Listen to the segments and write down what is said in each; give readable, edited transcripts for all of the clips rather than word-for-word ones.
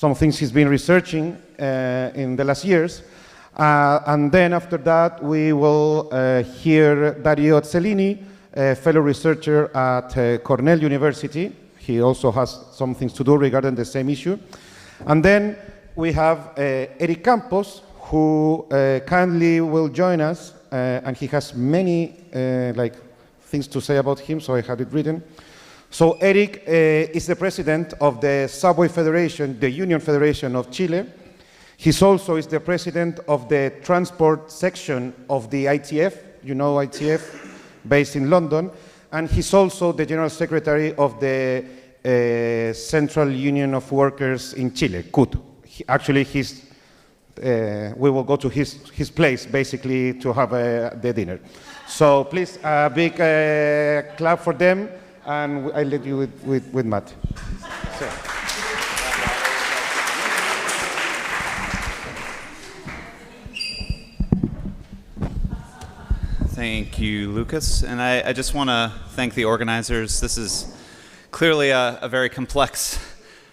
some things he's been researching in the last years. And then after that, we will hear Darío Azzellini, a fellow researcher at Cornell University. He also has some things to do regarding the same issue. And then we have Eric Campos, who kindly will join us, and he has many things to say about him, so I had it written. So Eric is the president of the Subway Federation, the Union Federation of Chile. He's also is the president of the transport section of the ITF, you know ITF, based in London. And he's also the general secretary of the Central Union of Workers in Chile, CUT. We will go to his place, basically, to have the dinner. So please, a big clap for them. And I'll let you with Matt. So. Thank you, Lucas. And I just want to thank the organizers. This is clearly a very complex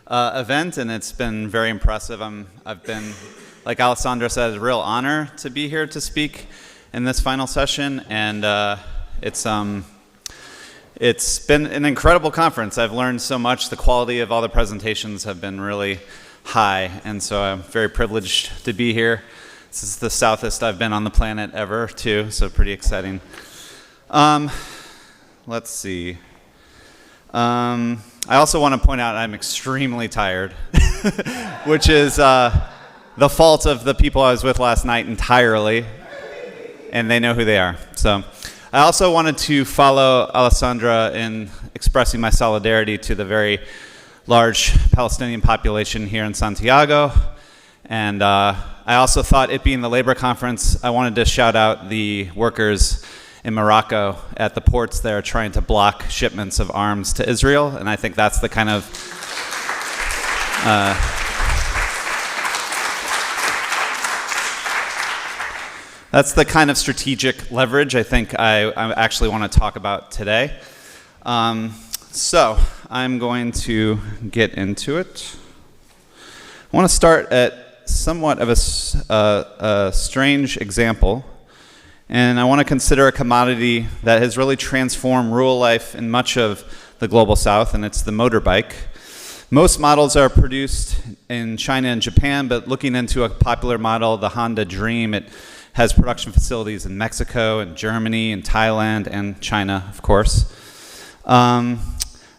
event, and it's been very impressive. I've been, like Alessandra said, it's a real honor to be here to speak in this final session, and it's been an incredible conference. I've learned so much. The quality of all the presentations have been really high, and so I'm very privileged to be here. This is the southest I've been on the planet ever, too, so pretty exciting. Let's see. I also want to point out I'm extremely tired, which is the fault of the people I was with last night entirely, and they know who they are. So. I also wanted to follow Alessandra in expressing my solidarity to the very large Palestinian population here in Santiago. And I also thought, it being the labor conference, I wanted to shout out the workers in Morocco at the ports there trying to block shipments of arms to Israel. And I think that's the kind of that's the kind of strategic leverage I think I actually want to talk about today. So I'm going to get into it. I want to start at somewhat of a strange example, and I want to consider a commodity that has really transformed rural life in much of the global south, and it's the motorbike. Most models are produced in China and Japan, but looking into a popular model, the Honda Dream, it has production facilities in Mexico and Germany and Thailand and China, of course.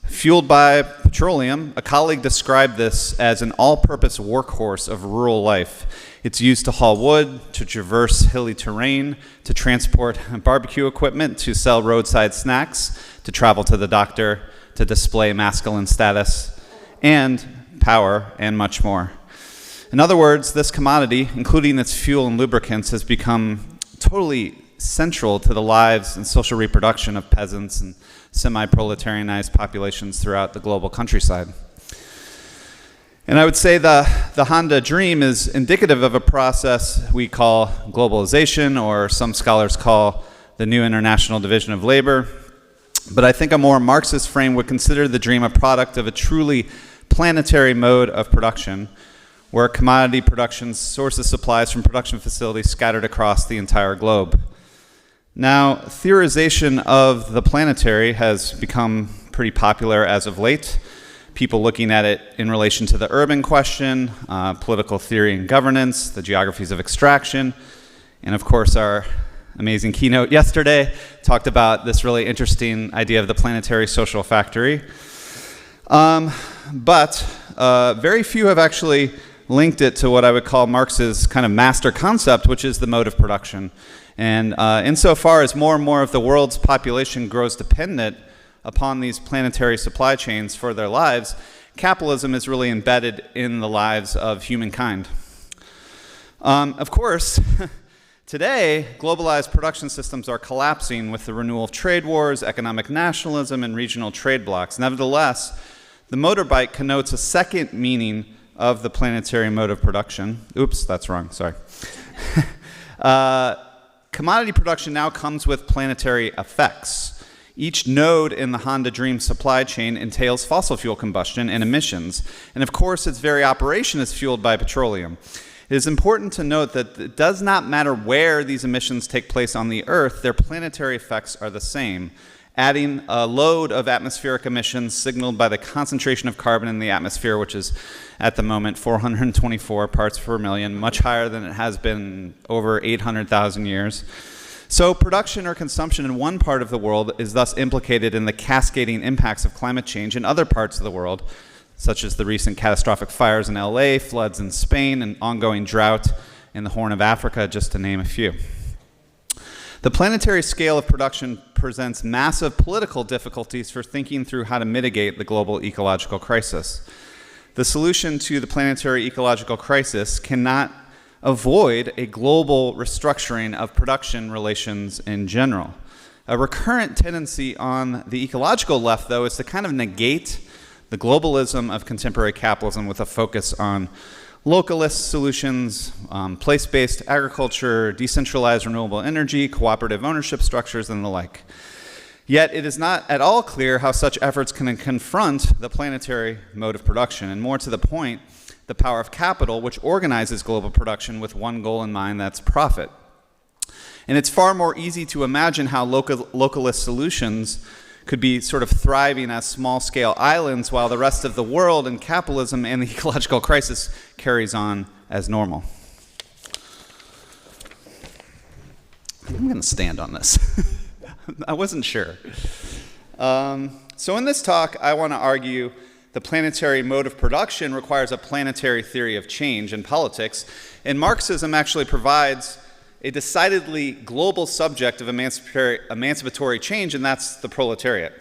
Fueled by petroleum, a colleague described this as an all-purpose workhorse of rural life. It's used to haul wood, to traverse hilly terrain, to transport barbecue equipment, to sell roadside snacks, to travel to the doctor, to display masculine status, and power, and much more. In other words, this commodity, including its fuel and lubricants, has become totally central to the lives and social reproduction of peasants and semi-proletarianized populations throughout the global countryside. And I would say the Honda Dream is indicative of a process we call globalization, or some scholars call the new international division of labor. But I think a more Marxist frame would consider the Dream a product of a truly planetary mode of production, where commodity production sources supplies from production facilities scattered across the entire globe. Now, theorization of the planetary has become pretty popular as of late. People looking at it in relation to the urban question, political theory and governance, the geographies of extraction, and of course our amazing keynote yesterday, talked about this really interesting idea of the planetary social factory. But very few have actually linked it to what I would call Marx's kind of master concept, which is the mode of production. And insofar as more and more of the world's population grows dependent upon these planetary supply chains for their lives, capitalism is really embedded in the lives of humankind. Of course, today, globalized production systems are collapsing with the renewal of trade wars, economic nationalism, and regional trade blocs. Nevertheless, the motorbike connotes a second meaning of the planetary mode of production. Oops, that's wrong, sorry. Commodity production now comes with planetary effects. Each node in the Honda Dream supply chain entails fossil fuel combustion and emissions, and of course its very operation is fueled by petroleum. It is important to note that it does not matter where these emissions take place on the Earth, their planetary effects are the same, adding a load of atmospheric emissions signaled by the concentration of carbon in the atmosphere, which is at the moment 424 parts per million, much higher than it has been over 800,000 years. So production or consumption in one part of the world is thus implicated in the cascading impacts of climate change in other parts of the world, such as the recent catastrophic fires in LA, floods in Spain, and ongoing drought in the Horn of Africa, just to name a few. The planetary scale of production presents massive political difficulties for thinking through how to mitigate the global ecological crisis. The solution to the planetary ecological crisis cannot avoid a global restructuring of production relations in general. A recurrent tendency on the ecological left, though, is to kind of negate the globalism of contemporary capitalism with a focus on localist solutions, place-based agriculture, decentralized renewable energy, cooperative ownership structures, and the like. Yet it is not at all clear how such efforts can confront the planetary mode of production, and more to the point, the power of capital, which organizes global production with one goal in mind, that's profit. And it's far more easy to imagine how localist solutions could be sort of thriving as small-scale islands while the rest of the world and capitalism and the ecological crisis carries on as normal. I'm going to stand on this. I wasn't sure. So in this talk, I want to argue the planetary mode of production requires a planetary theory of change in politics, and Marxism actually provides a decidedly global subject of emancipatory change, and that's the proletariat.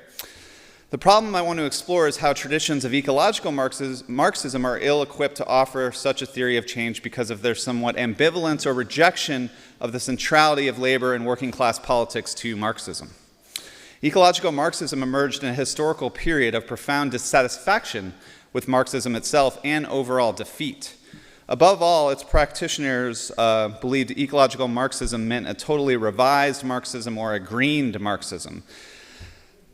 The problem I want to explore is how traditions of ecological Marxism are ill-equipped to offer such a theory of change because of their somewhat ambivalence or rejection of the centrality of labor and working-class politics to Marxism. Ecological Marxism emerged in a historical period of profound dissatisfaction with Marxism itself and overall defeat. Above all, its practitioners believed ecological Marxism meant a totally revised Marxism or a greened Marxism.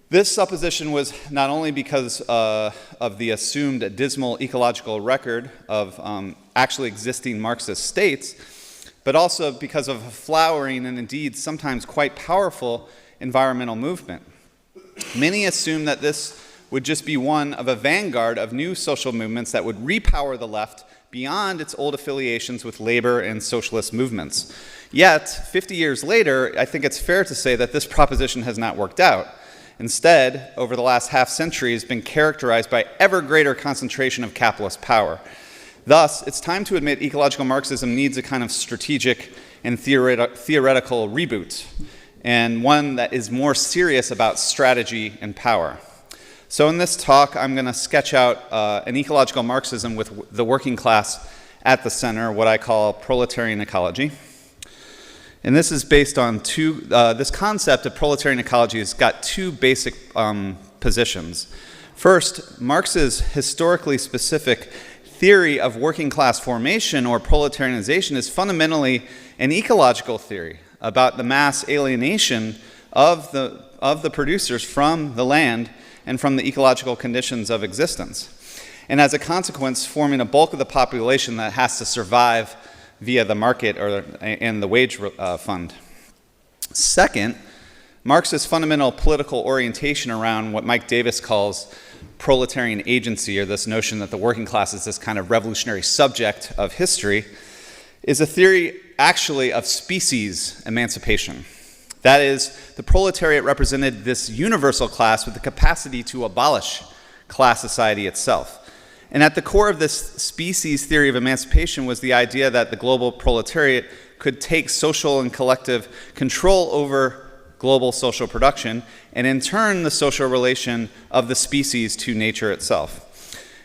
This supposition was not only because of the assumed dismal ecological record of actually existing Marxist states, but also because of a flowering and indeed sometimes quite powerful environmental movement. Many assume that this would just be one of a vanguard of new social movements that would repower the left beyond its old affiliations with labor and socialist movements. Yet, 50 years later, I think it's fair to say that this proposition has not worked out. Instead, over the last half-century, has been characterized by ever greater concentration of capitalist power. Thus, it's time to admit ecological Marxism needs a kind of strategic and theoretical reboot, and one that is more serious about strategy and power. So in this talk, I'm going to sketch out an ecological Marxism with the working class at the center, what I call proletarian ecology. And this is based on this concept of proletarian ecology has got two basic positions. First, Marx's historically specific theory of working class formation or proletarianization is fundamentally an ecological theory about the mass alienation of the producers from the land and from the ecological conditions of existence. And as a consequence, forming a bulk of the population that has to survive via the market and the wage fund. Second, Marx's fundamental political orientation around what Mike Davis calls proletarian agency, or this notion that the working class is this kind of revolutionary subject of history, is a theory actually of species emancipation. That is, the proletariat represented this universal class with the capacity to abolish class society itself. And at the core of this species theory of emancipation was the idea that the global proletariat could take social and collective control over global social production, and in turn the social relation of the species to nature itself.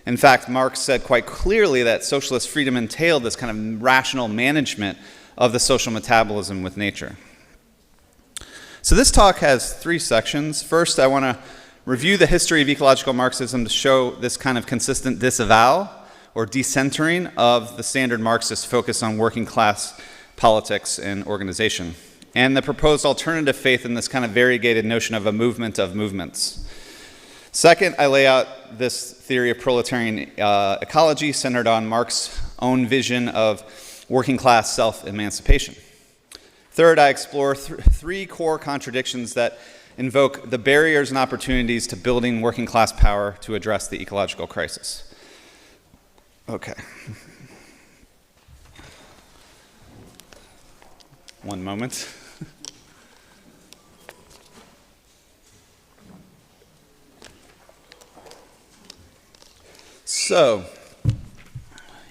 In fact, Marx said quite clearly that socialist freedom entailed this kind of rational management of the social metabolism with nature. So this talk has 3 sections. First, I want to review the history of ecological Marxism to show this kind of consistent disavowal or decentering of the standard Marxist focus on working class politics and organization, and the proposed alternative faith in this kind of variegated notion of a movement of movements. Second, I lay out this theory of proletarian ecology centered on Marx's own vision of working class self-emancipation. Third, I explore 3 core contradictions that invoke the barriers and opportunities to building working class power to address the ecological crisis. Okay. One moment. So,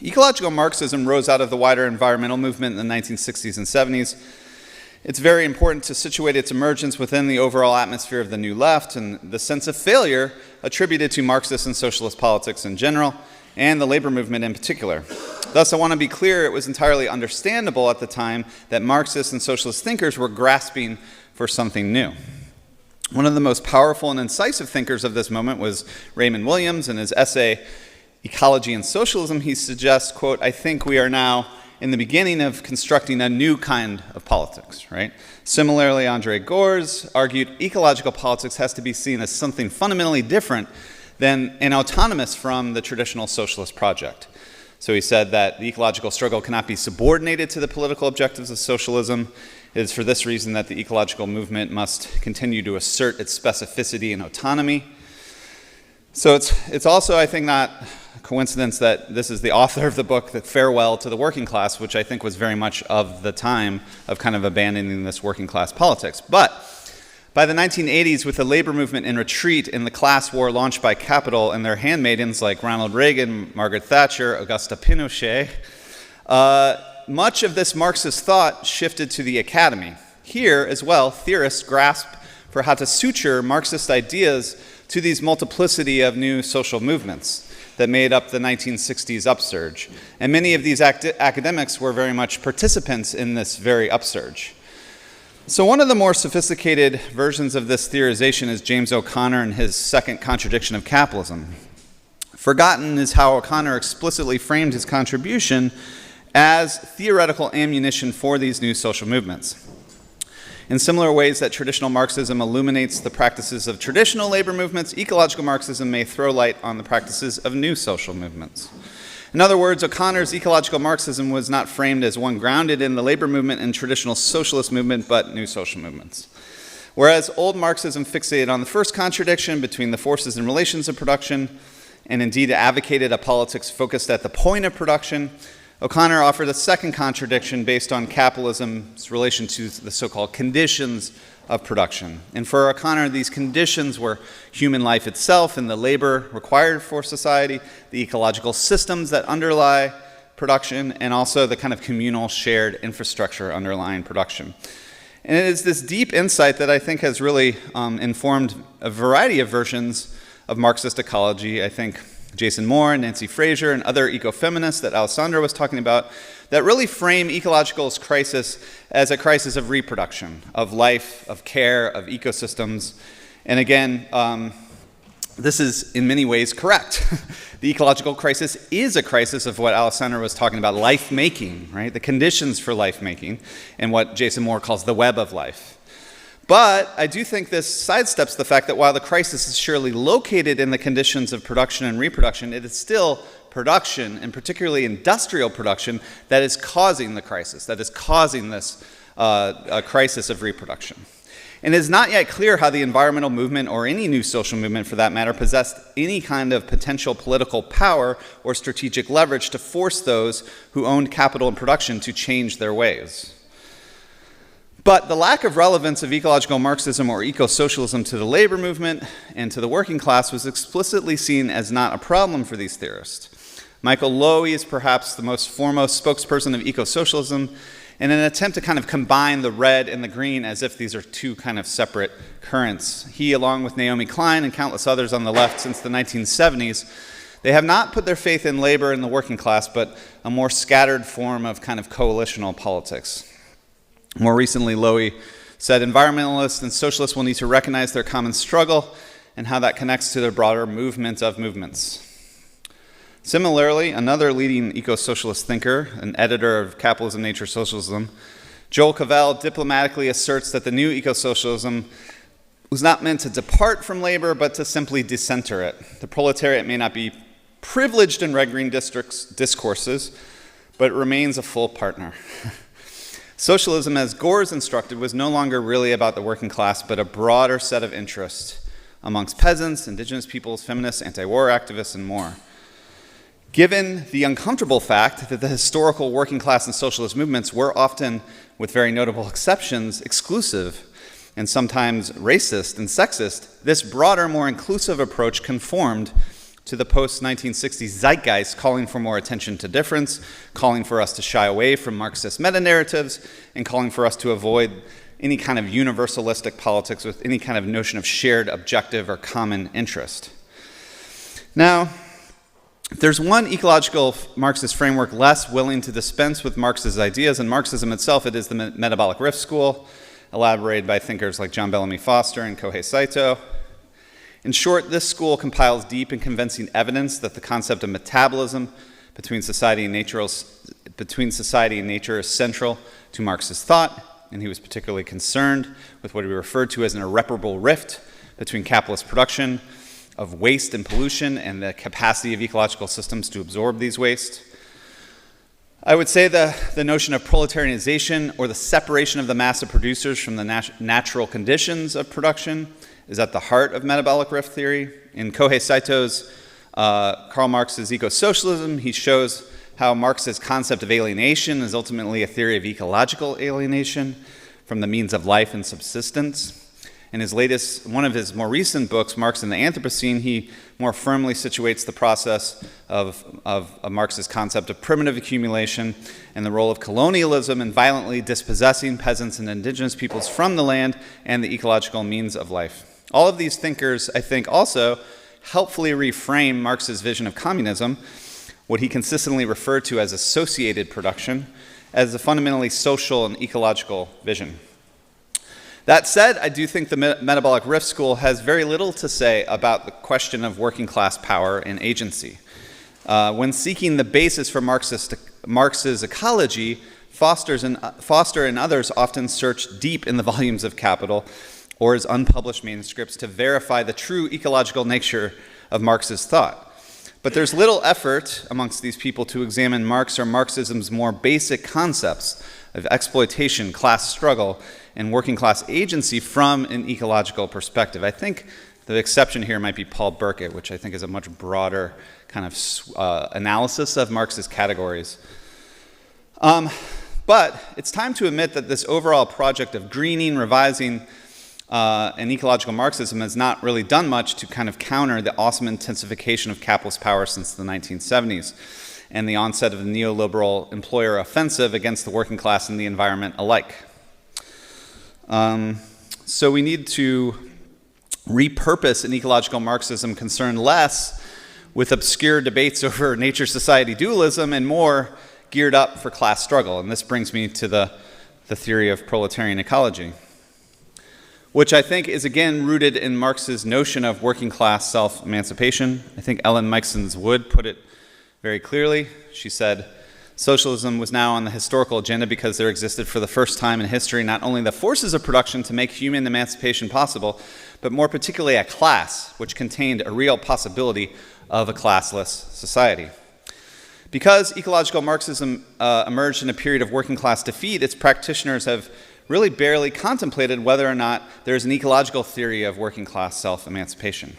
ecological Marxism rose out of the wider environmental movement in the 1960s and 70s. It's very important to situate its emergence within the overall atmosphere of the New Left and the sense of failure attributed to Marxist and socialist politics in general, and the labor movement in particular. Thus, I want to be clear, it was entirely understandable at the time that Marxist and socialist thinkers were grasping for something new. One of the most powerful and incisive thinkers of this moment was Raymond Williams. In his essay, Ecology and Socialism, he suggests, quote, "I think we are now in the beginning of constructing a new kind of politics," right? Similarly, Andre Gors argued ecological politics has to be seen as something fundamentally different than and autonomous from the traditional socialist project. So he said that the ecological struggle cannot be subordinated to the political objectives of socialism. It is for this reason that the ecological movement must continue to assert its specificity and autonomy. So it's also, I think, not a coincidence that this is the author of the book, The Farewell to the Working Class, which I think was very much of the time of kind of abandoning this working class politics. But by the 1980s, with the labor movement in retreat and the class war launched by capital and their handmaidens like Ronald Reagan, Margaret Thatcher, Augusta Pinochet, much of this Marxist thought shifted to the academy. Here, as well, theorists grasped for how to suture Marxist ideas to these multiplicity of new social movements that made up the 1960s upsurge. And many of these academics were very much participants in this very upsurge. So one of the more sophisticated versions of this theorization is James O'Connor and his second contradiction of capitalism. Forgotten is how O'Connor explicitly framed his contribution as theoretical ammunition for these new social movements. In similar ways that traditional Marxism illuminates the practices of traditional labor movements, ecological Marxism may throw light on the practices of new social movements. In other words, O'Connor's ecological Marxism was not framed as one grounded in the labor movement and traditional socialist movement, but new social movements. Whereas old Marxism fixated on the first contradiction between the forces and relations of production, and indeed advocated a politics focused at the point of production, O'Connor offered a second contradiction based on capitalism's relation to the so-called conditions of production. And for O'Connor, these conditions were human life itself and the labor required for society, the ecological systems that underlie production, and also the kind of communal shared infrastructure underlying production. And it is this deep insight that I think has really informed a variety of versions of Marxist ecology. I think Jason Moore, Nancy Fraser, and other ecofeminists that Alessandra was talking about, that really frame ecological crisis as a crisis of reproduction, of life, of care, of ecosystems. And again, this is in many ways correct. The ecological crisis is a crisis of what Alessandra was talking about, life-making, right? The conditions for life-making, and what Jason Moore calls the web of life. But I do think this sidesteps the fact that while the crisis is surely located in the conditions of production and reproduction, it is still production, and particularly industrial production, that is causing the crisis, that is causing this crisis of reproduction. And it is not yet clear how the environmental movement, or any new social movement for that matter, possessed any kind of potential political power or strategic leverage to force those who owned capital and production to change their ways. But the lack of relevance of ecological Marxism or eco-socialism to the labor movement and to the working class was explicitly seen as not a problem for these theorists. Michael Lowy is perhaps the most foremost spokesperson of eco-socialism, in an attempt to kind of combine the red and the green as if these are two kind of separate currents. He, along with Naomi Klein and countless others on the left since the 1970s, they have not put their faith in labor and the working class, but a more scattered form of kind of coalitional politics. More recently, Lowy said environmentalists and socialists will need to recognize their common struggle and how that connects to the broader movement of movements. Similarly, another leading eco-socialist thinker, an editor of Capitalism, Nature, Socialism, Joel Cavell, diplomatically asserts that the new eco-socialism was not meant to depart from labor, but to simply decenter it. The proletariat may not be privileged in red-green discourses, but it remains a full partner. Socialism, as Gore's instructed, was no longer really about the working class, but a broader set of interests amongst peasants, indigenous peoples, feminists, anti-war activists, and more. Given the uncomfortable fact that the historical working class and socialist movements were often, with very notable exceptions, exclusive and sometimes racist and sexist, this broader, more inclusive approach conformed to the post-1960s zeitgeist, calling for more attention to difference, calling for us to shy away from Marxist meta-narratives, and calling for us to avoid any kind of universalistic politics with any kind of notion of shared objective or common interest. Now, if there's one ecological Marxist framework less willing to dispense with Marx's ideas and Marxism itself, it is the metabolic rift school, elaborated by thinkers like John Bellamy Foster and Kohei Saito. In short, this school compiles deep and convincing evidence that the concept of metabolism between society and nature is central to Marx's thought, and he was particularly concerned with what he referred to as an irreparable rift between capitalist production of waste and pollution and the capacity of ecological systems to absorb these wastes. I would say the notion of proletarianization, or the separation of the mass of producers from the natural conditions of production, is at the heart of metabolic rift theory. In Kohei Saito's Karl Marx's Eco-Socialism, he shows how Marx's concept of alienation is ultimately a theory of ecological alienation from the means of life and subsistence. In one of his more recent books, Marx and the Anthropocene, he more firmly situates the process of Marx's concept of primitive accumulation and the role of colonialism in violently dispossessing peasants and indigenous peoples from the land and the ecological means of life. All of these thinkers, I think, also helpfully reframe Marx's vision of communism, what he consistently referred to as associated production, as a fundamentally social and ecological vision. That said, I do think the metabolic rift school has very little to say about the question of working class power and agency. When seeking the basis for Marx's ecology, Foster and others often search deep in the volumes of Capital or his unpublished manuscripts to verify the true ecological nature of Marx's thought. But there's little effort amongst these people to examine Marx or Marxism's more basic concepts of exploitation, class struggle, and working class agency from an ecological perspective. I think the exception here might be Paul Burkett, which I think is a much broader kind of analysis of Marx's categories. But it's time to admit that this overall project of greening, revising, and ecological Marxism has not really done much to kind of counter the awesome intensification of capitalist power since the 1970s and the onset of the neoliberal employer offensive against the working class and the environment alike. So we need to repurpose an ecological Marxism concerned less with obscure debates over nature-society dualism and more geared up for class struggle. And this brings me to the theory of proletarian ecology, which I think is again rooted in Marx's notion of working class self-emancipation. I think Ellen Meiksins Wood put it very clearly. She said, socialism was now on the historical agenda because there existed for the first time in history not only the forces of production to make human emancipation possible, but more particularly a class which contained a real possibility of a classless society. Because ecological Marxism emerged in a period of working class defeat, its practitioners have really barely contemplated whether or not there's an ecological theory of working class self-emancipation.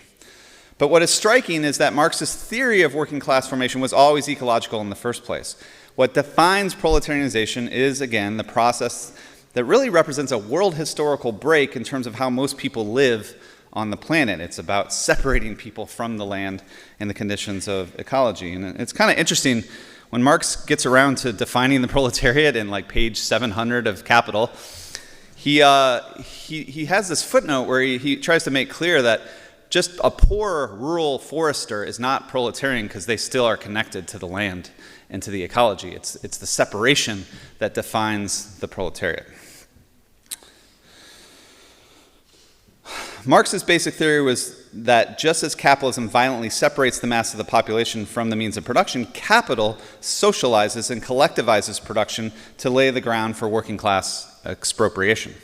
But what is striking is that Marx's theory of working class formation was always ecological in the first place. What defines proletarianization is, again, the process that really represents a world historical break in terms of how most people live on the planet. It's about separating people from the land and the conditions of ecology. And it's kind of interesting, when Marx gets around to defining the proletariat in like page 700 of Capital, he has this footnote where he tries to make clear that just a poor rural forester is not proletarian because they still are connected to the land and to the ecology. It's the separation that defines the proletariat. Marx's basic theory was that just as capitalism violently separates the mass of the population from the means of production, capital socializes and collectivizes production to lay the ground for working class expropriation.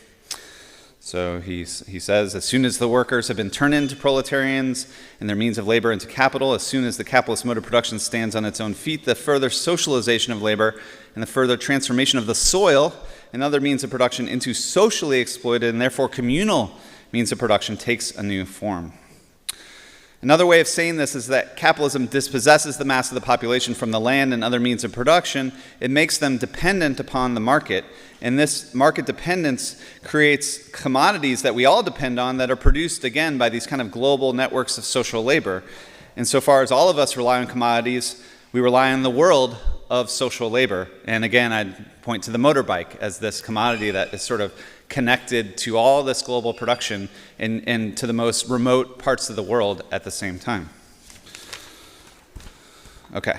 So he says, as soon as the workers have been turned into proletarians and their means of labor into capital, as soon as the capitalist mode of production stands on its own feet, the further socialization of labor and the further transformation of the soil and other means of production into socially exploited and therefore communal means of production takes a new form. Another way of saying this is that capitalism dispossesses the mass of the population from the land and other means of production. It makes them dependent upon the market, and this market dependence creates commodities that we all depend on that are produced, again, by these kind of global networks of social labor. Insofar as all of us rely on commodities, we rely on the world of social labor. And again, I'd point to the motorbike as this commodity that is sort of connected to all this global production and to the most remote parts of the world at the same time. Okay.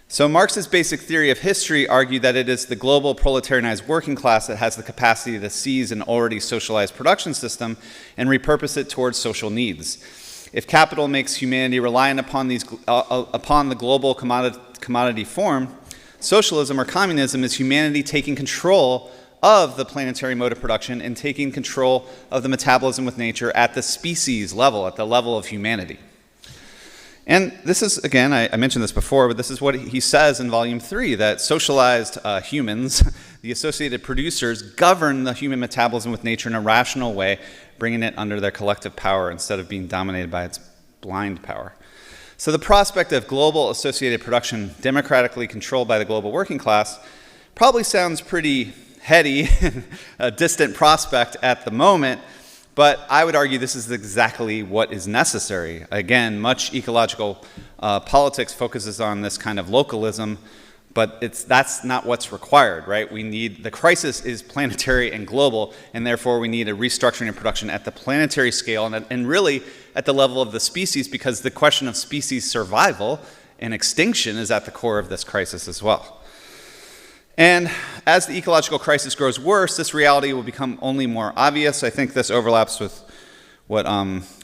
So Marx's basic theory of history argued that it is the global proletarianized working class that has the capacity to seize an already socialized production system and repurpose it towards social needs. If capital makes humanity reliant upon the global commodity form, socialism or communism is humanity taking control of the planetary mode of production and taking control of the metabolism with nature at the species level, at the level of humanity. And this is, again, I mentioned this before, but this is what he says in Volume 3, that socialized humans, the associated producers, govern the human metabolism with nature in a rational way, bringing it under their collective power instead of being dominated by its blind power. So the prospect of global associated production democratically controlled by the global working class probably sounds pretty heady, a distant prospect at the moment, but I would argue this is exactly what is necessary. Again, much ecological politics focuses on this kind of localism, but that's not what's required, right? The crisis is planetary and global, and therefore we need a restructuring of production at the planetary scale and really at the level of the species, because the question of species survival and extinction is at the core of this crisis as well. And as the ecological crisis grows worse, this reality will become only more obvious. I think this overlaps with what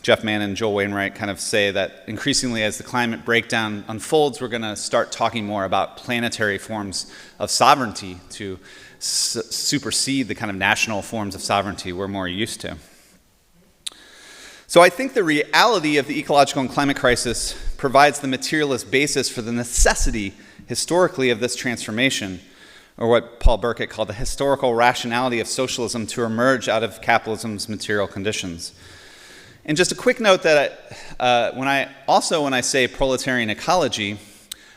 Jeff Mann and Joel Wainwright kind of say, that increasingly as the climate breakdown unfolds, we're going to start talking more about planetary forms of sovereignty to supersede the kind of national forms of sovereignty we're more used to. So I think the reality of the ecological and climate crisis provides the materialist basis for the necessity, historically, of this transformation, or what Paul Burkett called the historical rationality of socialism to emerge out of capitalism's material conditions. And just a quick note that when I say proletarian ecology,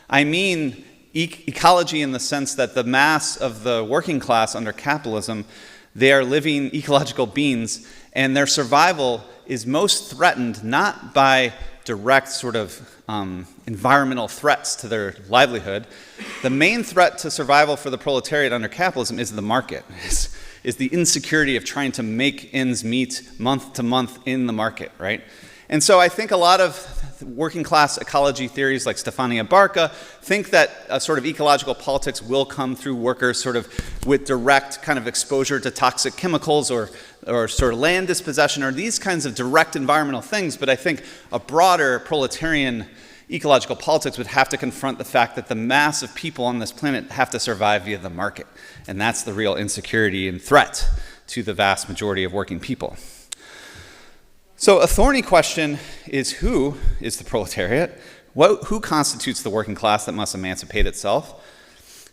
I mean ecology in the sense that the mass of the working class under capitalism, they are living ecological beings, and their survival is most threatened not by direct sort of environmental threats to their livelihood. The main threat to survival for the proletariat under capitalism is the market, is the insecurity of trying to make ends meet month to month in the market, right? And so I think a lot of working class ecology theories like Stefania Barca think that a sort of ecological politics will come through workers sort of with direct kind of exposure to toxic chemicals or sort of land dispossession or these kinds of direct environmental things. But I think a broader proletarian ecological politics would have to confront the fact that the mass of people on this planet have to survive via the market. And that's the real insecurity and threat to the vast majority of working people. So a thorny question is, who is the proletariat? Who constitutes the working class that must emancipate itself?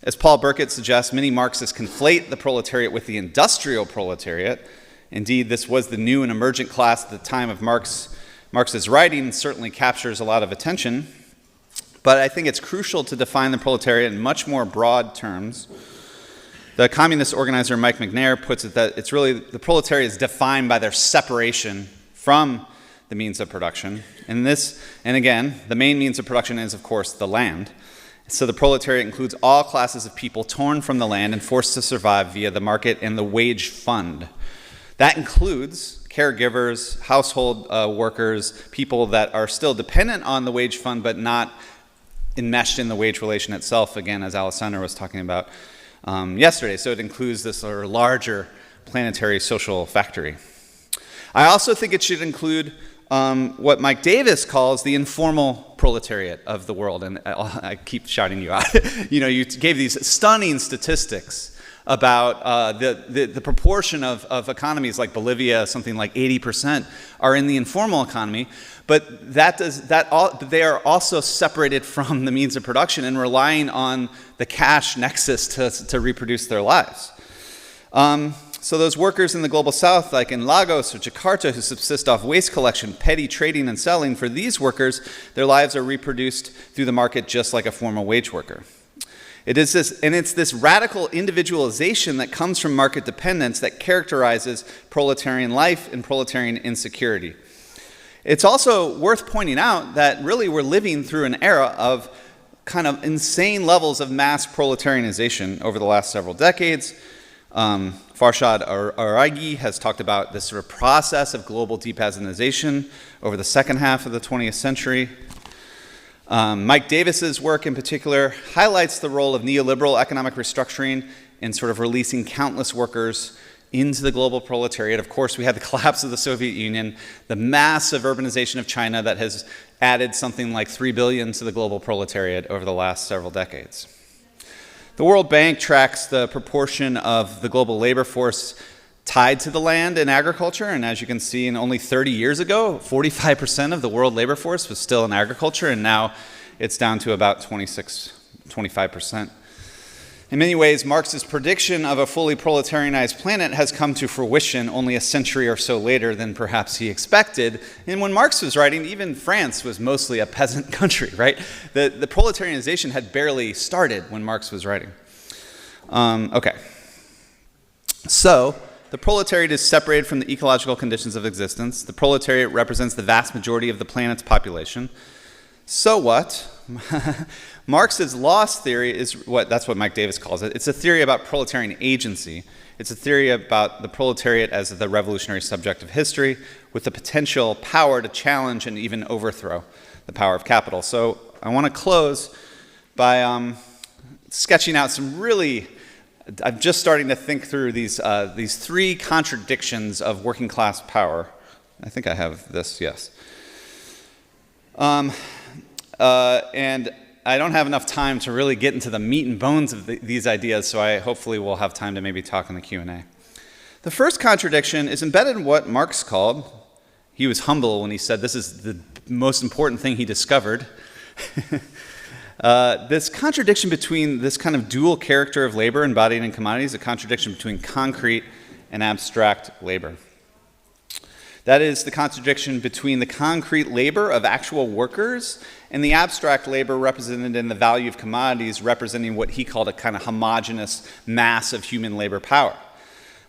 As Paul Burkett suggests, many Marxists conflate the proletariat with the industrial proletariat. Indeed, this was the new and emergent class at the time of Marx's writing, and certainly captures a lot of attention. But I think it's crucial to define the proletariat in much more broad terms. The communist organizer Mike McNair puts it that it's really the proletariat is defined by their separation from the means of production. And again, the main means of production is, of course, the land. So the proletariat includes all classes of people torn from the land and forced to survive via the market and the wage fund. That includes caregivers, household workers, people that are still dependent on the wage fund but not enmeshed in the wage relation itself, again, as Alessandra was talking about yesterday. So it includes this sort of larger planetary social factory. I also think it should include what Mike Davis calls the informal proletariat of the world. And I keep shouting you out. You gave these stunning statistics about the proportion of economies like Bolivia, something like 80%, are in the informal economy. But they are also separated from the means of production and relying on the cash nexus to reproduce their lives. So those workers in the global south, like in Lagos or Jakarta, who subsist off waste collection, petty trading and selling, for these workers, their lives are reproduced through the market just like a formal wage worker. It's this radical individualization that comes from market dependence that characterizes proletarian life and proletarian insecurity. It's also worth pointing out that really we're living through an era of kind of insane levels of mass proletarianization over the last several decades. Farshad Araigi has talked about this sort of process of global depeasantization over the second half of the 20th century. Mike Davis's work in particular highlights the role of neoliberal economic restructuring in sort of releasing countless workers into the global proletariat. Of course, we had the collapse of the Soviet Union, the massive urbanization of China that has added something like 3 billion to the global proletariat over the last several decades. The World Bank tracks the proportion of the global labor force tied to the land and agriculture, and as you can see, in only 30 years ago, 45% of the world labor force was still in agriculture, and now it's down to about 25%. In many ways, Marx's prediction of a fully proletarianized planet has come to fruition only a century or so later than perhaps he expected. And when Marx was writing, even France was mostly a peasant country, right? The proletarianization had barely started when Marx was writing. Okay. So, the proletariat is separated from the ecological conditions of existence. The proletariat represents the vast majority of the planet's population. So what? Marx's loss theory is that's what Mike Davis calls it. It's a theory about proletarian agency. It's a theory about the proletariat as the revolutionary subject of history with the potential power to challenge and even overthrow the power of capital. So I want to close by sketching out some really, I'm just starting to think through these three contradictions of working class power. I think I have this, yes. And I don't have enough time to really get into the meat and bones of these ideas, so I hopefully will have time to maybe talk in the Q&A. The first contradiction is embedded in what Marx called, he was humble when he said this is the most important thing he discovered, this contradiction between this kind of dual character of labor embodied in commodities, a contradiction between concrete and abstract labor. That is the contradiction between the concrete labor of actual workers and the abstract labor represented in the value of commodities, representing what he called a kind of homogeneous mass of human labor power.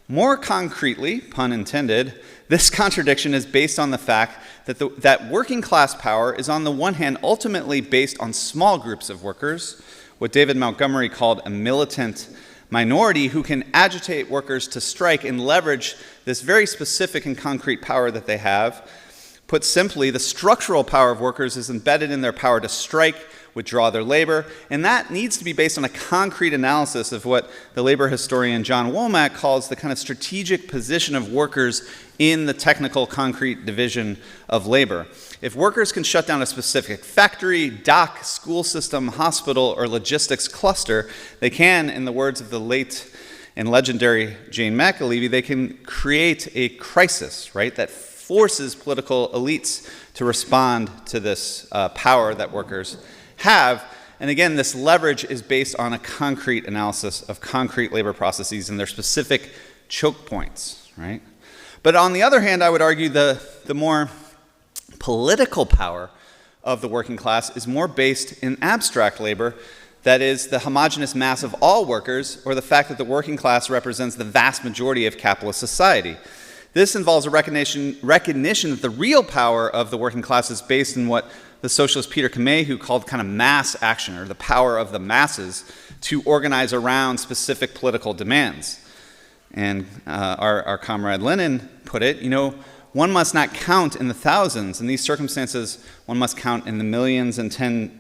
More concretely, pun intended, this contradiction is based on the fact that working class power is on the one hand ultimately based on small groups of workers, what David Montgomery called a militant minority who can agitate workers to strike and leverage this very specific and concrete power that they have. Put simply, the structural power of workers is embedded in their power to strike, withdraw their labor, and that needs to be based on a concrete analysis of what the labor historian John Womack calls the kind of strategic position of workers in the technical concrete division of labor. If workers can shut down a specific factory, dock, school system, hospital, or logistics cluster, they can, in the words of the late and legendary Jane McAlevey, they can create a crisis, right, that forces political elites to respond to this power that workers have. And again, this leverage is based on a concrete analysis of concrete labor processes and their specific choke points, right? But on the other hand, I would argue the more political power of the working class is more based in abstract labor, that is, the homogeneous mass of all workers, or the fact that the working class represents the vast majority of capitalist society. This involves a recognition that the real power of the working class is based in what the socialist Peter Kamahu called kind of mass action, or the power of the masses to organize around specific political demands. And our comrade Lenin put it, one must not count in the thousands. In these circumstances, one must count in the millions and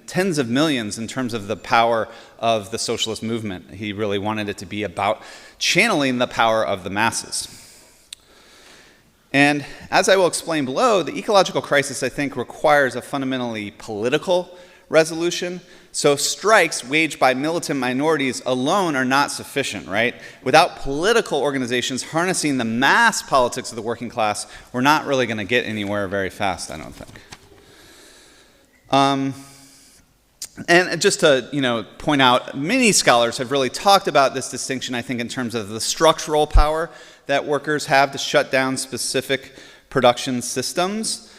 tens of millions in terms of the power of the socialist movement. He really wanted it to be about channeling the power of the masses. And as I will explain below, the ecological crisis, I think, requires a fundamentally political resolution. So strikes waged by militant minorities alone are not sufficient, right? Without political organizations harnessing the mass politics of the working class, we're not really going to get anywhere very fast, I don't think. And just to point out, many scholars have really talked about this distinction, I think, in terms of the structural power that workers have to shut down specific production systems,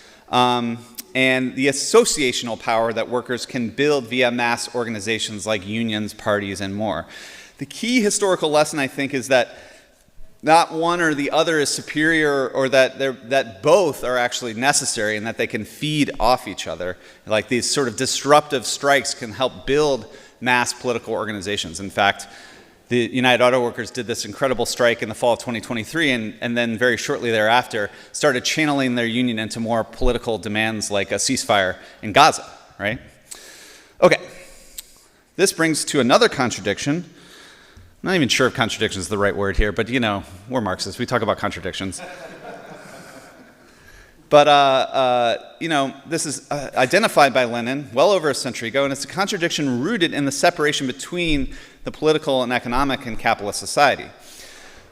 and the associational power that workers can build via mass organizations like unions, parties, and more. The key historical lesson, I think, is that not one or the other is superior, or that both are actually necessary and that they can feed off each other. Like these sort of disruptive strikes can help build mass political organizations. In fact, the United Auto Workers did this incredible strike in the fall of 2023, and then very shortly thereafter started channeling their union into more political demands like a ceasefire in Gaza, right? Okay, this brings to another contradiction. I'm not even sure if contradiction is the right word here, but we're Marxists, we talk about contradictions. But, this is identified by Lenin well over a century ago, and it's a contradiction rooted in the separation between the political and economic and capitalist society.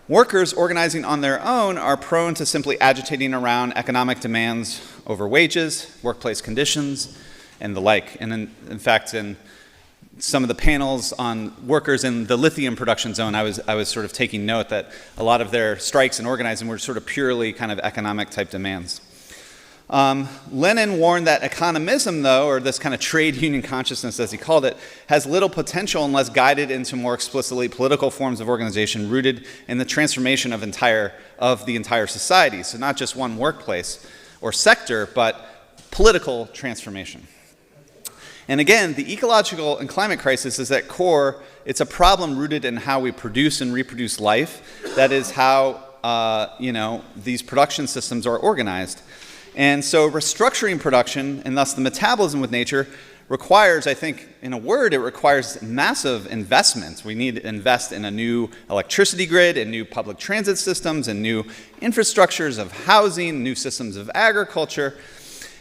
Workers organizing on their own are prone to simply agitating around economic demands over wages, workplace conditions, and the like. And in fact, in some of the panels on workers in the lithium production zone, I was sort of taking note that a lot of their strikes and organizing were sort of purely kind of economic type demands. Lenin warned that economism, though, or this kind of trade union consciousness, as he called it, has little potential unless guided into more explicitly political forms of organization rooted in the transformation of the entire society. So not just one workplace or sector, but political transformation. And again, the ecological and climate crisis is at core, it's a problem rooted in how we produce and reproduce life. That is how, these production systems are organized. And so restructuring production, and thus the metabolism with nature, requires, I think, in a word, it requires massive investments. We need to invest in a new electricity grid, and new public transit systems, and new infrastructures of housing, new systems of agriculture,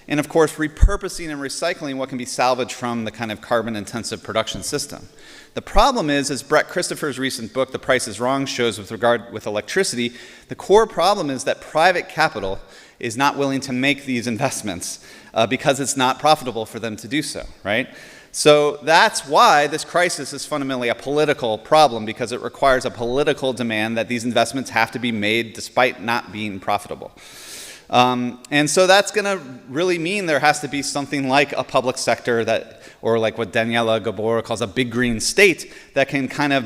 and of course, repurposing and recycling what can be salvaged from the kind of carbon-intensive production system. The problem is, as Brett Christopher's recent book, The Price is Wrong, shows with electricity, the core problem is that private capital is not willing to make these investments because it's not profitable for them to do so, right? So that's why this crisis is fundamentally a political problem, because it requires a political demand that these investments have to be made despite not being profitable. And so that's going to really mean there has to be something like a public sector or like what Daniela Gabor calls a big green state, that can kind of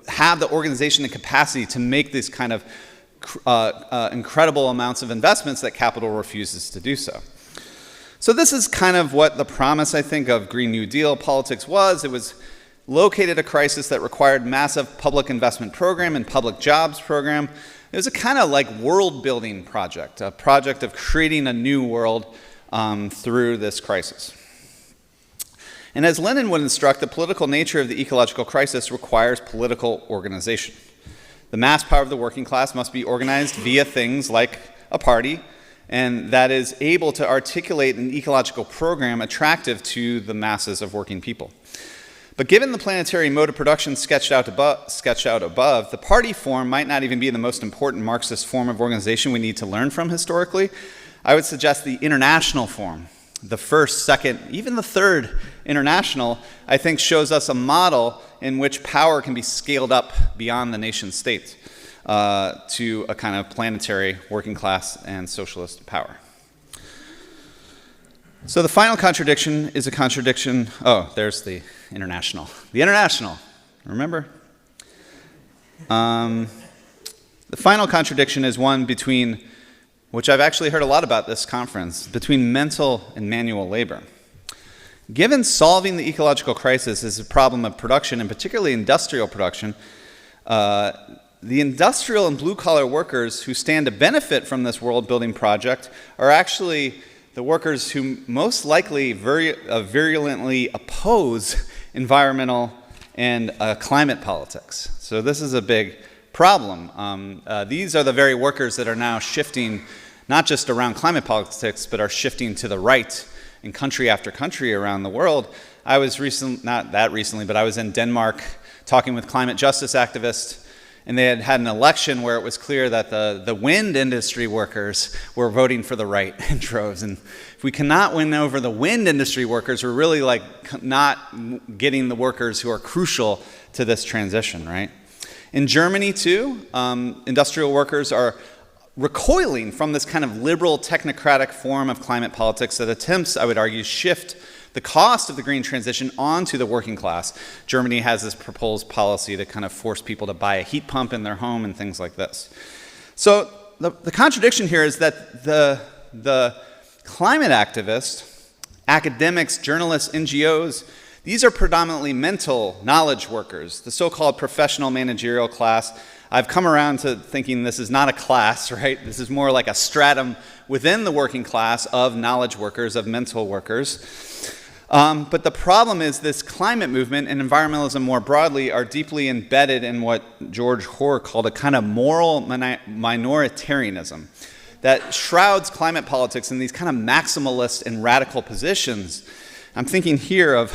have the organization and capacity to make these kind of incredible amounts of investments that capital refuses to do so. So this is kind of what the promise, I think, of Green New Deal politics was. It was located a crisis that required massive public investment program and public jobs program. It was a kind of like world-building project, a project of creating a new world through this crisis. And as Lenin would instruct, the political nature of the ecological crisis requires political organization. The mass power of the working class must be organized via things like a party, and that is able to articulate an ecological program attractive to the masses of working people. But given the planetary mode of production sketched out above, the party form might not even be the most important Marxist form of organization we need to learn from historically. I would suggest the international form, the first, second, even the third international, I think shows us a model in which power can be scaled up beyond the nation state to a kind of planetary working class and socialist power. So the final contradiction is a contradiction. Oh, there's the international. The international, remember? The final contradiction is one between, which I've actually heard a lot about this conference, between mental and manual labor. Given solving the ecological crisis is a problem of production, and particularly industrial production, the industrial and blue-collar workers who stand to benefit from this world-building project are actually the workers who most likely virulently oppose environmental and climate politics. So this is a big problem. These are the very workers that are now shifting, not just around climate politics, but are shifting to the right in country after country around the world. I was not that recently, but I was in Denmark talking with climate justice activists, and they had an election where it was clear that the wind industry workers were voting for the right in droves. And if we cannot win over the wind industry workers, we're really like not getting the workers who are crucial to this transition, right? In Germany, too, industrial workers are recoiling from this kind of liberal technocratic form of climate politics that attempts, I would argue, shift the cost of the green transition onto the working class. Germany has this proposed policy to kind of force people to buy a heat pump in their home and things like this. So the contradiction here is that the climate activists, academics, journalists, NGOs, these are predominantly mental knowledge workers, the so-called professional managerial class. I've come around to thinking this is not a class, right? This is more like a stratum within the working class of knowledge workers, of mental workers. But the problem is this climate movement and environmentalism more broadly are deeply embedded in what George Hoare called a kind of moral minoritarianism that shrouds climate politics in these kind of maximalist and radical positions. I'm thinking here of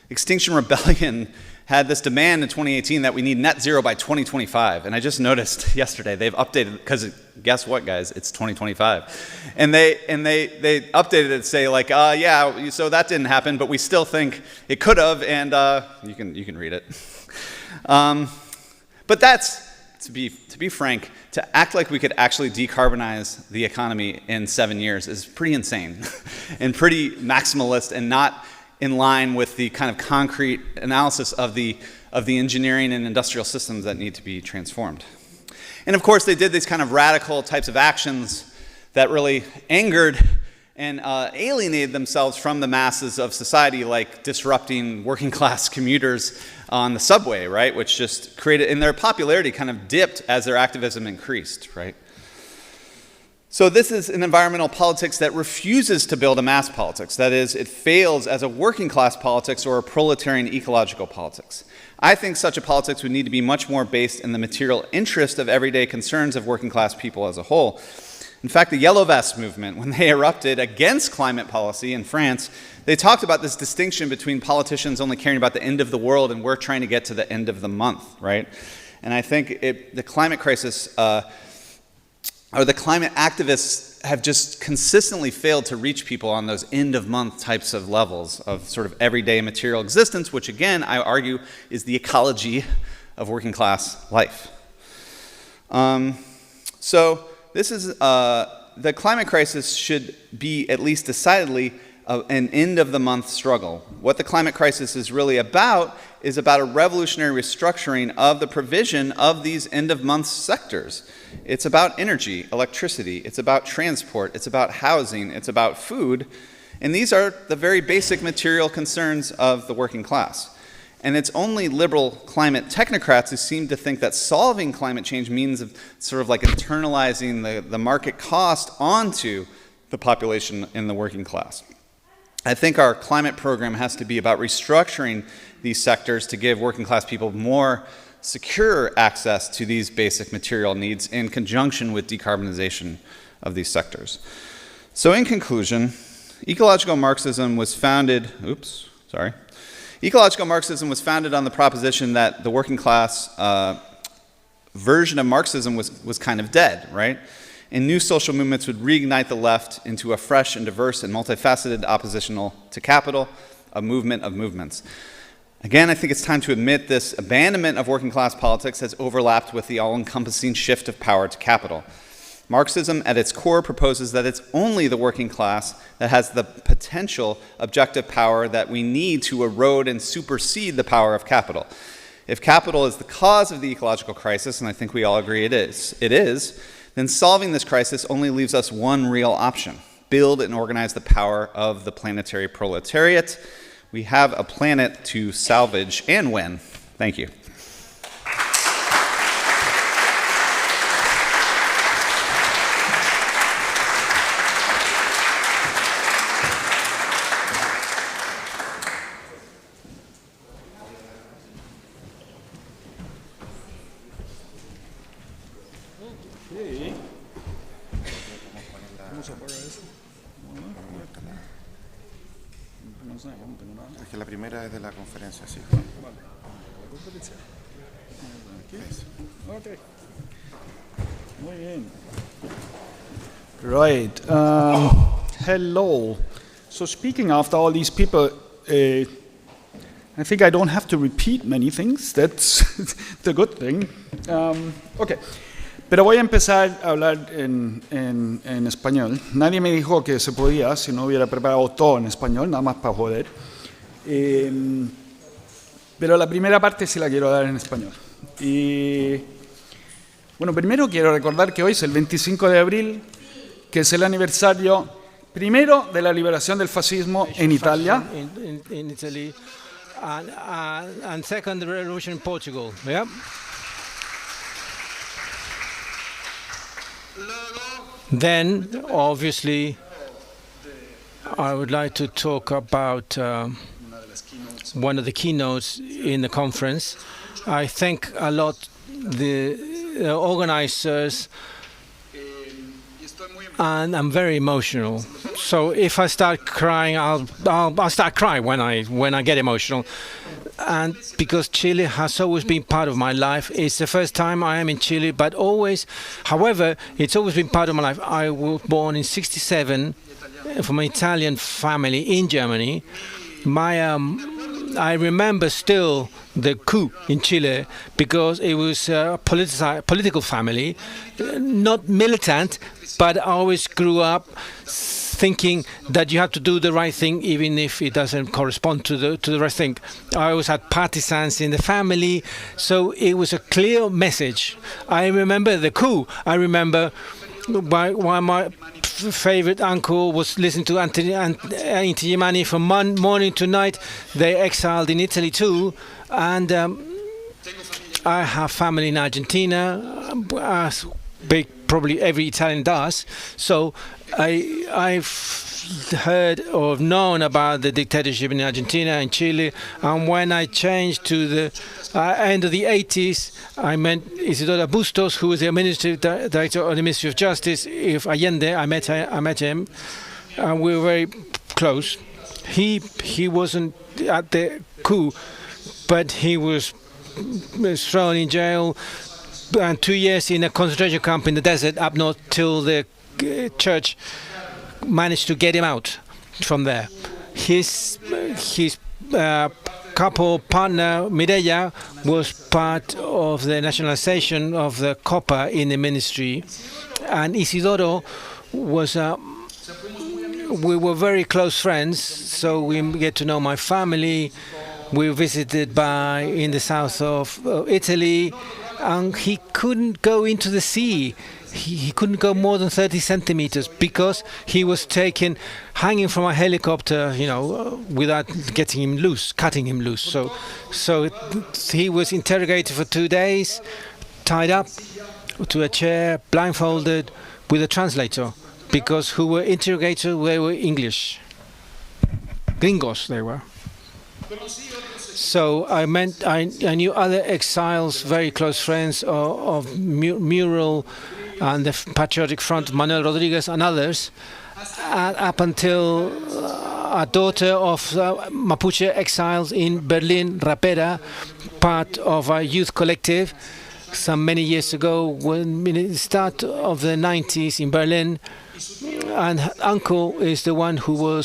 Extinction Rebellion had this demand in 2018 that we need net zero by 2025. And I just noticed yesterday they've updated, because guess what, guys? It's 2025. And they updated it to say like, yeah, so that didn't happen, but we still think it could have, and you can read it. But that's, to be frank, to act like we could actually decarbonize the economy in 7 years is pretty insane and pretty maximalist and not in line with the kind of concrete analysis of the engineering and industrial systems that need to be transformed. And of course, they did these kind of radical types of actions that really angered and alienated themselves from the masses of society, like disrupting working class commuters on the subway, right? Which just created, and their popularity kind of dipped as their activism increased, right? So this is an environmental politics that refuses to build a mass politics. That is, it fails as a working class politics or a proletarian ecological politics. I think such a politics would need to be much more based in the material interest of everyday concerns of working class people as a whole. In fact, the Yellow Vest movement, when they erupted against climate policy in France, they talked about this distinction between politicians only caring about the end of the world and we're trying to get to the end of the month, right? And I think the climate crisis, or the climate activists have just consistently failed to reach people on those end-of-month types of levels of sort of everyday material existence, which again, I argue, is the ecology of working class life. So this is, the climate crisis should be at least decidedly an end-of-the-month struggle. What the climate crisis is really about is about a revolutionary restructuring of the provision of these end-of-month sectors. It's about energy, electricity, it's about transport, it's about housing, it's about food, and these are the very basic material concerns of the working class. And it's only liberal climate technocrats who seem to think that solving climate change means sort of like internalizing the market cost onto the population in the working class. I think our climate program has to be about restructuring these sectors to give working class people more secure access to these basic material needs in conjunction with decarbonization of these sectors. So in conclusion, ecological Marxism was founded, ecological Marxism was founded on the proposition that the working class version of Marxism was kind of dead, right? and new social movements would reignite the left into a fresh and diverse and multifaceted oppositional to capital, a movement of movements. Again, I think it's time to admit this abandonment of working class politics has overlapped with the all-encompassing shift of power to capital. Marxism, at its core, proposes that it's only the working class that has the potential objective power that we need to erode and supersede the power of capital. If capital is the cause of the ecological crisis, and I think we all agree it is, then solving this crisis only leaves us one real option: build and organize the power of the planetary proletariat. We have a planet to salvage and win. Thank you. Es que la primera es de la conferencia, sí. Okay. Muy bien. Right. Hello. So speaking after all these people, I think I don't have to repeat many things. That's the good thing. Okay. Pero voy a empezar a hablar en español. Nadie me dijo que se podía si no hubiera preparado todo en español, nada más para joder. Pero la primera parte sí la quiero dar en español. Y bueno, primero quiero recordar que hoy es el 25 de abril, que es el aniversario primero de la liberación del fascismo en Italia. In Italy, and second, the revolution in Portugal. Yeah. Then, obviously, I would like to talk about one of the keynotes in the conference. I thank a lot the organizers, and I'm very emotional. So if I start crying, I'll start crying when I get emotional. And because Chile has always been part of my life. It's the first time I am in Chile, but always, however, it's always been part of my life. I was born in '67 from an Italian family in Germany. I remember still the coup in Chile because it was a political family, not militant, but I always grew up thinking that you have to do the right thing even if it doesn't correspond to the right thing. I always had partisans in the family, so it was a clear message. I remember the coup. I remember while my favorite uncle was listening to Inti Gimani from morning to night. They exiled in Italy too, and I have family in Argentina, as probably every Italian does. So I've heard or known about the dictatorship in Argentina and Chile, and when I changed to the end of the 80s, I met Isidoro Bustos, who was the administrative director of the Ministry of Justice of Allende. I met him, and we were very close. He wasn't at the coup, but he was thrown in jail and 2 years in a concentration camp in the desert up north till the church managed to get him out from there. His couple partner Mireya was part of the nationalization of the copper in the ministry, and Isidoro was we were very close friends, so we get to know my family. We visited in the south of Italy, and he couldn't go into the sea. He couldn't go more than 30 centimeters because he was taken, hanging from a helicopter, without cutting him loose. So he was interrogated for 2 days, tied up to a chair, blindfolded, with a translator, because who were interrogated, they were English. Gringos they were. So I knew other exiles, very close friends of Mural and the Patriotic Front, Manuel Rodriguez and others, up until a daughter of Mapuche exiles in Berlin, Rapera, part of a youth collective, some many years ago, when in the start of the 90s in Berlin, and uncle is the one who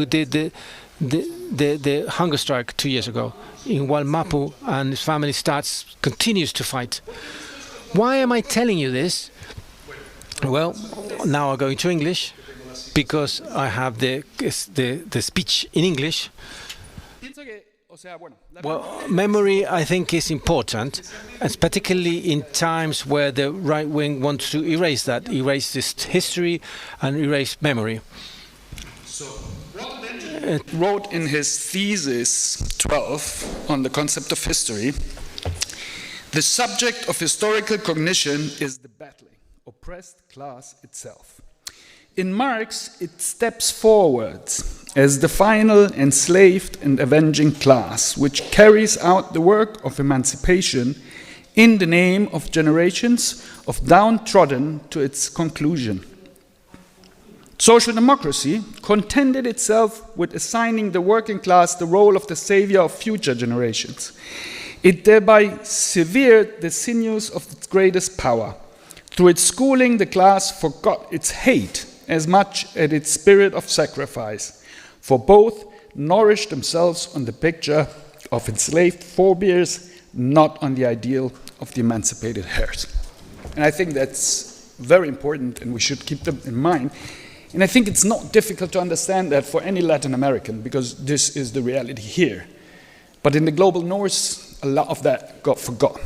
did the hunger strike 2 years ago in Walmapu, and his family continues to fight. Why am I telling you this? Well, now I go into English because I have the speech in English. Well, memory, I think, is important, and particularly in times where the right wing wants to erase this history and erase memory. Wrote in his thesis 12 on the concept of history, the subject of historical cognition is the battling, oppressed class itself. In Marx, it steps forward as the final enslaved and avenging class, which carries out the work of emancipation in the name of generations of downtrodden to its conclusion. Social democracy contented itself with assigning the working class the role of the savior of future generations. It thereby severed the sinews of its greatest power. Through its schooling, the class forgot its hate as much as its spirit of sacrifice, for both nourished themselves on the picture of enslaved forebears, not on the ideal of the emancipated heirs. And I think that's very important, and we should keep them in mind. And I think it's not difficult to understand that for any Latin American, because this is the reality here. But in the global north, a lot of that got forgotten.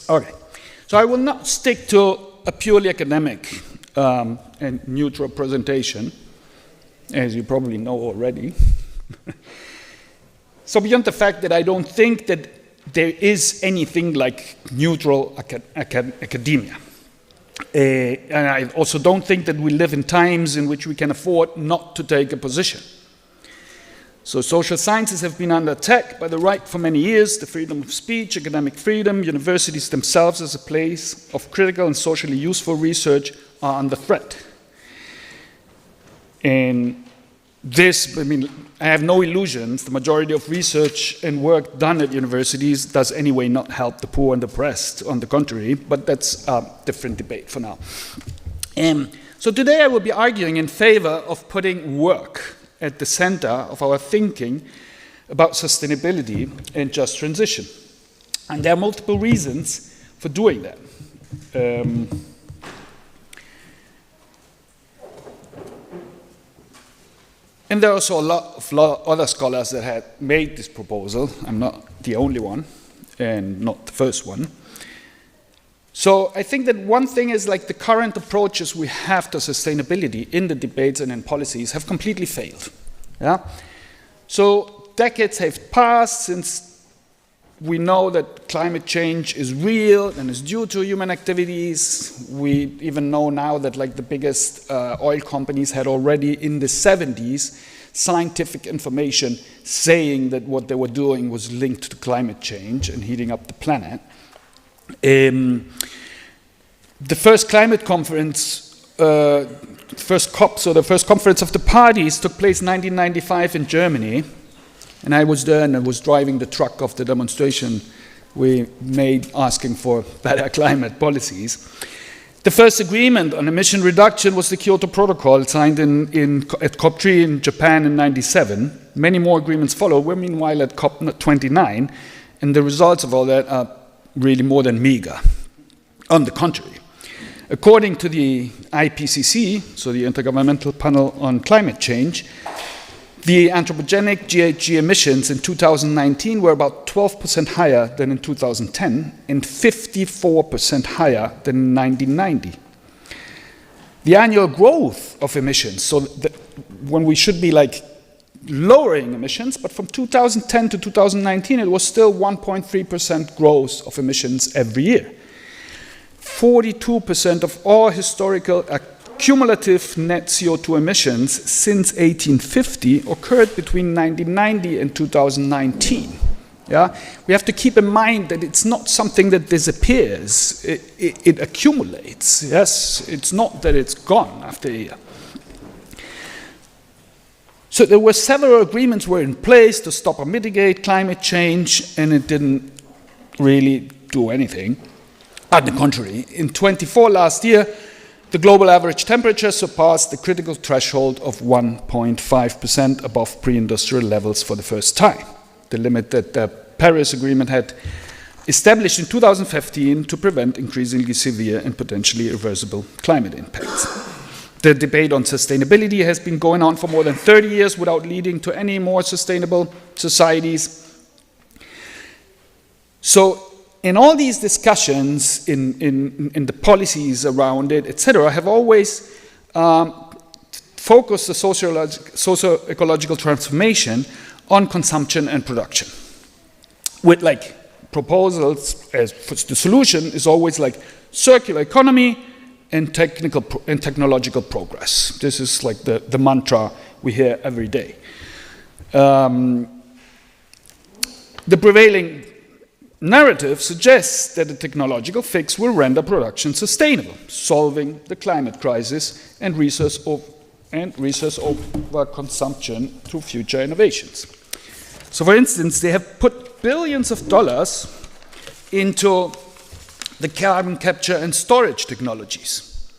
Okay, so I will not stick to a purely academic and neutral presentation, as you probably know already. So beyond the fact that I don't think that there is anything like neutral academia. And I also don't think that we live in times in which we can afford not to take a position. So social sciences have been under attack by the right for many years. The freedom of speech, academic freedom, universities themselves as a place of critical and socially useful research are under threat. And this, I have no illusions. The majority of research and work done at universities does anyway not help the poor and oppressed, on the contrary, but that's a different debate for now. So today I will be arguing in favor of putting work at the center of our thinking about sustainability and just transition. And there are multiple reasons for doing that. And there are also a lot of other scholars that had made this proposal. I'm not the only one, and not the first one. So I think that one thing is like the current approaches we have to sustainability in the debates and in policies have completely failed. Yeah? So decades have passed since we know that climate change is real and is due to human activities. We even know now that like the biggest oil companies had already in the 70s scientific information saying that what they were doing was linked to climate change and heating up the planet. The first climate conference, first COP, so the first conference of the parties took place in 1995 in Germany. And I was there and I was driving the truck of the demonstration we made asking for better climate policies. The first agreement on emission reduction was the Kyoto Protocol signed at COP3 in Japan in 1997. Many more agreements followed. We're meanwhile at COP29, and the results of all that are really more than meager. On the contrary, according to the IPCC, so the Intergovernmental Panel on Climate Change, the anthropogenic GHG emissions in 2019 were about 12% higher than in 2010 and 54% higher than in 1990. The annual growth of emissions, so when we should be like lowering emissions, but from 2010 to 2019 it was still 1.3% growth of emissions every year. 42% of all historical cumulative net CO2 emissions since 1850 occurred between 1990 and 2019. Yeah? We have to keep in mind that it's not something that disappears, it accumulates. Yes? It's not that it's gone after a year. So there were several agreements were in place to stop or mitigate climate change, and it didn't really do anything. On the contrary, in 24 last year, the global average temperature surpassed the critical threshold of 1.5% above pre-industrial levels for the first time, the limit that the Paris Agreement had established in 2015 to prevent increasingly severe and potentially irreversible climate impacts. The debate on sustainability has been going on for more than 30 years without leading to any more sustainable societies. So, in all these discussions, in the policies around it, etc., have always focused the socio-ecological transformation on consumption and production. With like proposals, as the solution is always like circular economy and technological progress. This is like the mantra we hear every day. The prevailing narrative suggests that the technological fix will render production sustainable, solving the climate crisis and resource overconsumption through future innovations. So, for instance, they have put billions of dollars into the carbon capture and storage technologies,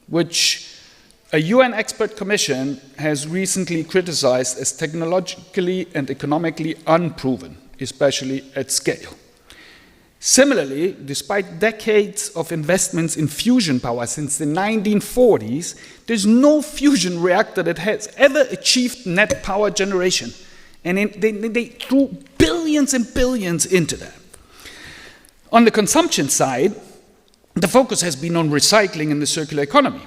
which a UN expert commission has recently criticized as technologically and economically unproven, especially at scale. Similarly, despite decades of investments in fusion power since the 1940s, there's no fusion reactor that has ever achieved net power generation. And they threw billions and billions into that. On the consumption side, the focus has been on recycling and the circular economy.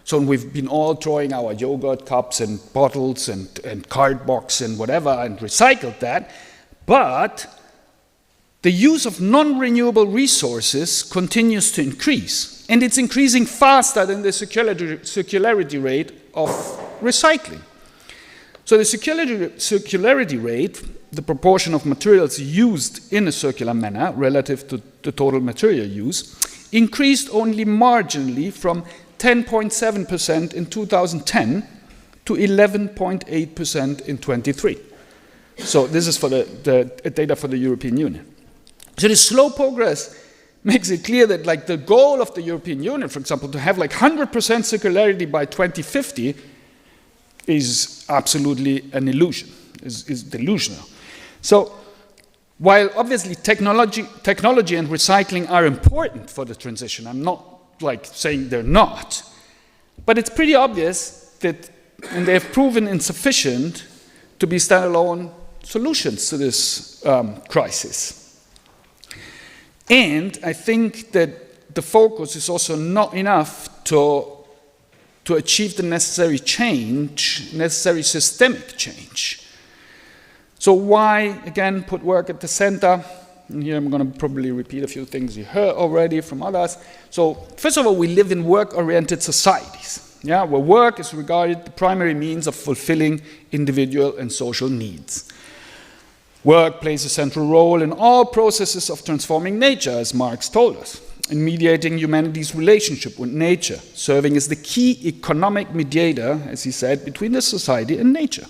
So we've been all throwing our yogurt cups and bottles and cardbox and whatever and recycled that. But the use of non-renewable resources continues to increase, and it's increasing faster than the circularity rate of recycling. So the circularity rate, the proportion of materials used in a circular manner relative to the total material use, increased only marginally from 10.7% in 2010 to 11.8% in 23. So this is for the data for the European Union. So this slow progress makes it clear that like the goal of the European Union, for example, to have like 100% circularity by 2050 is absolutely an illusion, is delusional. So while obviously technology and recycling are important for the transition, I'm not like saying they're not, but it's pretty obvious that, and they have proven insufficient to be standalone solutions to this crisis. And I think that the focus is also not enough to achieve the necessary change, necessary systemic change. So why, again, put work at the center? And here I'm going to probably repeat a few things you heard already from others. So first of all, we live in work-oriented societies, where work is regarded the primary means of fulfilling individual and social needs. Work plays a central role in all processes of transforming nature, as Marx told us, in mediating humanity's relationship with nature, serving as the key economic mediator, as he said, between the society and nature.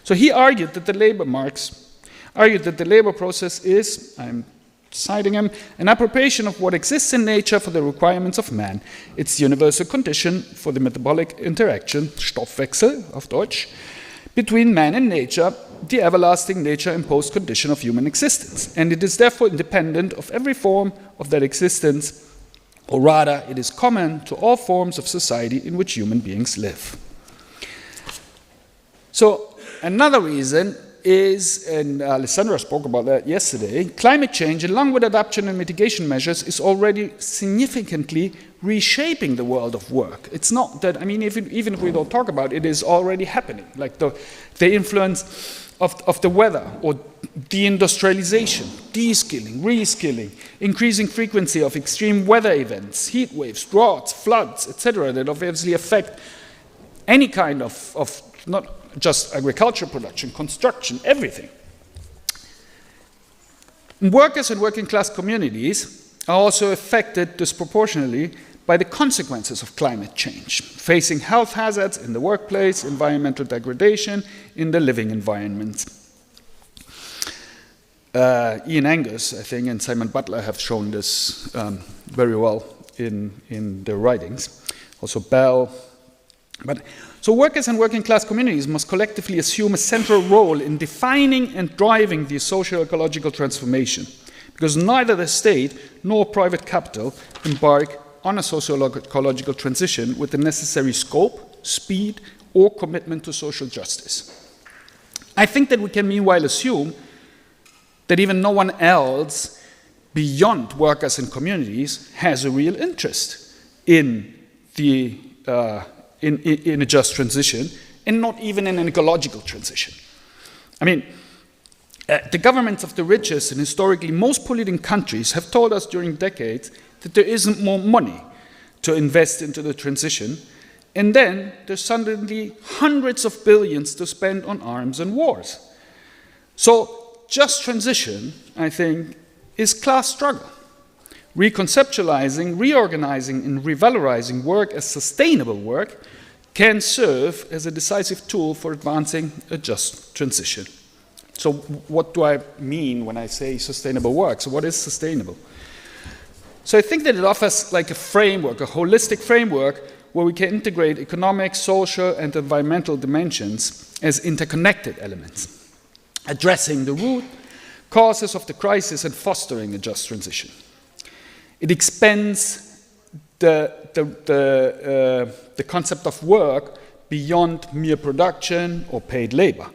So he argued that Marx argued that the labor process is, I'm citing him, an appropriation of what exists in nature for the requirements of man. It's the universal condition for the metabolic interaction, Stoffwechsel auf Deutsch, between man and nature, the everlasting nature-imposed condition of human existence. And it is therefore independent of every form of that existence, or rather, it is common to all forms of society in which human beings live. So, another reason is, and Alessandra spoke about that yesterday, climate change, along with adaptation and mitigation measures, is already significantly reshaping the world of work. It's not that, I mean, even if we don't talk about it, it is already happening. Like the influence of the weather, or deindustrialization, de-skilling, re-skilling, increasing frequency of extreme weather events, heat waves, droughts, floods, etc., that obviously affect any kind of not just agriculture production, construction, everything. Workers and working class communities are also affected disproportionately by the consequences of climate change, facing health hazards in the workplace, environmental degradation in the living environment. Ian Angus, I think, and Simon Butler have shown this very well in their writings. Also Bell. So workers and working class communities must collectively assume a central role in defining and driving the socio-ecological transformation, because neither the state nor private capital embark on a socio-ecological transition with the necessary scope, speed, or commitment to social justice. I think that we can meanwhile assume that even no one else beyond workers and communities has a real interest in a just transition, and not even in an ecological transition. I mean, the governments of the richest and historically most polluting countries have told us during decades that there isn't more money to invest into the transition, and then there's suddenly hundreds of billions to spend on arms and wars. So just transition, I think, is class struggle. Reconceptualizing, reorganizing, and revalorizing work as sustainable work can serve as a decisive tool for advancing a just transition. So what do I mean when I say sustainable work? So what is sustainable? So I think that it offers like a framework, a holistic framework, where we can integrate economic, social, and environmental dimensions as interconnected elements, addressing the root causes of the crisis and fostering a just transition. It expands the concept of work beyond mere production or paid labor,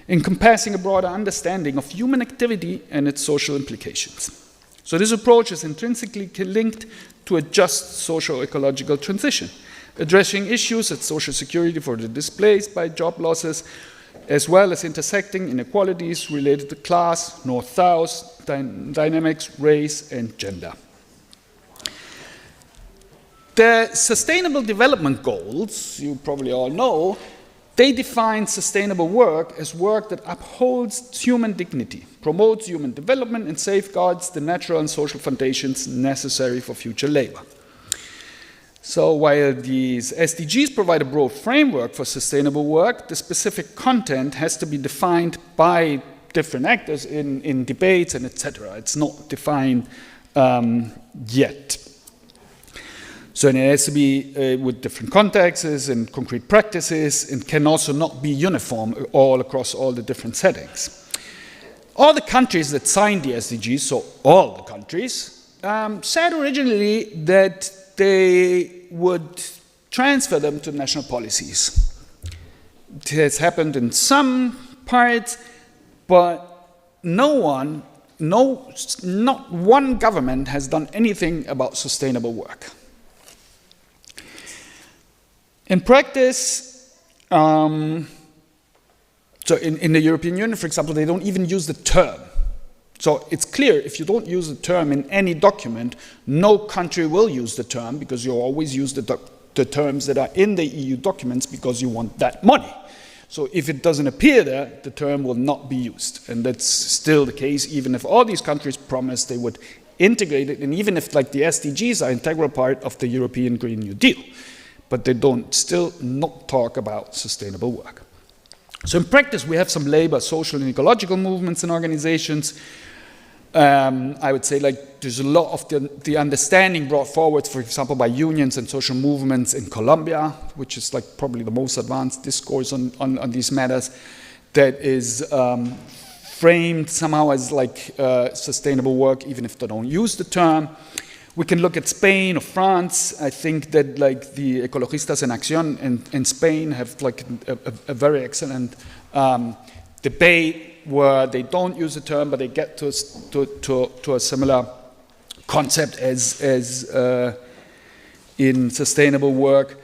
encompassing a broader understanding of human activity and its social implications. So this approach is intrinsically linked to a just socio-ecological transition, addressing issues at social security for the displaced by job losses, as well as intersecting inequalities related to class, north-south, dynamics, race, and gender. The Sustainable Development Goals, you probably all know, they define sustainable work as work that upholds human dignity, promotes human development, and safeguards the natural and social foundations necessary for future labor. So while these SDGs provide a broad framework for sustainable work, the specific content has to be defined by different actors in debates and etc. It's not defined yet. So it has to be with different contexts and concrete practices, and can also not be uniform all across all the different settings. All the countries that signed the SDGs, so all the countries, said originally that they would transfer them to national policies. It has happened in some parts, but not one government has done anything about sustainable work. In practice, so in the European Union, for example, they don't even use the term. So it's clear, if you don't use the term in any document, no country will use the term, because you always use the terms that are in the EU documents because you want that money. So if it doesn't appear there, the term will not be used. And that's still the case, even if all these countries promised they would integrate it, and even if like the SDGs are an integral part of the European Green New Deal. But they don't still not talk about sustainable work. So in practice, we have some labor, social, and ecological movements and organizations. I would say like there's a lot of the understanding brought forward, for example, by unions and social movements in Colombia, which is like probably the most advanced discourse on these matters, that is framed somehow as like sustainable work, even if they don't use the term. We can look at Spain or France. I think that like the Ecologistas en Acción in Spain have like a very excellent debate where they don't use the term, but they get to a similar concept as in sustainable work.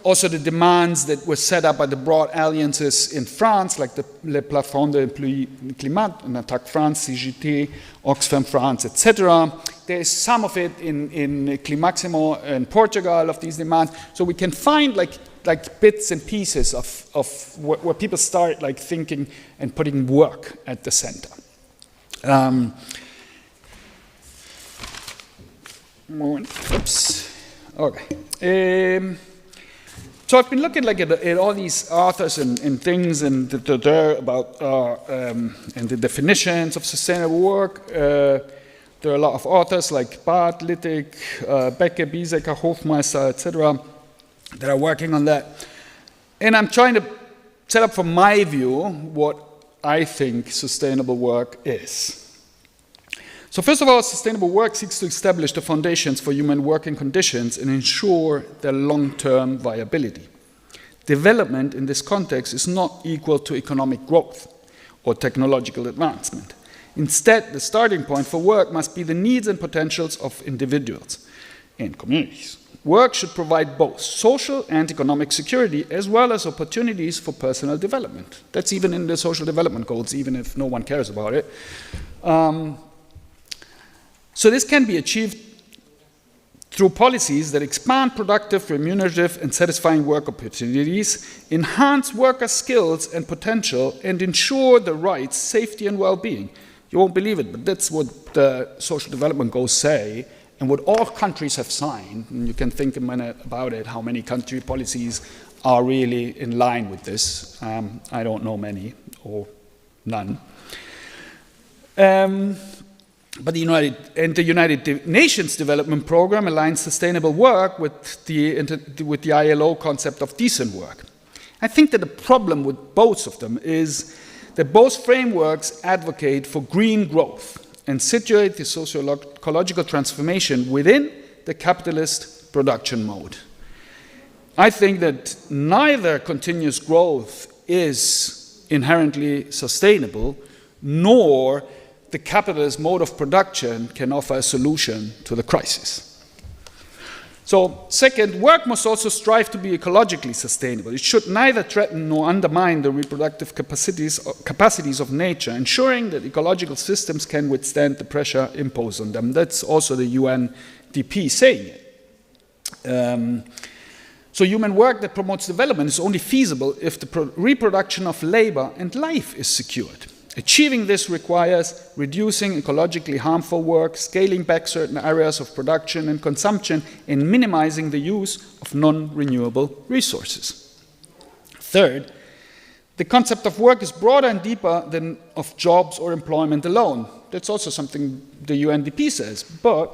Also the demands that were set up by the broad alliances in France, like the Le Plafond de Climat, and Attaque France, CGT, Oxfam France, etc. There is some of it in Climaximo in Portugal of these demands. So we can find like bits and pieces of where people start like thinking and putting work at the center. Oops. Okay. So I've been looking at all these authors and things and about and the definitions of sustainable work. There are a lot of authors like Barth, Littig, Becke, Biesecker, Hofmeister, etc. that are working on that. And I'm trying to set up from my view what I think sustainable work is. So first of all, sustainable work seeks to establish the foundations for human working conditions and ensure their long-term viability. Development in this context is not equal to economic growth or technological advancement. Instead, the starting point for work must be the needs and potentials of individuals and communities. Work should provide both social and economic security as well as opportunities for personal development. That's even in the social development goals, even if no one cares about it. So this can be achieved through policies that expand productive, remunerative, and satisfying work opportunities, enhance workers' skills and potential, and ensure the rights, safety, and well-being. You won't believe it, but that's what the social development goals say, and what all countries have signed. And you can think a minute about it, how many country policies are really in line with this. I don't know many, or none. But the United Nations Development Program aligns sustainable work with the ILO concept of decent work. I think that the problem with both of them is that both frameworks advocate for green growth and situate the socio-ecological transformation within the capitalist production mode. I think that neither continuous growth is inherently sustainable, nor the capitalist mode of production can offer a solution to the crisis. So, second, work must also strive to be ecologically sustainable. It should neither threaten nor undermine the reproductive capacities of nature, ensuring that ecological systems can withstand the pressure imposed on them. That's also the UNDP saying it. So human work that promotes development is only feasible if the reproduction of labor and life is secured. Achieving this requires reducing ecologically harmful work, scaling back certain areas of production and consumption, and minimizing the use of non-renewable resources. Third, the concept of work is broader and deeper than of jobs or employment alone. That's also something the UNDP says, but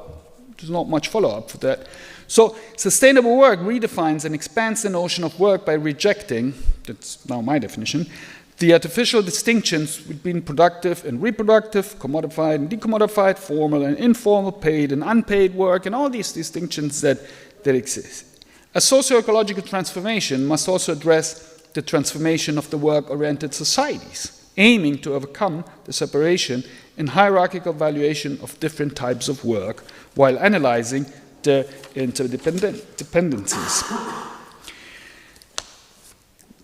there's not much follow-up for that. So sustainable work redefines and expands the notion of work by rejecting, that's now my definition, the artificial distinctions between productive and reproductive, commodified and decommodified, formal and informal, paid and unpaid work, and all these distinctions that exist. A socio-ecological transformation must also address the transformation of the work-oriented societies, aiming to overcome the separation and hierarchical valuation of different types of work, while analyzing the interdependencies.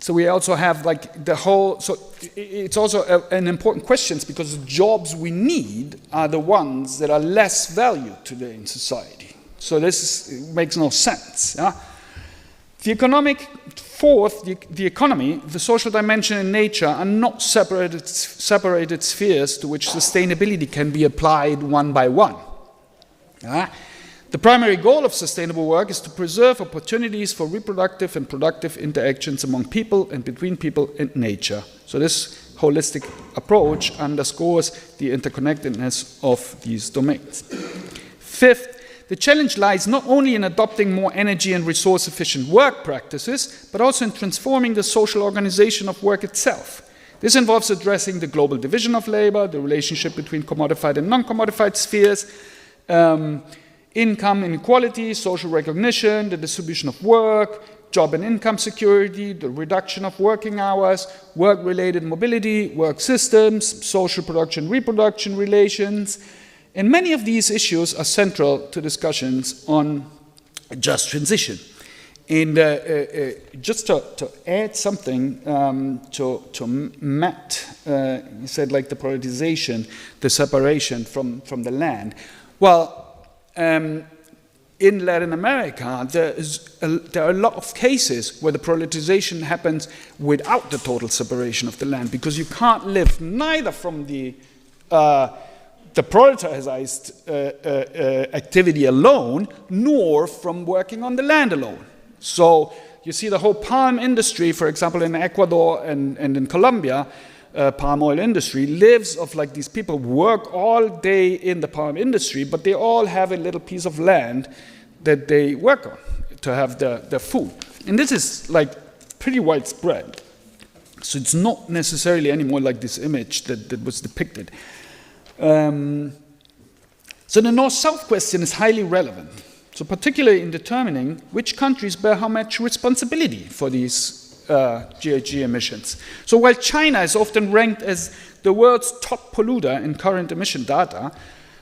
So we also have like the whole, so it's also an important question because the jobs we need are the ones that are less valued today in society. So this makes no sense. Yeah? The economic, fourth, the economy, the social dimension and nature are not separated spheres to which sustainability can be applied one by one. Yeah? The primary goal of sustainable work is to preserve opportunities for reproductive and productive interactions among people and between people and nature. So this holistic approach underscores the interconnectedness of these domains. Fifth, the challenge lies not only in adopting more energy and resource-efficient work practices, but also in transforming the social organization of work itself. This involves addressing the global division of labor, the relationship between commodified and non-commodified spheres, income inequality, social recognition, the distribution of work, job and income security, the reduction of working hours, work-related mobility, work systems, social production-reproduction relations. And many of these issues are central to discussions on just transition. And just to add something to Matt, he said like the politicization, the separation from the land. Well, in Latin America, there are a lot of cases where the politicization happens without the total separation of the land, because you can't live neither from the proletized activity alone, nor from working on the land alone. So you see the whole palm industry, for example, in Ecuador and in Colombia, palm oil industry lives of like these people work all day in the palm industry, but they all have a little piece of land that they work on to have their food. And this is like pretty widespread. So it's not necessarily anymore like this image that was depicted. So the North-South question is highly relevant. So particularly in determining which countries bear how much responsibility for these GHG emissions. So while China is often ranked as the world's top polluter in current emission data,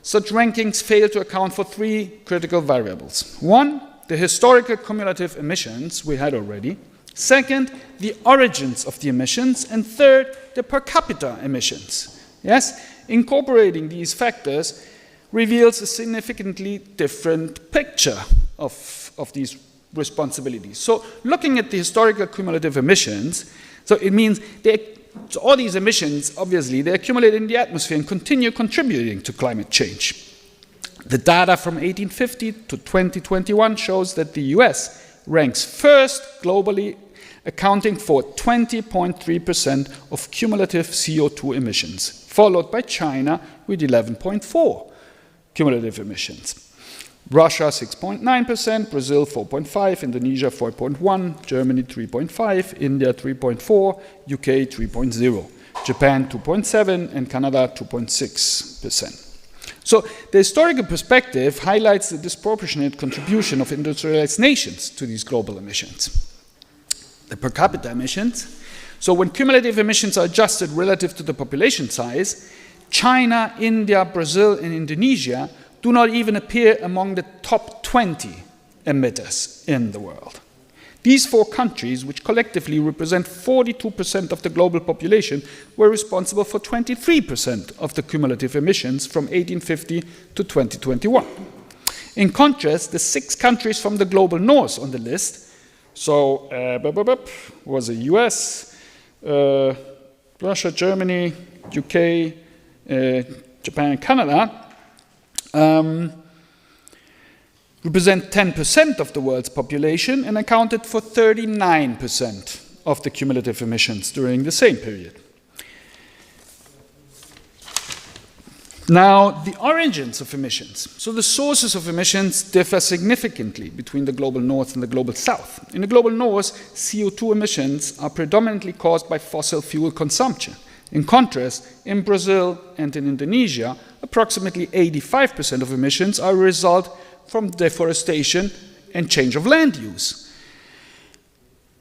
such rankings fail to account for three critical variables. One, the historical cumulative emissions we had already. Second, the origins of the emissions. And third, the per capita emissions. Yes, incorporating these factors reveals a significantly different picture of these responsibilities. So looking at the historical cumulative emissions, so it means so all these emissions, obviously, they accumulate in the atmosphere and continue contributing to climate change. The data from 1850 to 2021 shows that the US ranks first globally, accounting for 20.3% of cumulative CO2 emissions, followed by China with 11.4% cumulative emissions. Russia 6.9%, Brazil 4.5%, Indonesia 4.1%, Germany 3.5%, India 3.4%, UK 3.0%, Japan 2.7%, and Canada 2.6%. So the historical perspective highlights the disproportionate contribution of industrialized nations to these global emissions. The per capita emissions, so when cumulative emissions are adjusted relative to the population size, China, India, Brazil, and Indonesia do not even appear among the top 20 emitters in the world. These four countries, which collectively represent 42% of the global population, were responsible for 23% of the cumulative emissions from 1850 to 2021. In contrast, the 6 countries from the global north on the list, so was the US, Russia, Germany, UK, Japan, and Canada, represent 10% of the world's population and accounted for 39% of the cumulative emissions during the same period. Now, the origins of emissions. So the sources of emissions differ significantly between the global north and the global south. In the global north, CO2 emissions are predominantly caused by fossil fuel consumption. In contrast, in Brazil and in Indonesia, approximately 85% of emissions are a result from deforestation and change of land use.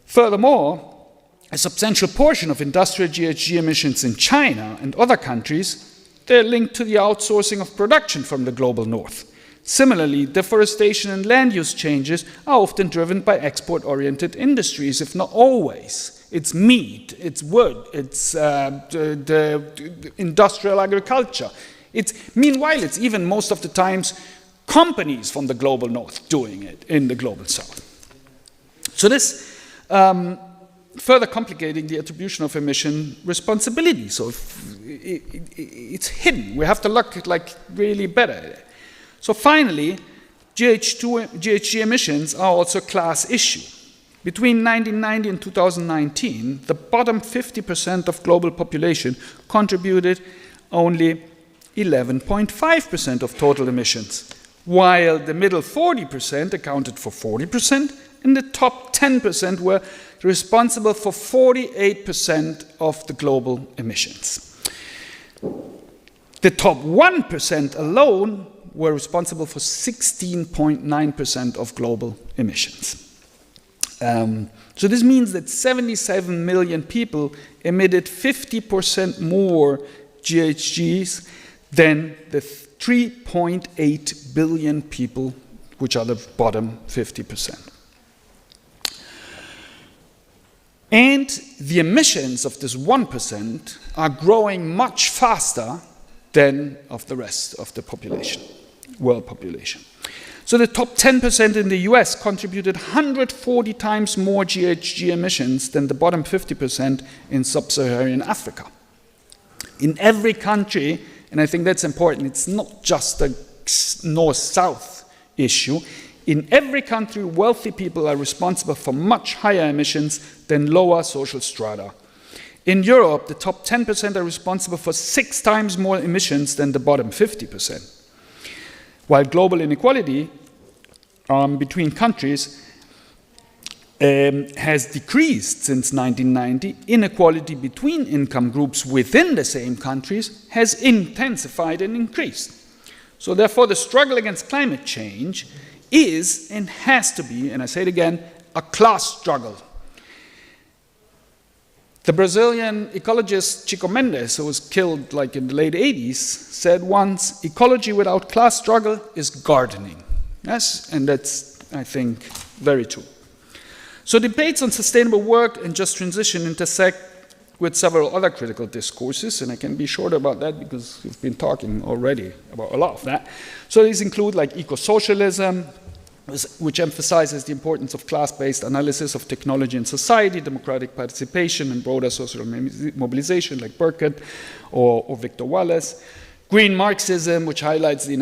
Furthermore, a substantial portion of industrial GHG emissions in China and other countries, they're linked to the outsourcing of production from the global north. Similarly, deforestation and land use changes are often driven by export-oriented industries, if not always. It's meat, it's wood, it's the industrial agriculture. Meanwhile, it's even most of the times companies from the global north doing it in the global south. So this further complicating the attribution of emission responsibility. So it's hidden. We have to look like really better at it. So finally, GHG emissions are also a class issue. Between 1990 and 2019, the bottom 50% of global population contributed only 11.5% of total emissions, while the middle 40% accounted for 40%, and the top 10% were responsible for 48% of the global emissions. The top 1% alone were responsible for 16.9% of global emissions. So this means that 77 million people emitted 50% more GHGs than the 3.8 billion people, which are the bottom 50%. And the emissions of this 1% are growing much faster than of the rest of the population, world population. So the top 10% in the US contributed 140 times more GHG emissions than the bottom 50% in sub-Saharan Africa. In every country, and I think that's important, it's not just a north-south issue, In every country, wealthy people are responsible for much higher emissions than lower social strata. In Europe, the top 10% are responsible for 6 times more emissions than the bottom 50%. While global inequality between countries has decreased since 1990, inequality between income groups within the same countries has intensified and increased. So therefore, the struggle against climate change is and has to be, and I say it again, a class struggle. The Brazilian ecologist Chico Mendes, who was killed like in the late 80s, said once, ecology without class struggle is gardening. Yes, and that's, I think, very true. So debates on sustainable work and just transition intersect with several other critical discourses, and I can be short about that because we've been talking already about a lot of that. So these include like eco-socialism, which emphasizes the importance of class-based analysis of technology and society, democratic participation, and broader social mobilization, like Burkett or Victor Wallace. Green Marxism, which highlights the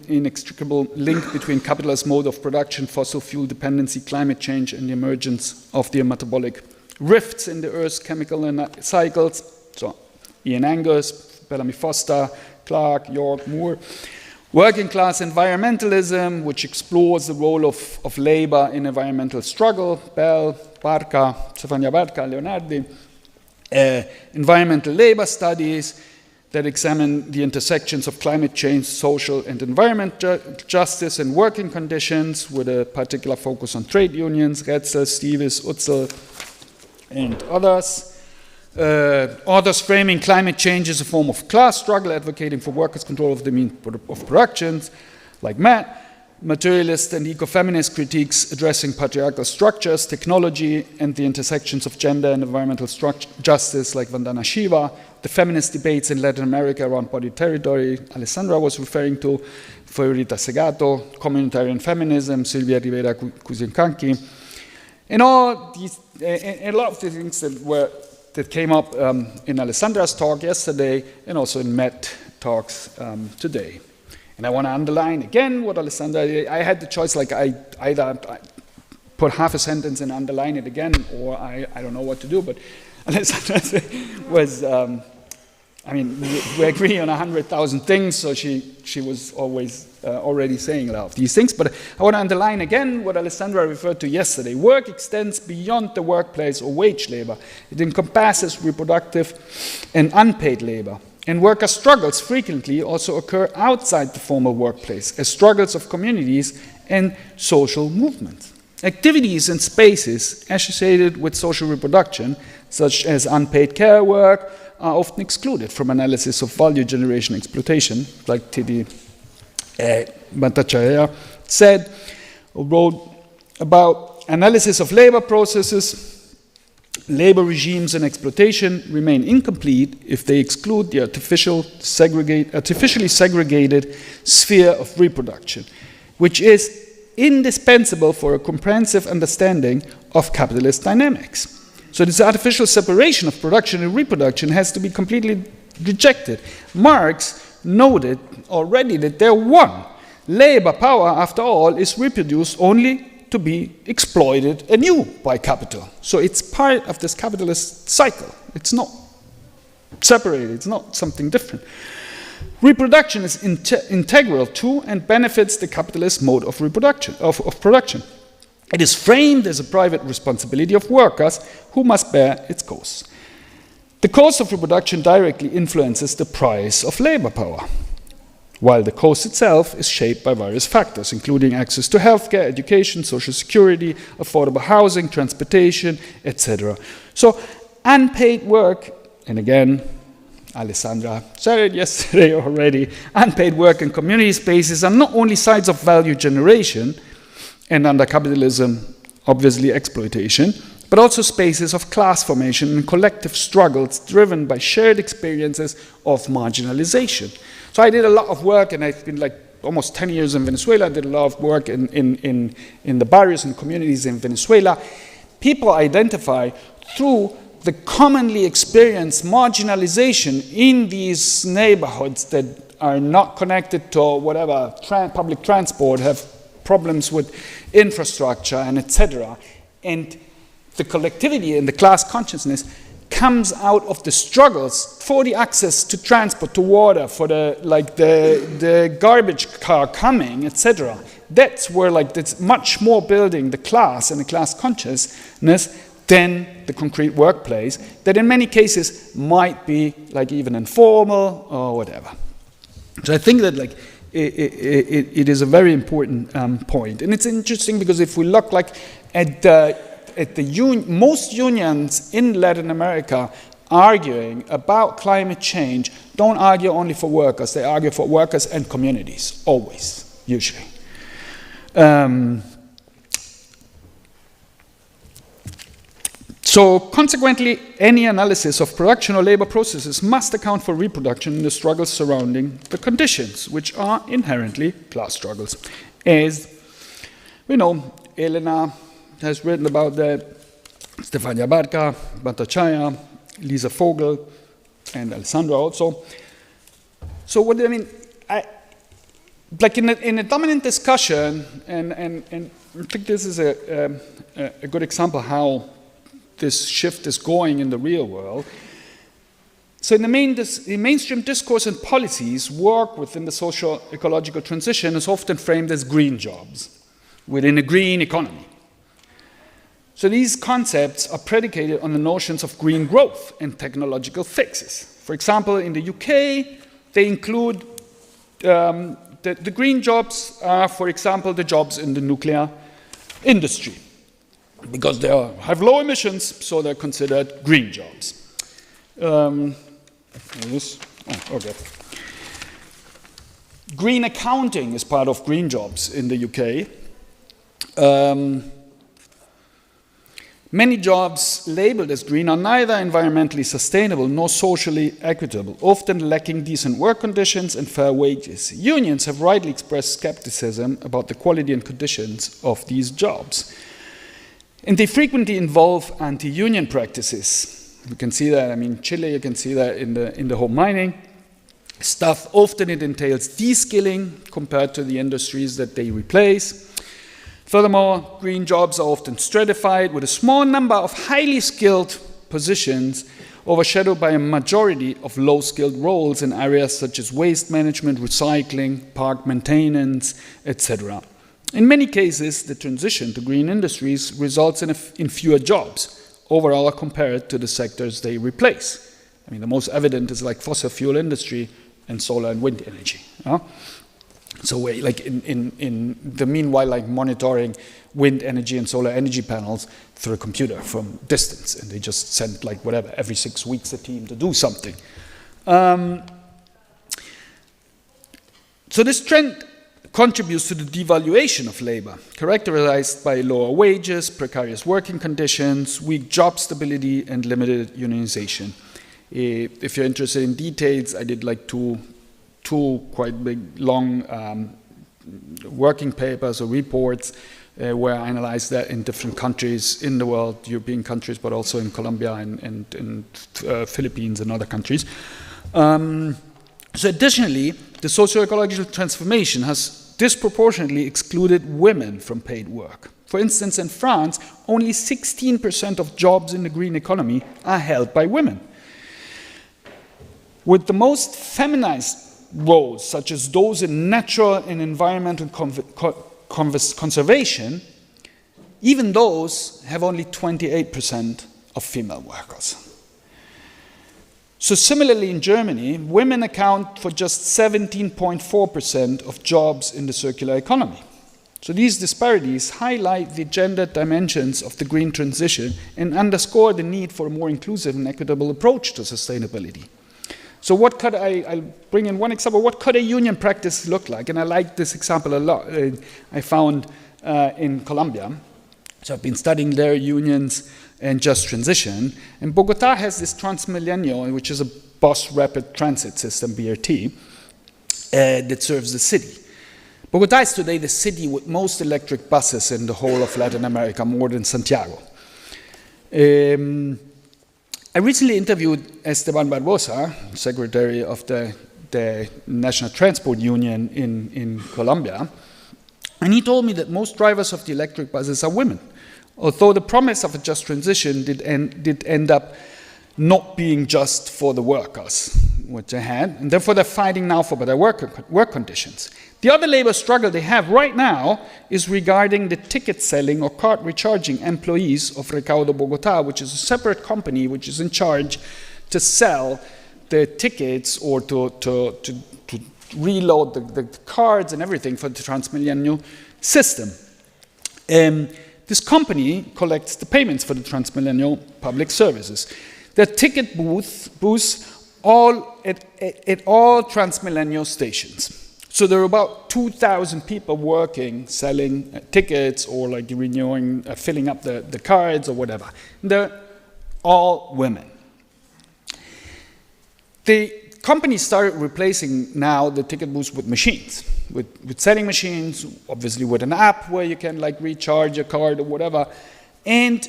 inextricable link between capitalist mode of production, fossil fuel dependency, climate change, and the emergence of the metabolic rifts in the Earth's chemical cycles. So, Ian Angus, Bellamy Foster, Clark, York, Moore. Working class environmentalism, which explores the role of labor in environmental struggle, Bell, Barca, Stefania Barca, Leonardi. Environmental labor studies that examine the intersections of climate change, social and environmental justice and working conditions, with a particular focus on trade unions, Retzel, Steves, Utzel, and others. Authors framing climate change as a form of class struggle, advocating for workers' control of the means of productions, like Matt. Materialist and ecofeminist critiques addressing patriarchal structures, technology, and the intersections of gender and environmental justice, like Vandana Shiva. The feminist debates in Latin America around body territory, Alessandra was referring to, Fiorita Segato, communitarian feminism, Silvia Rivera Kuzinkanki. And all these, and a lot of the things that came up in Alessandra's talk yesterday, and also in Matt talks today. And I want to underline again what Alessandra, I had the choice, like I either put half a sentence and underline it again, or I don't know what to do, but Alessandra was, I mean, we agree on 100,000 things, so she was always already saying a lot of these things, but I want to underline again what Alessandra referred to yesterday. Work extends beyond the workplace or wage labor. It encompasses reproductive and unpaid labor. And worker struggles frequently also occur outside the formal workplace as struggles of communities and social movements. Activities and spaces associated with social reproduction, such as unpaid care work, are often excluded from analysis of value generation exploitation, like Titi Bhattacharya said, or wrote about analysis of labor processes. Labor regimes and exploitation remain incomplete if they exclude the artificially segregated sphere of reproduction, which is indispensable for a comprehensive understanding of capitalist dynamics. So this artificial separation of production and reproduction has to be completely rejected. Marx noted already that there one, labor power, after all, is reproduced only to be exploited anew by capital. So it's part of this capitalist cycle. It's not separated, it's not something different. Reproduction is integral to and benefits the capitalist mode of reproduction, of production. It is framed as a private responsibility of workers who must bear its costs. The cost of reproduction directly influences the price of labor power, while the cost itself is shaped by various factors, including access to healthcare, education, social security, affordable housing, transportation, etc. So unpaid work, and again, Alessandra said it yesterday already, unpaid work in community spaces are not only sites of value generation, and under capitalism, obviously exploitation, but also spaces of class formation and collective struggles driven by shared experiences of marginalization. So I did a lot of work, and I've been like almost 10 years in Venezuela. I did a lot of work in the barrios and communities in Venezuela. People identify through the commonly experienced marginalization in these neighborhoods that are not connected to whatever public transport, have problems with infrastructure and etc. And the collectivity and the class consciousness comes out of the struggles for the access to transport, to water, for the garbage car coming, etc. That's where it's much more building the class and the class consciousness than the concrete workplace that in many cases might be even informal or whatever. So I think that it is a very important point. And it's interesting because if we look at most unions in Latin America arguing about climate change don't argue only for workers, they argue for workers and communities, always, usually. So consequently, any analysis of production or labor processes must account for reproduction in the struggles surrounding the conditions, which are inherently class struggles. As we know, Elena has written about that, Stefania Barca, Bhattacharya, Lisa Vogel, and Alessandra also. So what I mean, in a dominant discussion, and I think this is a good example how this shift is going in the real world. So in the mainstream discourse and policies, work within the social ecological transition is often framed as green jobs within a green economy. So these concepts are predicated on the notions of green growth and technological fixes. For example, in the UK, they include the green jobs are, for example, the jobs in the nuclear industry, because they have low emissions, so they're considered green jobs. Okay. Green accounting is part of green jobs in the UK. Many jobs labeled as green are neither environmentally sustainable nor socially equitable, often lacking decent work conditions and fair wages. Unions have rightly expressed skepticism about the quality and conditions of these jobs. And they frequently involve anti-union practices. You can see that, in Chile, you can see that in the whole mining stuff. Often it entails de-skilling compared to the industries that they replace. Furthermore, green jobs are often stratified with a small number of highly skilled positions overshadowed by a majority of low-skilled roles in areas such as waste management, recycling, park maintenance, etc. In many cases, the transition to green industries results in fewer jobs overall compared to the sectors they replace. The most evident is fossil fuel industry and solar and wind energy. So in the meanwhile, monitoring wind energy and solar energy panels through a computer from distance, and they just send every 6 weeks a team to do something. So this trend contributes to the devaluation of labor, characterized by lower wages, precarious working conditions, weak job stability, and limited unionization. If you're interested in details, I did two quite big, long working papers or reports where I analyzed that in different countries in the world, European countries, but also in Colombia and Philippines and other countries. So additionally, the socio-ecological transformation has disproportionately excluded women from paid work. For instance, in France, only 16% of jobs in the green economy are held by women. With the most feminized roles, such as those in natural and environmental conservation, even those have only 28% of female workers. So similarly in Germany, women account for just 17.4% of jobs in the circular economy. So these disparities highlight the gender dimensions of the green transition and underscore the need for a more inclusive and equitable approach to sustainability. So what could I'll bring in one example, what could a union practice look like? And I like this example a lot. I found in Colombia. So I've been studying their unions and just transition. And Bogota has this Transmilenio, which is a bus rapid transit system, BRT, that serves the city. Bogota is today the city with most electric buses in the whole of Latin America, more than Santiago. I recently interviewed Esteban Barbosa, secretary of the National Transport Union in Colombia, And he told me that most drivers of the electric buses are women, although the promise of a just transition did end up not being just for the workers, which they had, and therefore they're fighting now for better work conditions. The other labor struggle they have right now is regarding the ticket selling or card recharging employees of Recaudo Bogotá, which is a separate company which is in charge to sell the tickets or to reload the cards and everything for the Transmilenio system. This company collects the payments for the Transmilenio public services. The ticket booths all at all Transmilenio stations. So there are about 2,000 people working, selling tickets or like renewing, filling up the cards or whatever. They're all women. The company started replacing now the ticket booths with machines, with selling machines, obviously with an app where you can like recharge a card or whatever. And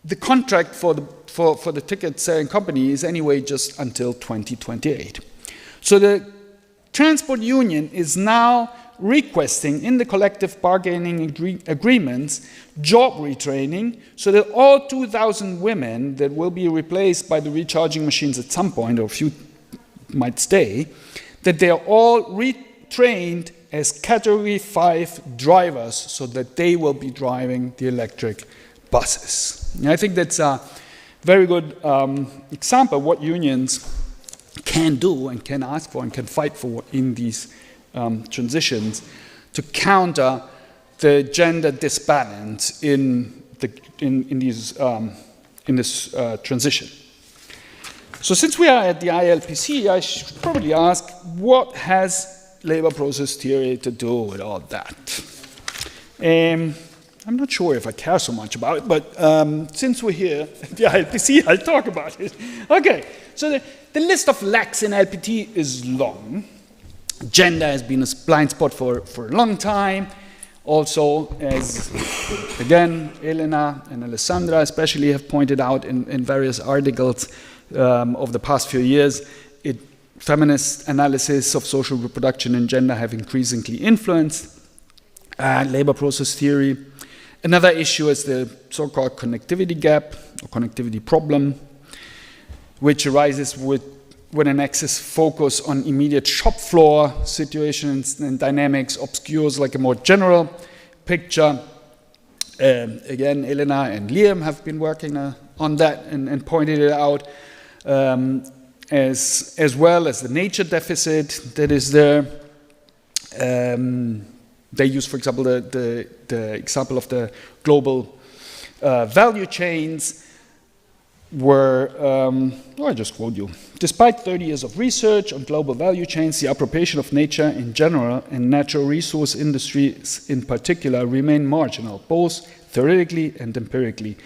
the contract for the ticket selling company is anyway just until 2028. So the transport union is now requesting in the collective bargaining agreements job retraining so that all 2,000 women that will be replaced by the recharging machines at some point, or a few might stay, that they are all retrained as category 5 drivers so that they will be driving the electric buses. And I think that's a very good example of what unions can do and can ask for and can fight for in these transitions to counter the gender disbalance in this transition. So since we are at the ILPC, I should probably ask, what has labor process theory to do with all that? I'm not sure if I care so much about it, but since we're here at the ILPC, I'll talk about it. Okay, so the list of lacks in LPT is long. Gender has been a blind spot for a long time. Also, as again, Elena and Alessandra especially have pointed out in various articles of the past few years, feminist analysis of social reproduction and gender have increasingly influenced labor process theory. Another issue is the so-called connectivity gap or connectivity problem, which arises with an excess focus on immediate shop floor situations and dynamics obscures like a more general picture. Again, Elena and Liam have been working on that and pointed it out, as well as the nature deficit that is there. They use, for example, the example of the global value chains, where, I just quote you, despite 30 years of research on global value chains, the appropriation of nature in general and natural resource industries in particular remain marginal, both theoretically and empirically.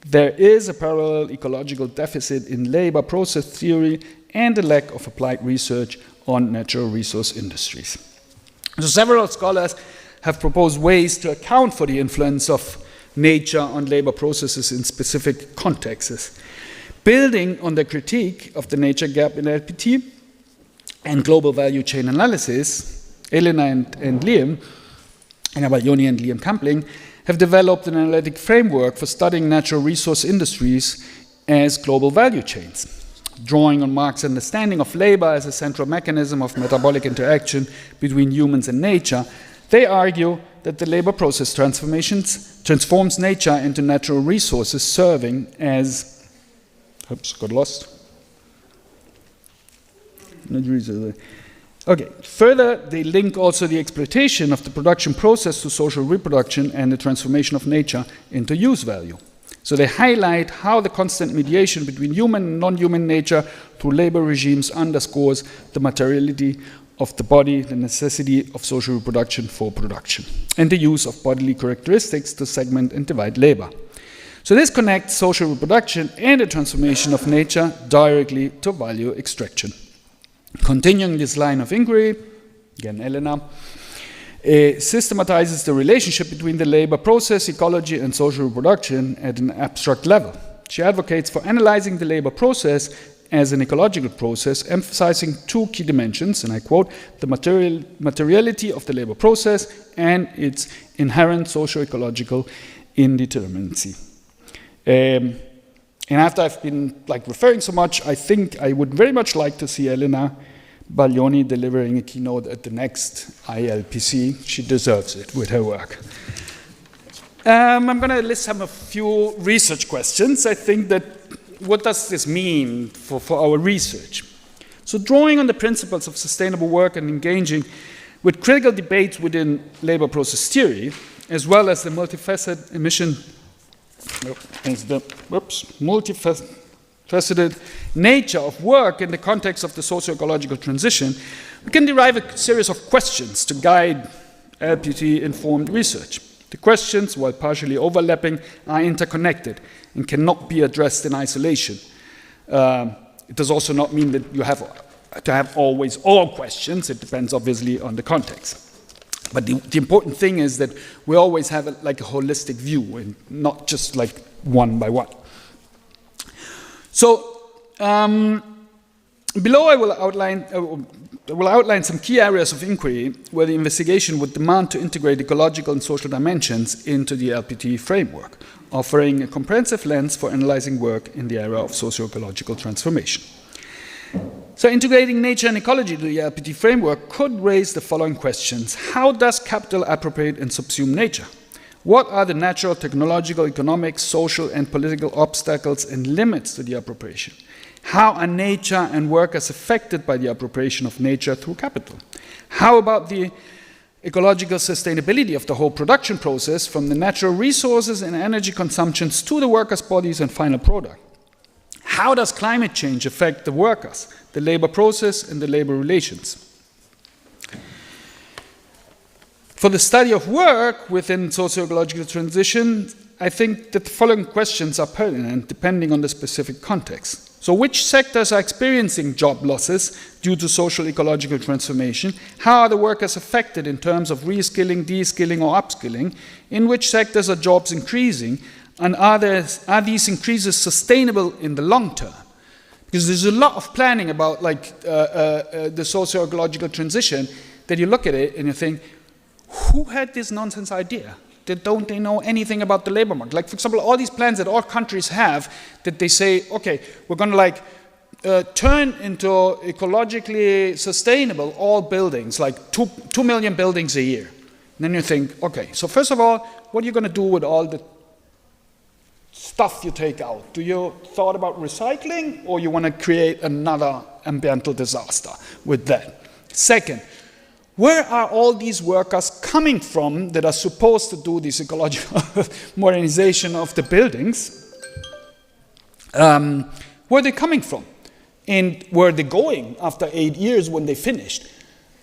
There is a parallel ecological deficit in labor process theory and a lack of applied research on natural resource industries. So several scholars have proposed ways to account for the influence of nature on labor processes in specific contexts. Building on the critique of the nature gap in LPT and global value chain analysis, Elena and Liam, and Abaglioni and Liam Campling, have developed an analytic framework for studying natural resource industries as global value chains. Drawing on Marx's understanding of labor as a central mechanism of metabolic interaction between humans and nature, they argue that the labor process transforms nature into natural resources, serving as, got lost. Okay. Further, they link also the exploitation of the production process to social reproduction and the transformation of nature into use value. So they highlight how the constant mediation between human and non-human nature through labor regimes underscores the materiality of the body, the necessity of social reproduction for production, and the use of bodily characteristics to segment and divide labor. So this connects social reproduction and the transformation of nature directly to value extraction. Continuing this line of inquiry, again Elena, systematizes the relationship between the labor process, ecology, and social reproduction at an abstract level. She advocates for analyzing the labor process as an ecological process, emphasizing two key dimensions, and I quote, the materiality of the labor process and its inherent socio-ecological indeterminacy. And after I've been referring so much, I think I would very much like to see Elena Baglioni delivering a keynote at the next ILPC. She deserves it with her work. I'm going to list a few research questions. I think that what does this mean for our research? So drawing on the principles of sustainable work and engaging with critical debates within labor process theory, as well as the multifaceted nature of work in the context of the socio-ecological transition, we can derive a series of questions to guide LPT-informed research. The questions, while partially overlapping, are interconnected and cannot be addressed in isolation. It does also not mean that you have to have always all questions. It depends, obviously, on the context. But the important thing is that we always have a holistic view and not just one by one. So below I will outline some key areas of inquiry where the investigation would demand to integrate ecological and social dimensions into the LPT framework, offering a comprehensive lens for analyzing work in the era of socio-ecological transformation. So integrating nature and ecology to the LPT framework could raise the following questions. How does capital appropriate and subsume nature? What are the natural, technological, economic, social, and political obstacles and limits to the appropriation? How are nature and workers affected by the appropriation of nature through capital? How about the ecological sustainability of the whole production process, from the natural resources and energy consumptions to the workers' bodies and final product? How does climate change affect the workers, the labor process, and the labor relations? For the study of work within socio-ecological transition, I think that the following questions are pertinent depending on the specific context. So which sectors are experiencing job losses due to social ecological transformation? How are the workers affected in terms of reskilling, de-skilling, or upskilling? In which sectors are jobs increasing? And are these increases sustainable in the long term? Because there's a lot of planning about the socio-ecological transition that you look at it and you think, who had this nonsense idea? Don't they know anything about the labor market? For example, all these plans that all countries have that they say, okay, we're going to turn into ecologically sustainable all buildings, 2 million buildings a year. And then you think, okay, so first of all, what are you going to do with all the stuff you take out? Do you thought about recycling, or you want to create another environmental disaster with that? Second, where are all these workers coming from that are supposed to do this ecological modernization of the buildings? Where are they coming from? And where are they going after 8 years when they finished?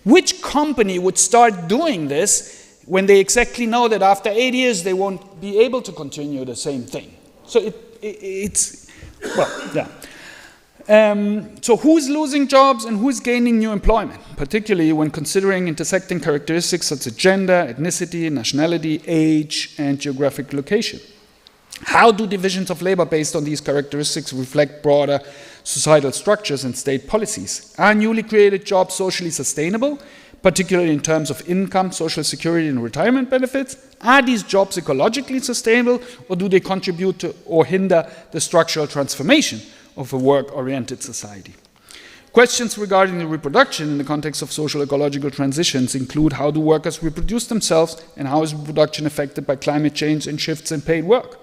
Which company would start doing this when they exactly know that after 8 years they won't be able to continue the same thing? So so who's losing jobs and who's gaining new employment, particularly when considering intersecting characteristics such as gender, ethnicity, nationality, age, and geographic location? How do divisions of labor based on these characteristics reflect broader societal structures and state policies? Are newly created jobs socially sustainable, particularly in terms of income, social security, and retirement benefits? Are these jobs ecologically sustainable, or do they contribute to or hinder the structural transformation of a work-oriented society? Questions regarding the reproduction in the context of social ecological transitions include: how do workers reproduce themselves, and how is reproduction affected by climate change and shifts in paid work?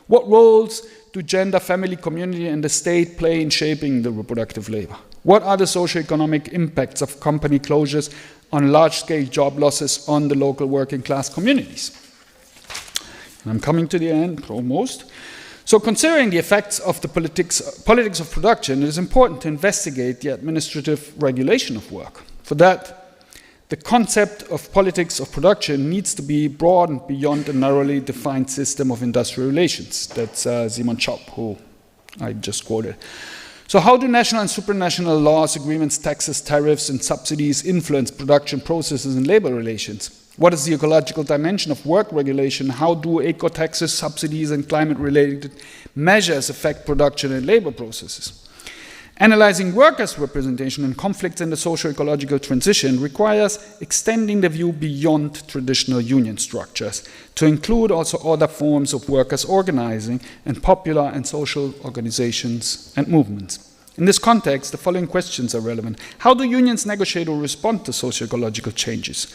What roles do gender, family, community, and the state play in shaping the reproductive labor? What are the socio-economic impacts of company closures on large-scale job losses on the local working class communities? And I'm coming to the end, almost. So considering the effects of the politics of production, it is important to investigate the administrative regulation of work. For that, the concept of politics of production needs to be broadened beyond a narrowly defined system of industrial relations. That's Simon Chop, who I just quoted. So how do national and supranational laws, agreements, taxes, tariffs, and subsidies influence production processes and labor relations? What is the ecological dimension of work regulation? How do eco-taxes, subsidies, and climate-related measures affect production and labor processes? Analyzing workers' representation and conflicts in the socio-ecological transition requires extending the view beyond traditional union structures to include also other forms of workers' organizing and popular and social organizations and movements. In this context, the following questions are relevant. How do unions negotiate or respond to socio-ecological changes?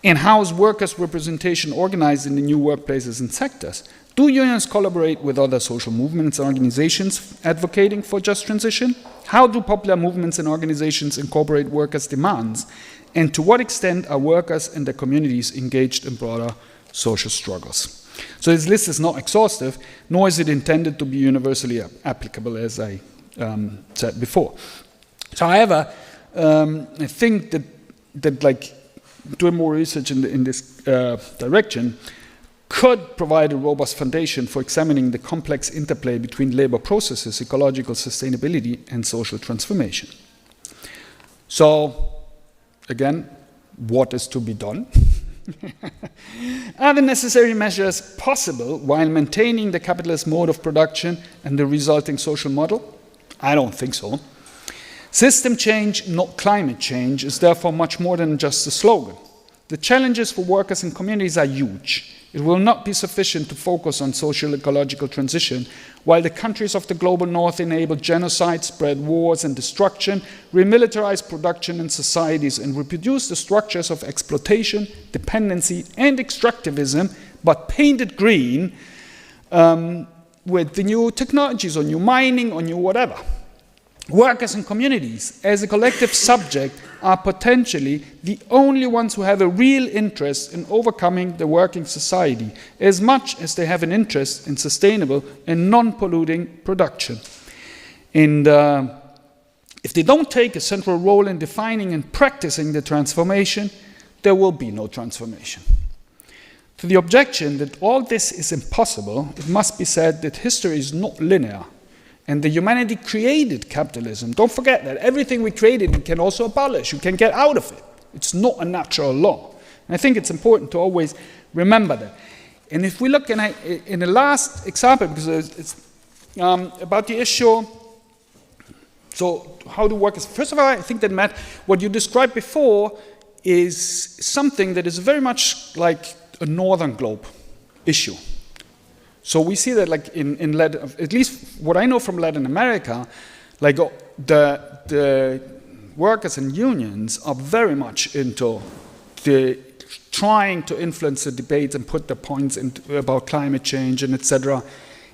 And how is workers' representation organized in the new workplaces and sectors? Do unions collaborate with other social movements and organizations advocating for just transition? How do popular movements and organizations incorporate workers' demands? And to what extent are workers and their communities engaged in broader social struggles? So this list is not exhaustive, nor is it intended to be universally applicable, as I said before. So, however, I think that like doing more research in this direction could provide a robust foundation for examining the complex interplay between labor processes, ecological sustainability, and social transformation. So, again, what is to be done? Are the necessary measures possible while maintaining the capitalist mode of production and the resulting social model? I don't think so. System change, not climate change, is therefore much more than just a slogan. The challenges for workers and communities are huge. It will not be sufficient to focus on social ecological transition while the countries of the global north enable genocide, spread wars and destruction, remilitarize production and societies, and reproduce the structures of exploitation, dependency, and extractivism, but painted green with the new technologies or new mining or new whatever. Workers and communities, as a collective subject, are potentially the only ones who have a real interest in overcoming the working society, as much as they have an interest in sustainable and non-polluting production. And if they don't take a central role in defining and practicing the transformation, there will be no transformation. To the objection that all this is impossible, it must be said that history is not linear. And the humanity created capitalism. Don't forget that everything we created, we can also abolish. You can get out of it. It's not a natural law. And I think it's important to always remember that. And if we look in the last example, because it's about the issue, so how do workers, first of all, I think that, Matt, what you described before is something that is very much like a northern globe issue. So we see that, like in Latin, at least what I know from Latin America, like the workers and unions are very much into trying to influence the debate and put their points about climate change and etc.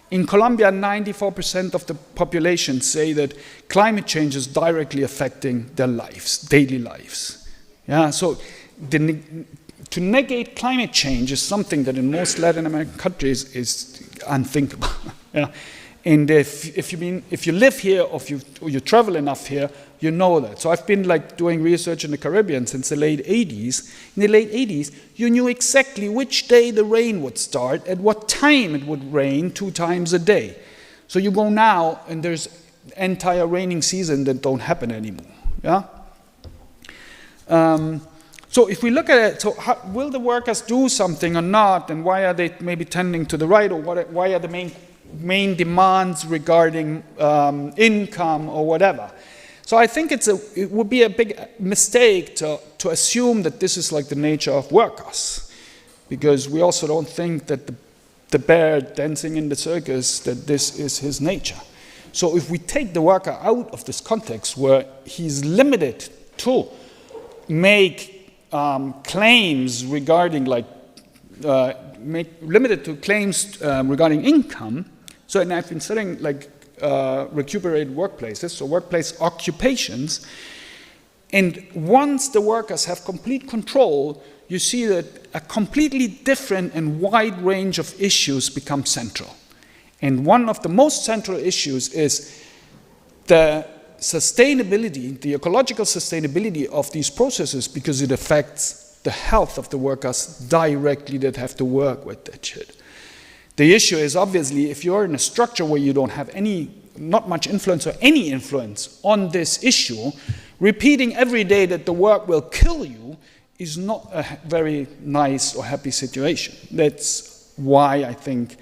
In Colombia, 94% of the population say that climate change is directly affecting their lives, daily lives. Yeah, so to negate climate change is something that in most Latin American countries is unthinkable. Yeah. And if you live here or you travel enough here, you know that. So I've been like doing research in the Caribbean since the late 80s. In the late 80s, you knew exactly which day the rain would start, at what time it would rain 2 times a day. So you go now and there's entire raining season that don't happen anymore. Yeah. So if we look at it, so will the workers do something or not, and why are they maybe tending to the right, or why are the main demands regarding income or whatever? So I think it would be a big mistake to assume that this is like the nature of workers, because we also don't think that the bear dancing in the circus, that this is his nature. So if we take the worker out of this context where he's limited to make claims regarding limited to claims regarding income. So, and I've been studying like recuperated workplaces, so workplace occupations. And once the workers have complete control, you see that a completely different and wide range of issues become central. And one of the most central issues is the sustainability, the ecological sustainability of these processes, because it affects the health of the workers directly that have to work with that shit. The issue is obviously if you're in a structure where you don't have not much influence or any influence on this issue, repeating every day that the work will kill you is not a very nice or happy situation. That's why I think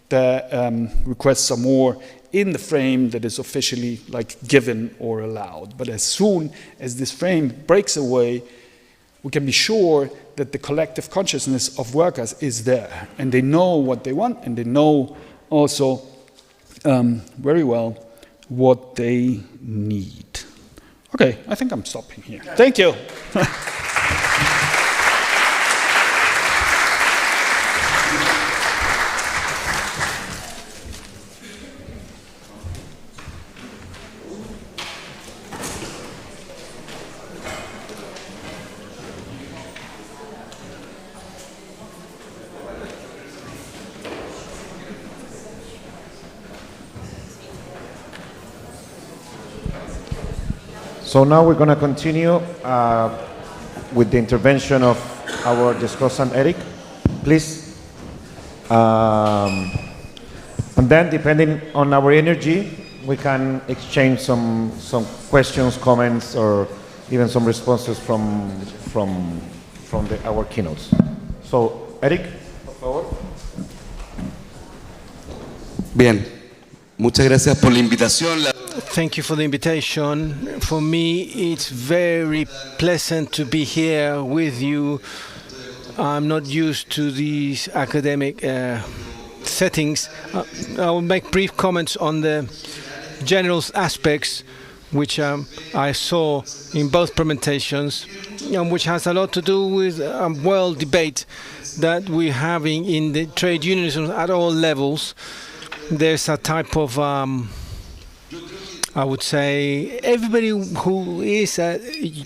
the requests are more in the frame that is officially like given or allowed. But as soon as this frame breaks away, we can be sure that the collective consciousness of workers is there, and they know what they want, and they know also very well what they need. Okay, I think I'm stopping here. Thank you. So now we're going to continue with the intervention of our discussant, Eric, please. And then, depending on our energy, we can exchange some questions, comments, or even some responses from our keynotes. So, Eric, por favor. Bien, muchas gracias por la invitación. Thank you for the invitation. For me, it's very pleasant to be here with you. I'm not used to these academic settings. I will make brief comments on the general aspects which I saw in both presentations, and which has a lot to do with a world debate that we're having in the trade unionism at all levels. There's a type of I would say everybody who is a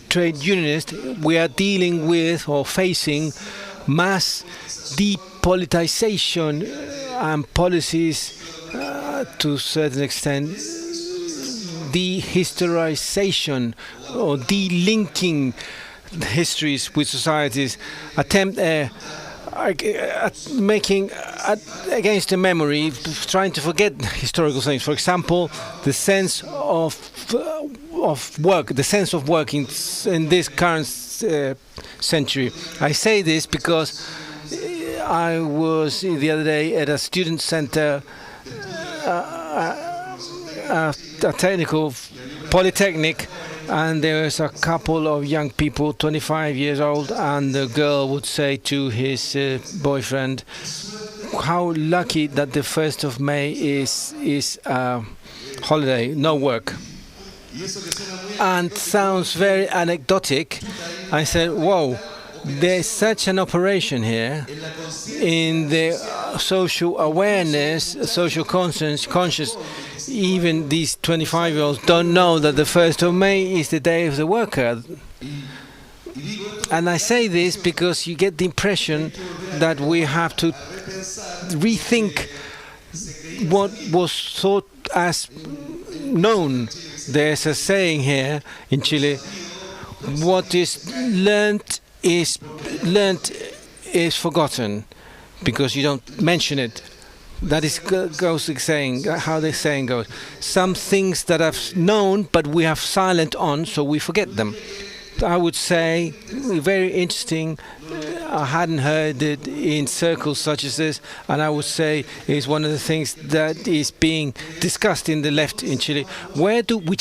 trade unionist, we are dealing with or facing mass depoliticization and policies to a certain extent, dehistorization or delinking histories with societies, attempt making against the memory, trying to forget historical things. For example, the sense of work, the sense of working in this current century. I say this because I was the other day at a student center, a technical polytechnic, and there was a couple of young people, 25 years old, and the girl would say to his boyfriend, how lucky that the 1st of May is holiday, no work. And sounds very anecdotic. I said, whoa, there's such an operation here in the social awareness, social conscious. Even these 25-year-olds don't know that the 1st of May is the day of the worker. And I say this because you get the impression that we have to rethink what was thought as known. There's a saying here in Chile, what is learned is forgotten, because you don't mention it. That is goes the saying, how the saying goes. Some things that are known, but we have silent on, so we forget them. I would say, very interesting. I hadn't heard it in circles such as this, and I would say it's one of the things that is being discussed in the left in Chile. Where do we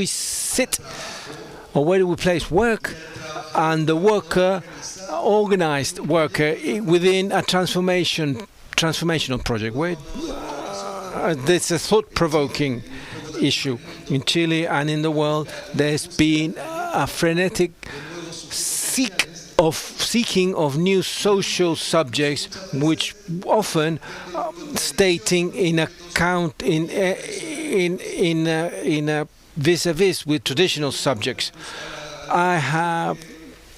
sit, or where do we place work, and the worker, organized worker, within a transformational project? Where there's a thought-provoking issue in Chile and in the world. There's been a frenetic seeking of new social subjects, which often stating in account in a vis-a-vis with traditional subjects. I have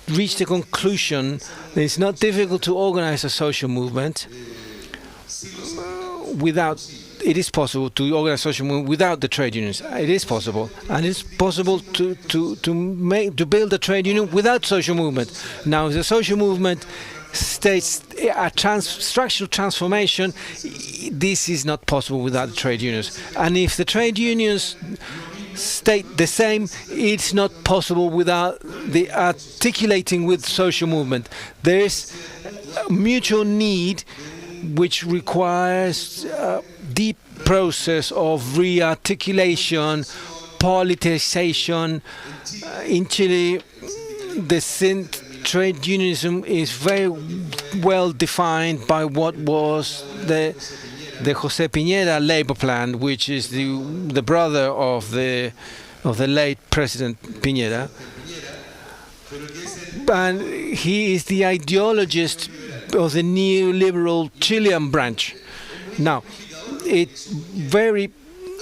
reached a conclusion that it's not difficult to organize a social movement without. It is possible to organize social movement without the trade unions. It is possible, and it's possible to build a trade union without social movement. Now, if the social movement states a structural transformation, this is not possible without the trade unions. And if the trade unions state the same, it's not possible without the articulating with social movement. There is a mutual need which requires deep process of re-articulation, politicization. In Chile, the trade unionism is very well defined by what was the José Piñera labor plan, which is the brother of the late President Piñera. And he is the ideologist of the neoliberal Chilean branch. Now, it's very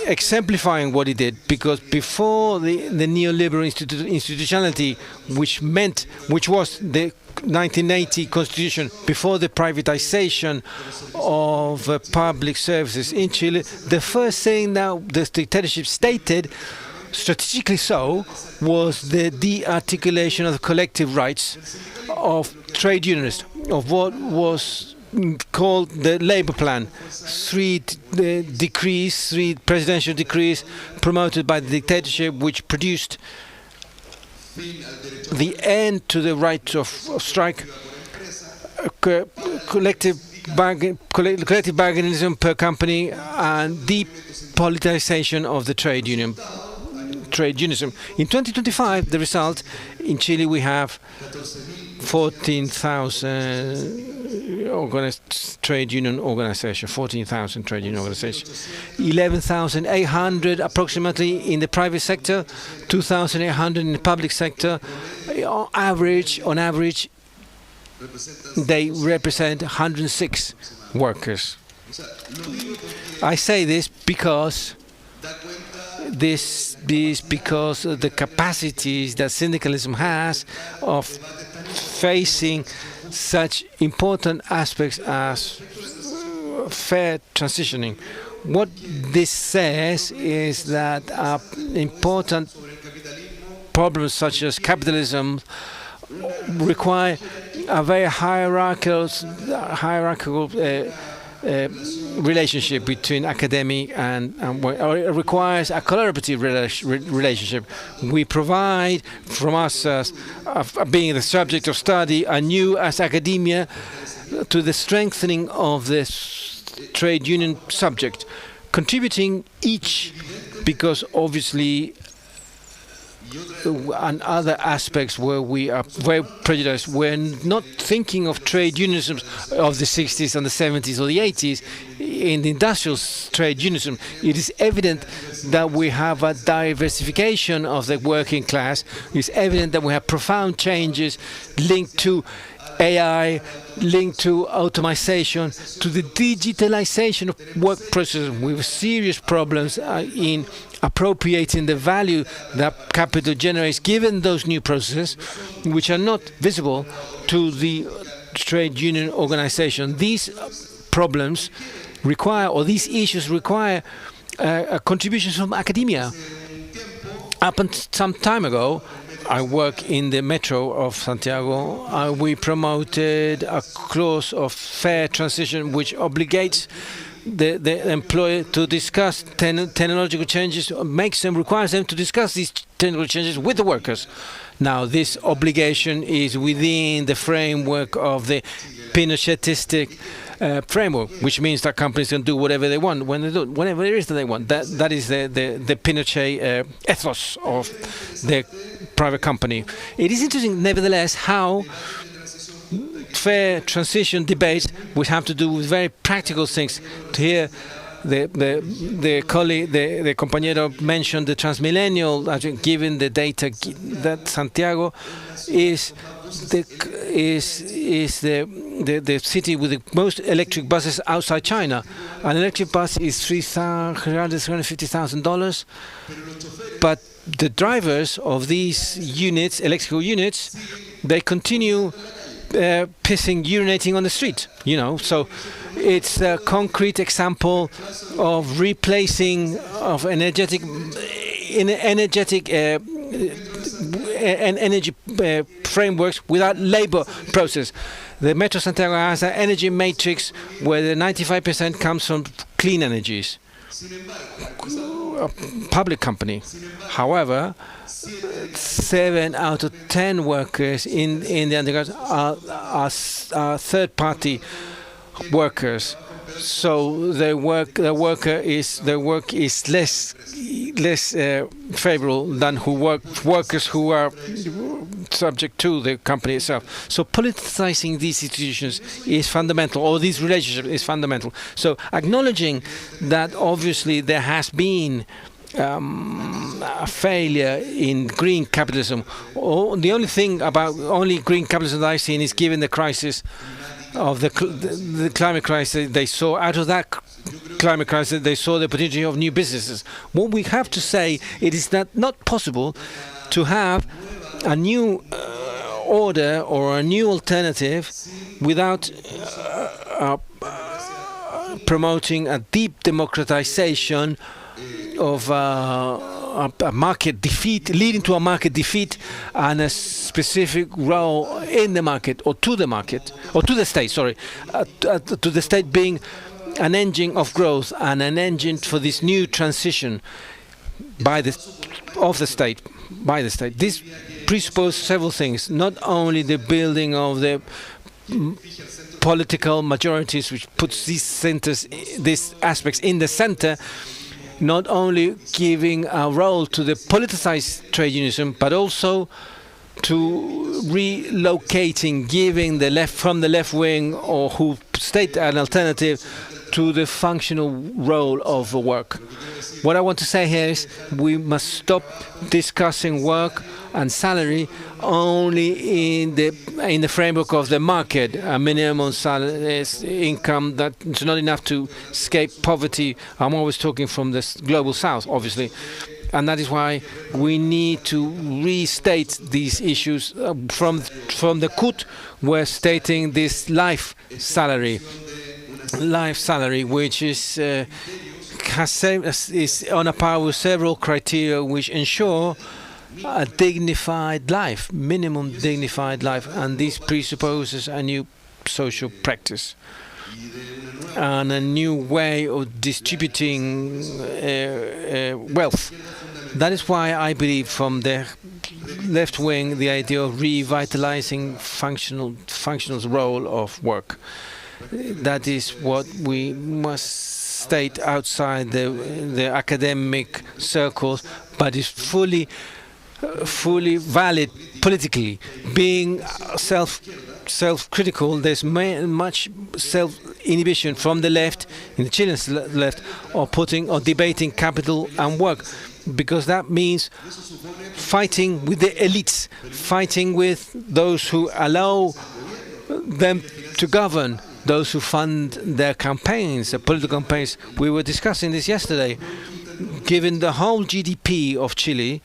exemplifying what he did, because before the neoliberal institutionality, which was the 1980 constitution, before the privatization of public services in Chile, the first thing that the dictatorship stated, strategically so, was the de-articulation of the collective rights of trade unionists, of what was called the labor plan. Three presidential decrees promoted by the dictatorship, which produced the end to the right of strike, collective bargainism per company, and depoliticization of the trade unionism. In 2025, the result in Chile, we have 14,000 trade union organizations, 11,800 approximately in the private sector, 2,800 in the public sector. On average, they represent 106 workers. I say this because because of the capacities that syndicalism has of facing such important aspects as fair transitioning. What this says is that important problems such as capitalism require a very hierarchical relationship between academic and or it requires a collaborative relationship. We provide from us as being the subject of study anew as academia to the strengthening of this trade union subject, contributing each, because obviously and other aspects where we are very prejudiced. We're not thinking of trade unionism of the 60s and the 70s or the 80s. In the industrial trade unionism, it is evident that we have a diversification of the working class. It's evident that we have profound changes linked to AI, linked to automation, to the digitalization of work processes. We have serious problems in appropriating the value that capital generates given those new processes, which are not visible to the trade union organization. These problems require, or these issues require, contributions from academia. Up until some time ago, I work in the metro of Santiago. We promoted a clause of fair transition which obligates the employer to discuss technological changes, requires them to discuss these technical changes with the workers. Now, this obligation is within the framework of the Pinochetistic framework, which means that companies can do whatever they want whenever it is that they want. That is the Pinochet ethos of the private company. It is interesting, nevertheless, how fair transition debates which have to do with very practical things. To hear the colleague, the compañero mentioned the transmillennial, given the data that Santiago is the city with the most electric buses outside China. An electric bus is $350,000, but the drivers of these units, electrical units, they continue urinating on the street, so it's a concrete example of replacing of energy frameworks without labor process. The Metro Santiago has an energy matrix where the 95% comes from clean energies. A public company. However, 7 out of 10 workers in the underground are third-party workers. So their work is less favorable than workers who are subject to the company itself. So politicizing these institutions is fundamental, or these relationships is fundamental. So acknowledging that obviously there has been a failure in green capitalism. The only thing about green capitalism that I've seen is given the crisis of the climate crisis, they saw out of that climate crisis, they saw the opportunity of new businesses. What we have to say, it is not possible to have a new order or a new alternative without promoting a deep democratization of a market defeat, leading to a market defeat and a specific role in the market, or to the state, to the state being an engine of growth and an engine for this new transition by the state. This presupposes several things, not only the building of the political majorities, which puts these aspects in the center, not only giving a role to the politicized trade unionism, but also to relocating, giving the left from the left wing, or who state an alternative, to the functional role of the work. What I want to say here is we must stop discussing work and salary only in the framework of the market. A minimum salary income that is not enough to escape poverty. I'm always talking from the global south, obviously. And that is why we need to restate these issues from the CUT. We're stating this life salary, which is on a par with several criteria which ensure a dignified life, minimum dignified life, and this presupposes a new social practice and a new way of distributing wealth. That is why I believe from the left wing the idea of revitalizing functional role of work. That is what we must state outside the academic circles, but is fully valid politically. Being self-critical, there's much self-inhibition from the left, in the Chilean left, or debating capital and work, because that means fighting with the elites, fighting with those who allow them to govern, those who fund their campaigns, the political campaigns. We were discussing this yesterday. Given the whole GDP of Chile,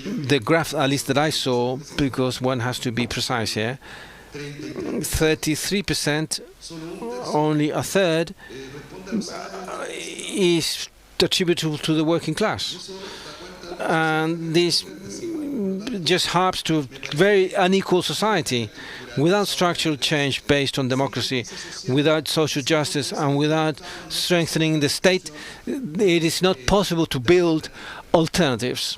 the graph, at least that I saw, because one has to be precise here, 33%, only a third, is attributable to the working class. And this just harps to a very unequal society. Without structural change based on democracy, without social justice, and without strengthening the state, it is not possible to build alternatives.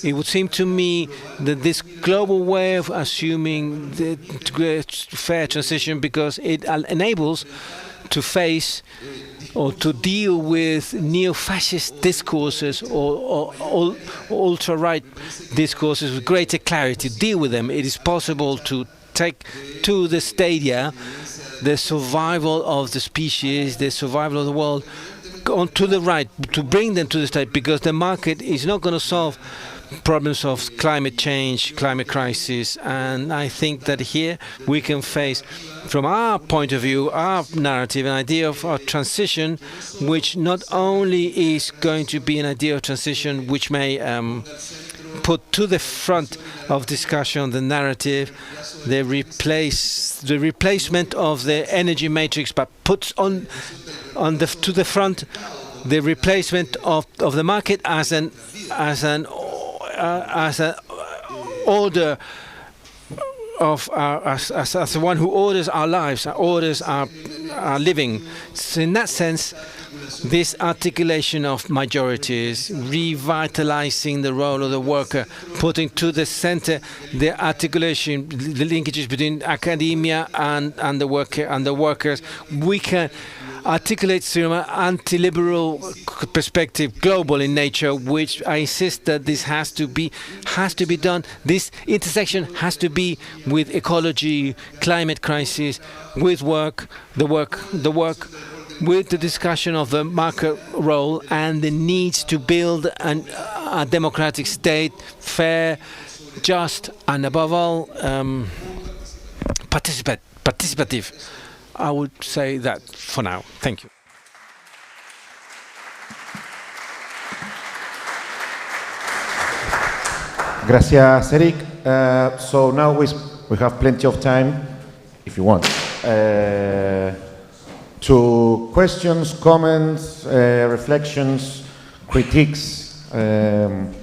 It would seem to me that this global way of assuming the fair transition, because it enables to face or to deal with neo-fascist discourses or ultra-right discourses with greater clarity, deal with them. It is possible to take to the stadia the survival of the species, the survival of the world, on to the right, to bring them to the state, because the market is not going to solve problems of climate change, climate crisis. And I think that here we can face, from our point of view, our narrative, an idea of a transition which not only is going to be an idea of transition which may put to the front of discussion the narrative, the replacement of the energy matrix, but puts to the front the replacement of the market as an order of as the one who orders our lives, orders our are living. So in that sense, this articulation of majorities, revitalizing the role of the worker, putting to the center the articulation, the linkages between academia and the workers, we can articulate through an anti-liberal perspective, global in nature, which I insist that this has to be done. This intersection has to be with ecology, climate crisis, with the work, with the discussion of the market role and the needs to build a democratic state, fair, just, and above all, participative. I would say that for now. Thank you. Gracias, Eric. So now we have plenty of time, if you want, to questions, comments, reflections, critiques, in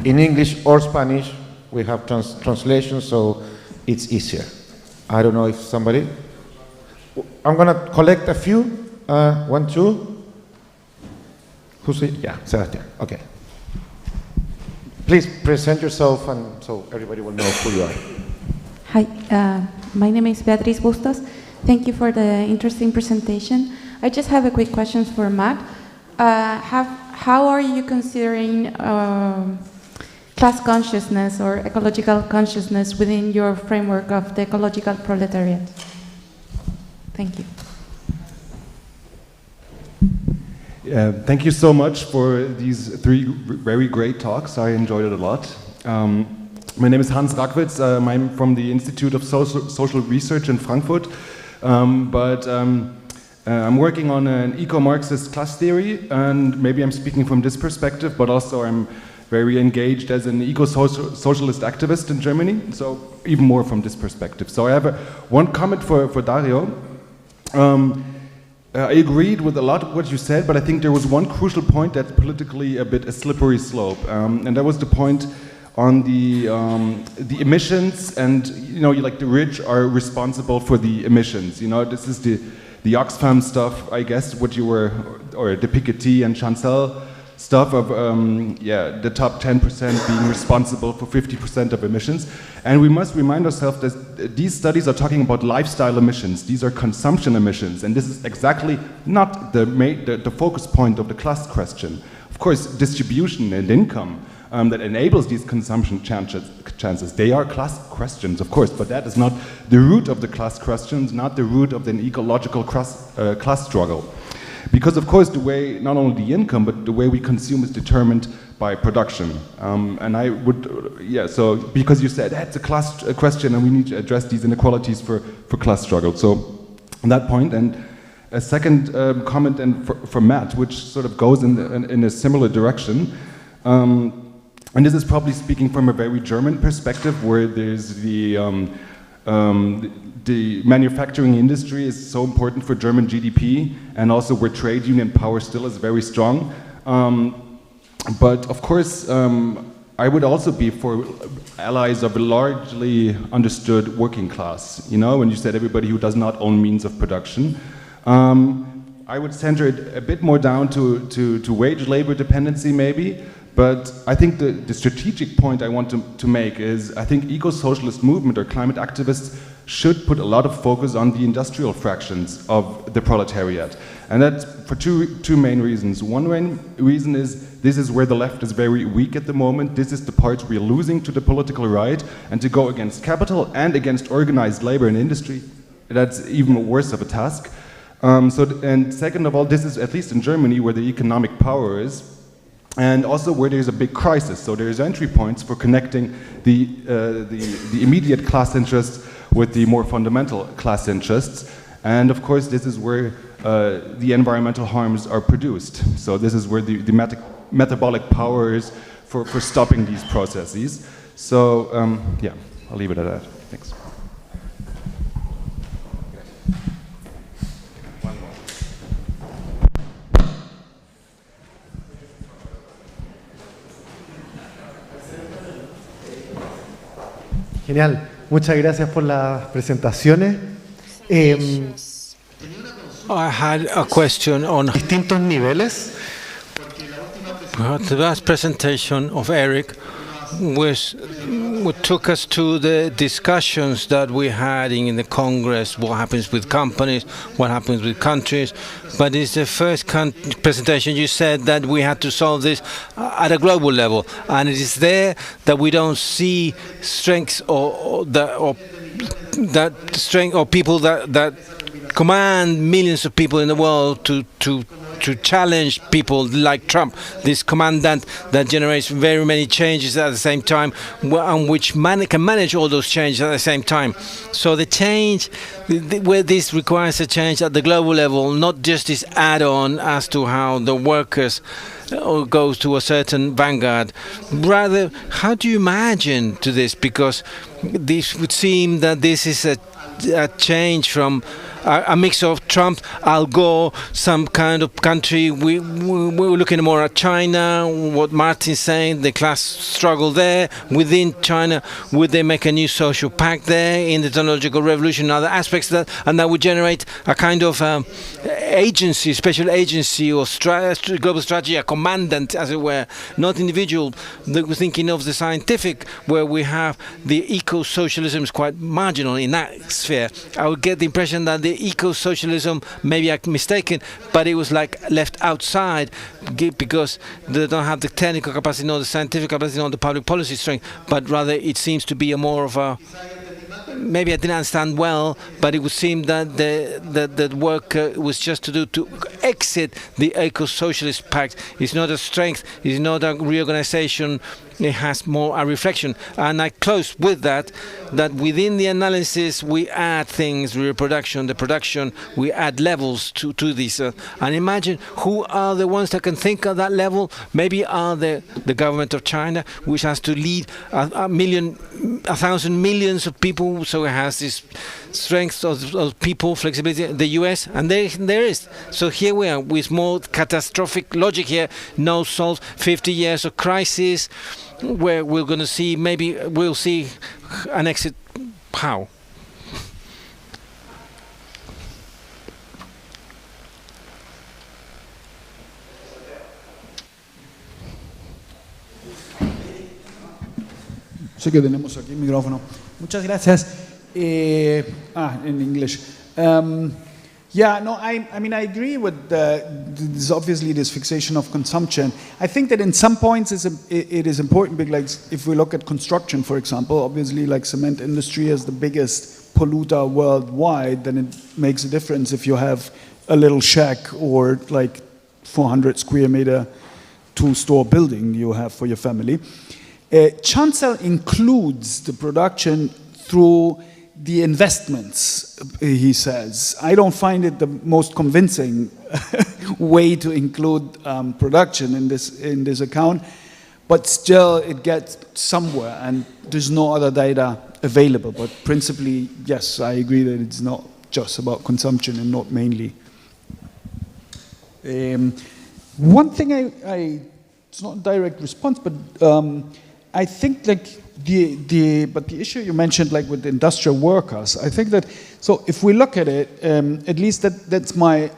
English or Spanish. We have translation, so it's easier. I don't know if somebody... I'm going to collect a few. 1, 2. Who's it? Yeah, Sebastian. Okay. Please present yourself, and so everybody will know who you are. Hi, my name is Beatriz Bustos. Thank you for the interesting presentation. I just have a quick question for Matt. How are you considering class consciousness or ecological consciousness within your framework of the ecological proletariat? Thank you. Thank you so much for these 3 very great talks. I enjoyed it a lot. My name is Hans Rackwitz. I'm from the Institute of Social Research in Frankfurt. I'm working on an eco-Marxist class theory, and maybe I'm speaking from this perspective, but also I'm very engaged as an eco-socialist activist in Germany, so even more from this perspective. So I have one comment for Dario. I agreed with a lot of what you said, but I think there was one crucial point that's politically a bit a slippery slope, and that was the point on the emissions, and like the rich are responsible for the emissions. This is the Oxfam stuff, I guess, what you were, or the Piketty and Chancel stuff of the top 10% being responsible for 50% of emissions. And we must remind ourselves that these studies are talking about lifestyle emissions. These are consumption emissions, and this is exactly not the focus point of the class question. Of course, distribution and income that enables these consumption chances, they are class questions, of course, but that is not the root of the class questions, not the root of the ecological class struggle. Because, of course, the way, not only the income, but the way we consume is determined by production. And I would, so because you said that's a class question and we need to address these inequalities for class struggle. So, on that point, and a second comment for Matt, which sort of goes in a similar direction. And this is probably speaking from a very German perspective, where there's the manufacturing industry is so important for German GDP, and also where trade union power still is very strong. But of course, I would also be for allies of a largely understood working class. When you said everybody who does not own means of production. I would center it a bit more down to wage labor dependency maybe. But I think the strategic point I want to make is I think eco-socialist movement or climate activists should put a lot of focus on the industrial fractions of the proletariat. And that's for two main reasons. One main reason is this is where the left is very weak at the moment. This is the parts we're losing to the political right, and to go against capital and against organized labor and industry, that's even worse of a task. And second of all, this is at least in Germany where the economic power is, and also where there's a big crisis. So there's entry points for connecting the immediate class interests with the more fundamental class interests. And of course, this is where the environmental harms are produced. So this is where the metabolic power is for stopping these processes. So yeah, I'll leave it at that. Thanks. Genial, muchas gracias por las presentaciones. I had a question on distintos niveles. the last presentation of Eric was what took us to the discussions that we had in the Congress, what happens with companies, what happens with countries. But it's the first presentation you said that we had to solve this at a global level, and it is there that we don't see strengths or that strength or people that command millions of people in the world to challenge people like Trump, this commandant that generates very many changes at the same time, and which can manage all those changes at the same time. So the change, where this requires a change at the global level, not just this add-on as to how the workers goes to a certain vanguard. Rather, how do you imagine to this? Because this would seem that this is a change from a mix of Trump, Al Gore, some kind of country. We're looking more at China, what Martin's saying, the class struggle there. Within China, would they make a new social pact there in the technological revolution, other aspects of that, and that would generate a kind of agency, special agency or global strategy, a commandant, as it were, not individual. We're thinking of the scientific, where we have the eco-socialism is quite marginal in that sphere. I would get the impression that the eco-socialism, maybe I'm mistaken, but it was like left outside because they don't have the technical capacity, nor the scientific capacity, nor the public policy strength, but rather it seems to be a more of a, maybe I didn't understand well, but it would seem that the work was just to exit the eco-socialist pact. It's not a strength, it's not a reorganization, it has more a reflection. And I close with that within the analysis we add things, reproduction, the production, we add levels to this. And imagine who are the ones that can think at that level. Maybe are the government of China, which has to lead 1,000 millions of people, so it has this strength of people, flexibility, the US, and there is. So here we are with more catastrophic logic here, no solve 50 years of crisis, where we're going to see, maybe we'll see an exit. How? Sí que tenemos aquí el micrófono. Muchas gracias. In English. Yeah, no, I mean, I agree with this, obviously this fixation of consumption. I think that in some points it is important, because like if we look at construction, for example, obviously like cement industry is the biggest polluter worldwide, then it makes a difference if you have a little shack or like 400 square meter 2-store building you have for your family. Chancel includes the production through the investments, he says. I don't find it the most convincing way to include production in this account, but still it gets somewhere, and there's no other data available. But principally, yes, I agree that it's not just about consumption and not mainly. One thing it's not a direct response, but I think like but the issue you mentioned, like with industrial workers, I think that, so if we look at it, at least that's the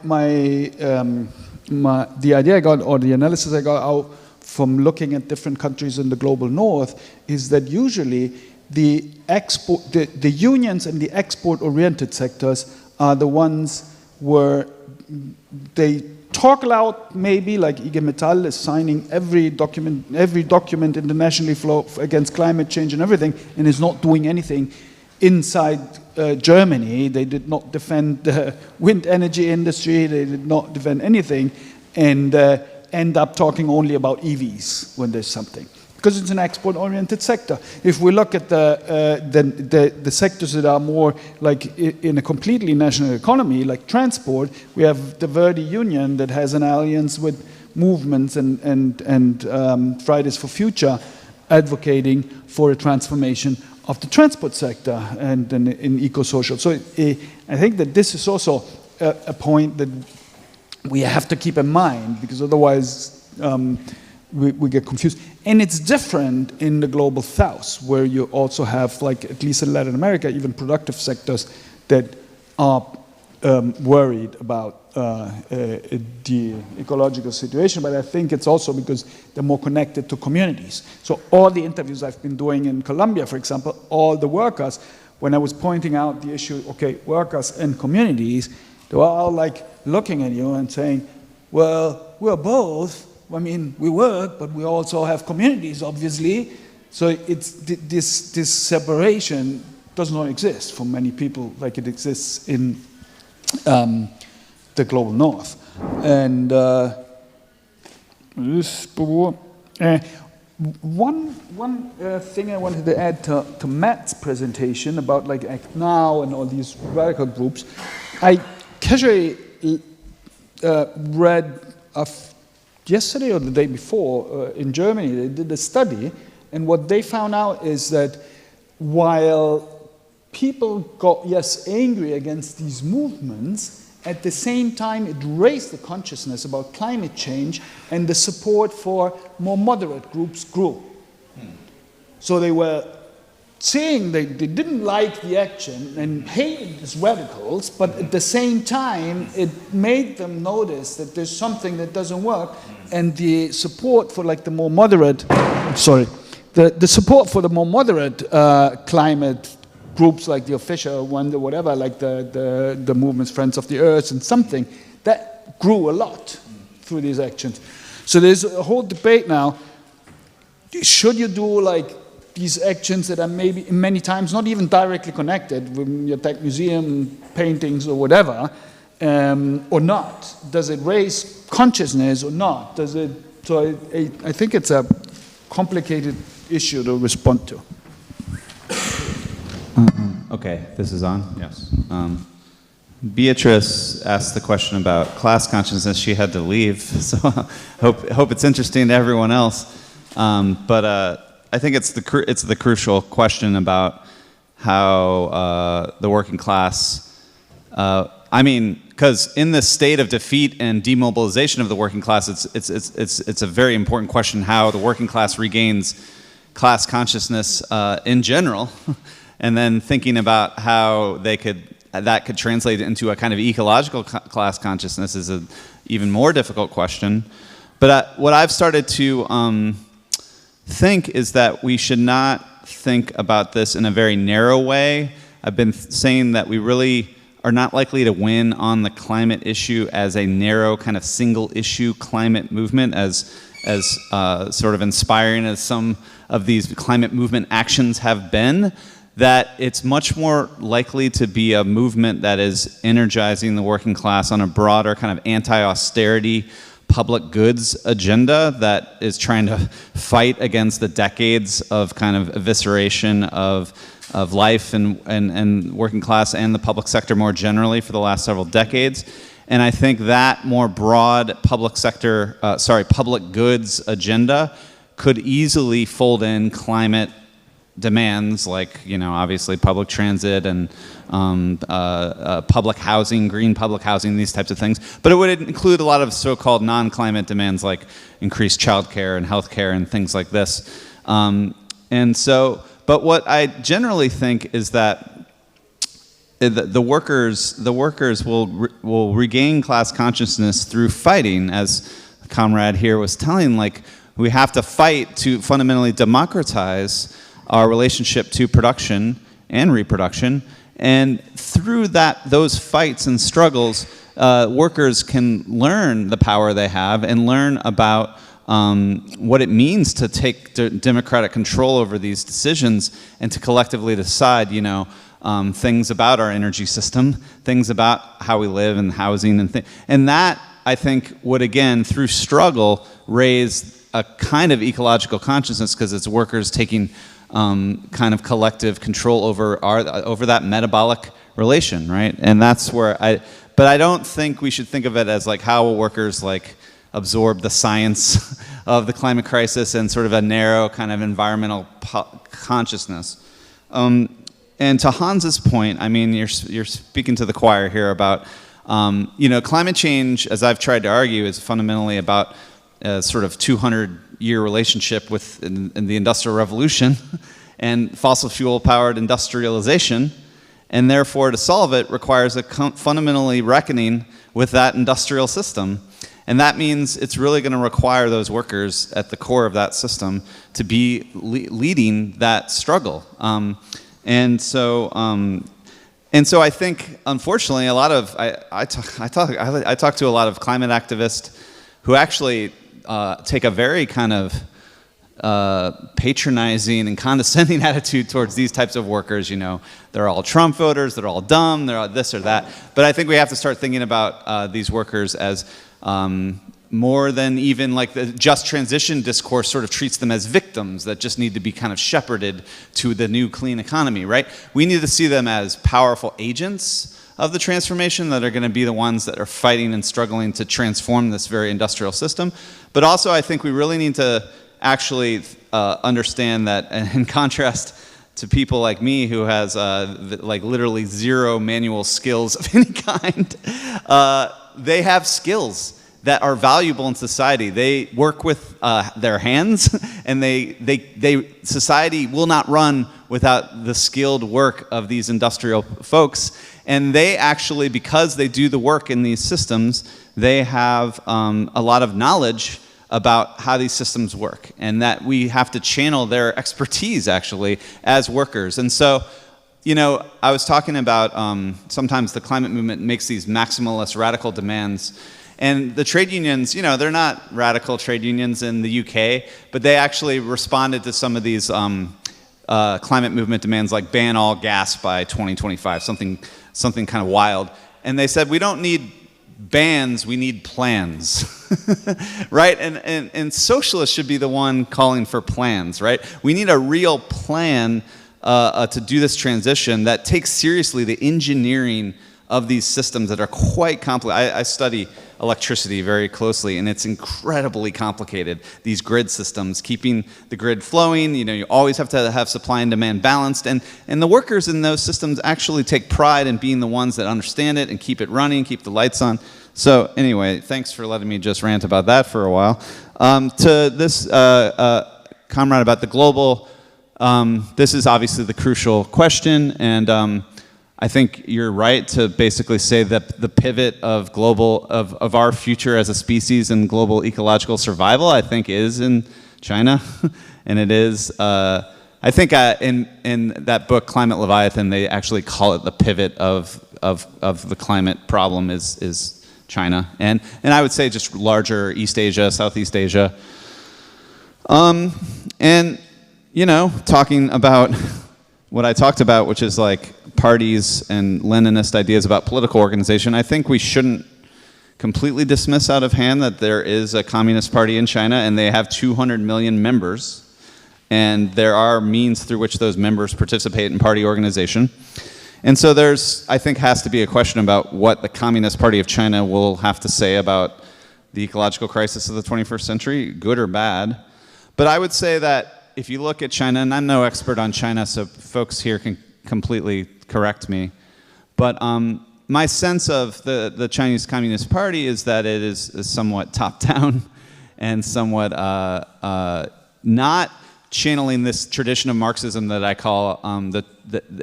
idea I got, or the analysis I got out from looking at different countries in the global north, is that usually the unions in the export-oriented sectors are the ones where they talk loud, maybe, like IG Metall is signing every document internationally against climate change and everything, and is not doing anything inside Germany. They did not defend the wind energy industry, they did not defend anything, and end up talking only about EVs when there's something, because it's an export-oriented sector. If we look at the sectors that are more like in a completely national economy, like transport, we have the Verdi Union that has an alliance with movements and Fridays for Future, advocating for a transformation of the transport sector and in eco-social. So I think that this is also a point that we have to keep in mind, because otherwise we get confused. And it's different in the global south, where you also have, like, at least in Latin America, even productive sectors that are worried about the ecological situation, but I think it's also because they're more connected to communities. So all the interviews I've been doing in Colombia, for example, all the workers, when I was pointing out the issue, okay, workers and communities, they were all like looking at you and saying, well, we're both. I mean, we work, but we also have communities, obviously. So it's this separation does not exist for many people like it exists in the global north. And one thing I wanted to add to Matt's presentation about like Act Now and all these radical groups, I casually read yesterday or the day before in Germany, they did a study, and what they found out is that while people got, yes, angry against these movements, at the same time it raised the consciousness about climate change, and the support for more moderate groups grew. So they were saying they didn't like the action and hated these radicals, but at the same time it made them notice that there's something that doesn't work, and the support for like the more moderate, the support for the more moderate climate groups like the official one, or whatever, like the movements Friends of the Earth and something, that grew a lot through these actions. So there's a whole debate now, should you do like these actions that are maybe many times not even directly connected with your tech museum paintings or whatever, or not? Does it raise consciousness or not? Does it? So I think it's a complicated issue to respond to. Okay, this is on? Yes. Beatrice asked the question about class consciousness. She had to leave, so hope it's interesting to everyone else. But I think it's the crucial question about how the working class, I mean, because in this state of defeat and demobilization of the working class, it's a very important question how the working class regains class consciousness in general, and then thinking about how that could translate into a kind of ecological class consciousness is an even more difficult question. But what I've started to think is that we should not think about this in a very narrow way. I've been saying that we really are not likely to win on the climate issue as a narrow kind of single issue climate movement, as sort of inspiring as some of these climate movement actions have been, that it's much more likely to be a movement that is energizing the working class on a broader kind of anti-austerity public goods agenda that is trying to fight against the decades of kind of evisceration of life and working class and the public sector more generally for the last several decades. And I think that more broad public goods agenda could easily fold in climate demands like, obviously public transit and public housing, green public housing, these types of things. But it would include a lot of so-called non-climate demands like increased childcare and healthcare and things like this. But what I generally think is that the workers will regain class consciousness through fighting, as the comrade here was telling. Like, we have to fight to fundamentally democratize our relationship to production and reproduction, and through those fights and struggles, workers can learn the power they have and learn about what it means to take democratic control over these decisions and to collectively decide, things about our energy system, things about how we live and housing and that, I think, would again, through struggle, raise a kind of ecological consciousness, because it's workers taking kind of collective control over that metabolic relation, right? And that's where but I don't think we should think of it as like how will workers like absorb the science of the climate crisis and sort of a narrow kind of environmental consciousness. And to Hans's point, I mean, you're speaking to the choir here about, climate change, as I've tried to argue, is fundamentally about a sort of 200-year relationship with in the Industrial Revolution and fossil fuel-powered industrialization. And therefore, to solve it requires a fundamentally reckoning with that industrial system. And that means it's really going to require those workers at the core of that system to be leading that struggle. And so I think, unfortunately, a lot of I talk to a lot of climate activists who actually take a very kind of patronizing and condescending attitude towards these types of workers. You know, they're all Trump voters, they're all dumb, they're all this or that. But I think we have to start thinking about these workers as more than even like the just transition discourse sort of treats them as victims that just need to be kind of shepherded to the new clean economy, right? We need to see them as powerful agents of the transformation that are going to be the ones that are fighting and struggling to transform this very industrial system. But also I think we really need to actually understand that, in contrast to people like me who has like literally zero manual skills of any kind, they have skills that are valuable in society. They work with their hands, and society will not run without the skilled work of these industrial folks. And they actually, because they do the work in these systems, they have a lot of knowledge about how these systems work, and that we have to channel their expertise actually as workers. And so, you know, I was talking about sometimes the climate movement makes these maximalist radical demands. And the trade unions, you know, they're not radical trade unions in the UK, but they actually responded to some of these climate movement demands, like ban all gas by 2025, something kind of wild. And they said, we don't need bans, we need plans, right? And socialists should be the one calling for plans, right? We need a real plan to do this transition that takes seriously the engineering of these systems that are quite complicated. I study electricity very closely, and it's incredibly complicated, these grid systems, keeping the grid flowing. You know, you always have to have supply and demand balanced, and the workers in those systems actually take pride in being the ones that understand it and keep it running, keep the lights on. So anyway, thanks for letting me just rant about that for a while. To this comrade about the global, this is obviously the crucial question, and I think you're right to basically say that the pivot of of our future as a species and global ecological survival, I think, is in China, and it is. I think in that book, Climate Leviathan, they actually call it the pivot of the climate problem is China, and I would say just larger East Asia, Southeast Asia, and you know, talking about what I talked about, which is like parties and Leninist ideas about political organization, I think we shouldn't completely dismiss out of hand that there is a communist party in China, and they have 200 million members, and there are means through which those members participate in party organization. And so there's, I think, has to be a question about what the Communist Party of China will have to say about the ecological crisis of the 21st century, good or bad. But I would say that if you look at China, and I'm no expert on China, so folks here can completely correct me, but my sense of the Chinese Communist Party is that it is somewhat top-down and somewhat not channeling this tradition of Marxism that I call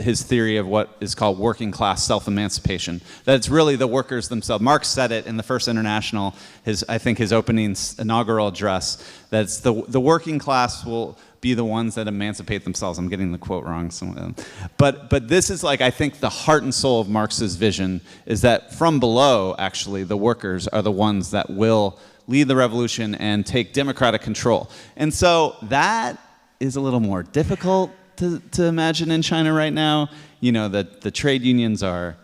his theory of what is called working class self-emancipation. That it's really the workers themselves. Marx said it in the First International, I think his opening inaugural address, that it's the working class will be the ones that emancipate themselves. I'm getting the quote wrong. But this is like, I think the heart and soul of Marx's vision is that from below, actually, the workers are the ones that will lead the revolution and take democratic control. And so that is a little more difficult to imagine in China right now. You know, that the trade unions are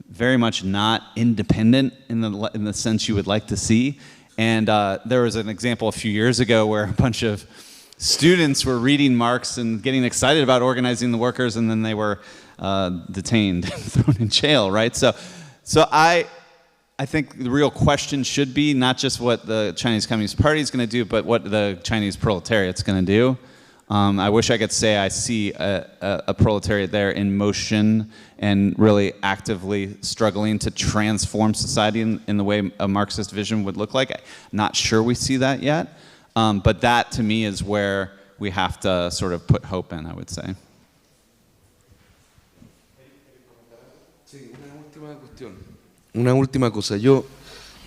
very much not independent in the sense you would like to see. And there was an example a few years ago where a bunch of students were reading Marx and getting excited about organizing the workers, and then they were detained and thrown in jail, right? So I think the real question should be not just what the Chinese Communist Party is going to do, but what the Chinese proletariat's going to do. I wish I could say I see a proletariat there in motion and really actively struggling to transform society in the way a Marxist vision would look like. I'm not sure we see that yet. But that, to me, is where we have to sort of put hope in, I would say. Una última cosa, yo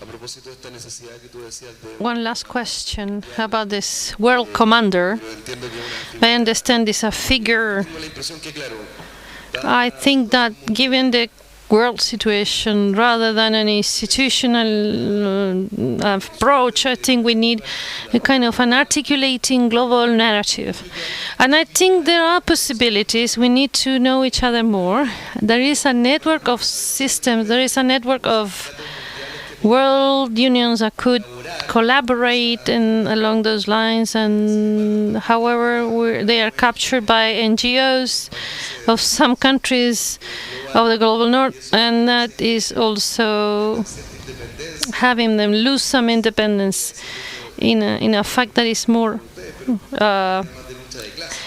a propósito de esta necesidad que tú decías de One last question about this world commander. I understand it's a figure. tengo la impresión que claro, I think that given the world situation, rather than an institutional approach, I think we need a kind of an articulating global narrative. And I think there are possibilities. We need to know each other more. There is a network of systems, there is a network of world unions that could collaborate along those lines, and however they are captured by NGOs of some countries of the global north, and that is also having them lose some independence in a fact that is more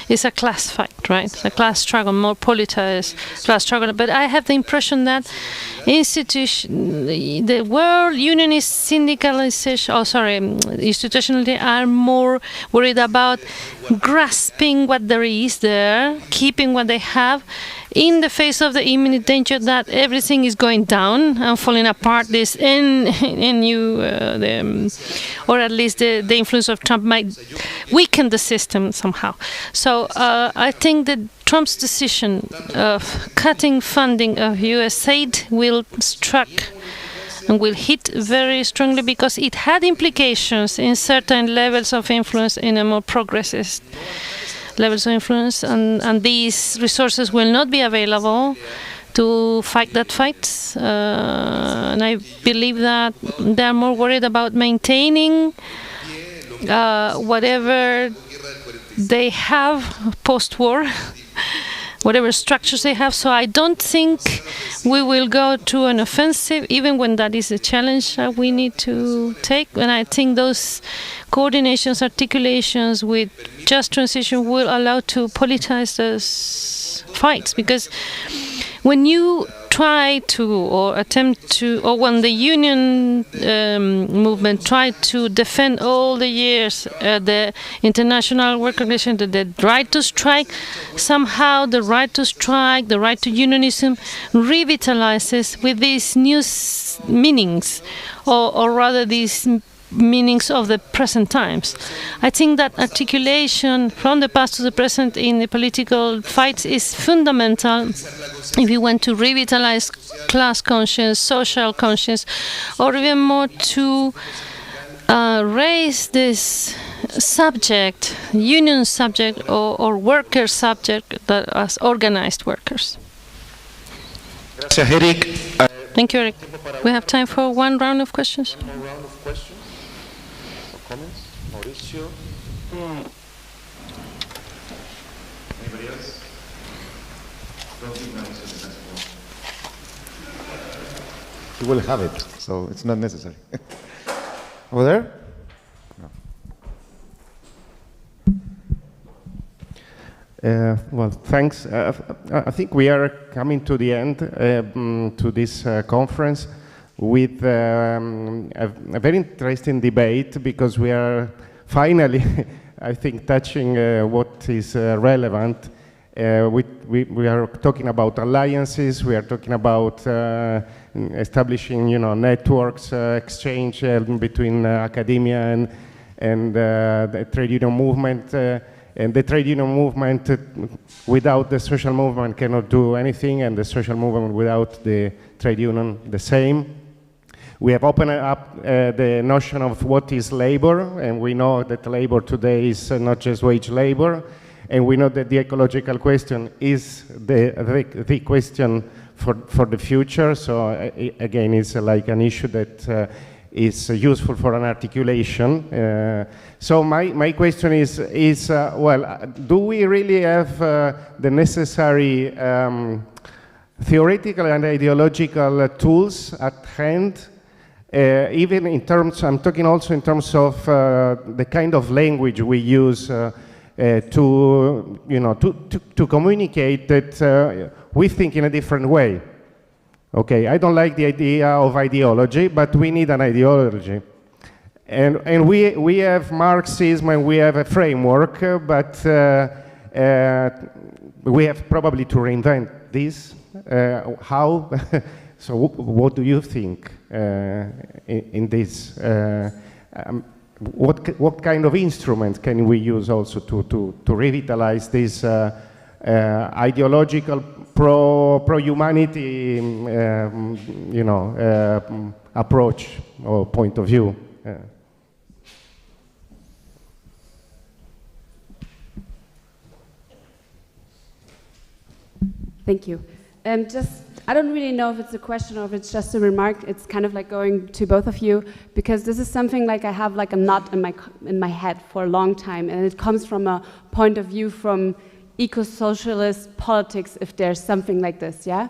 it's a class fight, right? It's a class struggle, more politicized class struggle. But I have the impression that the world unionist syndicalization, institutionally are more worried about grasping what there is there, keeping what they have, in the face of the imminent danger that everything is going down and falling apart. This or at least the influence of Trump might weaken the system somehow. So I think that Trump's decision of cutting funding of U.S. aid will strike and will hit very strongly, because it had implications in certain levels of influence, in a more progressive levels of influence, and these resources will not be available to fight that fight. And I believe that they're more worried about maintaining whatever they have post-war, whatever structures they have. So I don't think we will go to an offensive, even when that is a challenge that we need to take. And I think those coordinations, articulations with just transition will allow to politicize those fights. Because when you try to, or attempt to, or when the union movement tried to defend all the years the international work organization, the right to strike, somehow the right to strike, the right to unionism revitalizes with these new meanings, or rather these meanings of the present times. I think that articulation from the past to the present in the political fights is fundamental if you want to revitalize class conscience, social conscience, or even more to raise this subject, union subject, or worker subject, that as organized workers. Thank you, Eric. We have time for one round of questions. Comments? Mauricio? Anybody else? Don't think now is you will have it, so it's not necessary. Over there? No. Well, thanks. I think we are coming to the end to this conference with a very interesting debate, because we are finally, I think, touching what is relevant. We are talking about alliances, we are talking about establishing, networks, exchange between academia and the trade union movement. And the trade union movement, without the social movement, cannot do anything, and the social movement without the trade union, the same. We have opened up the notion of what is labor, and we know that labor today is not just wage labor, and we know that the ecological question is the question for the future. So again, it's like an issue that is useful for an articulation. So my question is well, do we really have the necessary theoretical and ideological tools at hand? Even in terms, I'm talking also in terms of the kind of language we use to communicate that we think in a different way. Okay, I don't like the idea of ideology, but we need an ideology. And we have Marxism and we have a framework, but we have probably to reinvent this. How? So what do you think in this? What kind of instruments can we use also to revitalize this ideological pro-humanity approach or point of view? Thank you. I don't really know if it's a question or if it's just a remark. It's kind of like going to both of you, because this is something like I have like a knot in my head for a long time, and it comes from a point of view from eco-socialist politics, if there's something like this, yeah?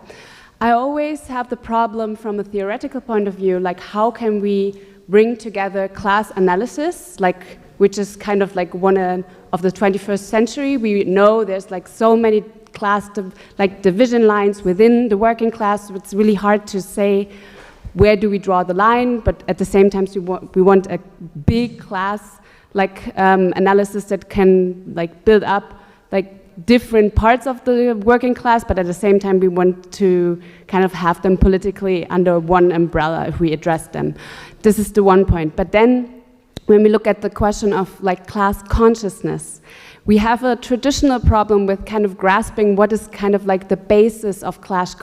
I always have the problem from a theoretical point of view, like how can we bring together class analysis, like which is kind of like one of the 21st century. We know there's like so many class division lines within the working class. It's really hard to say where do we draw the line, but at the same time we want a big class analysis that can like build up like different parts of the working class, but at the same time we want to kind of have them politically under one umbrella if we address them. This is the one point. But then when we look at the question of like class consciousness, we have a traditional problem with kind of grasping what is kind of like the basis of class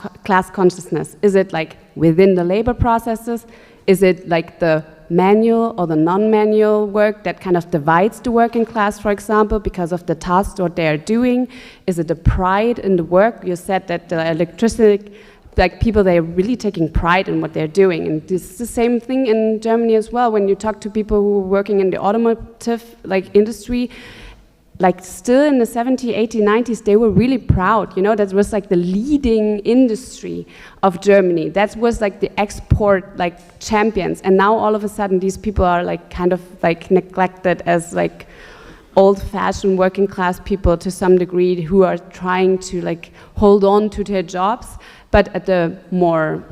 consciousness. Is it like within the labor processes? Is it like the manual or the non-manual work that kind of divides the working class, for example, because of the tasks what they are doing? Is it the pride in the work? You said that the electricity, like people, they're really taking pride in what they're doing. And this is the same thing in Germany as well. When you talk to people who are working in the automotive industry, like still in the 70s, 80s, 90s, they were really proud, you know, that was like the leading industry of Germany. That was like the export champions. And now all of a sudden these people are like kind of like neglected as like old-fashioned working class people to some degree who are trying to like hold on to their jobs. But at the more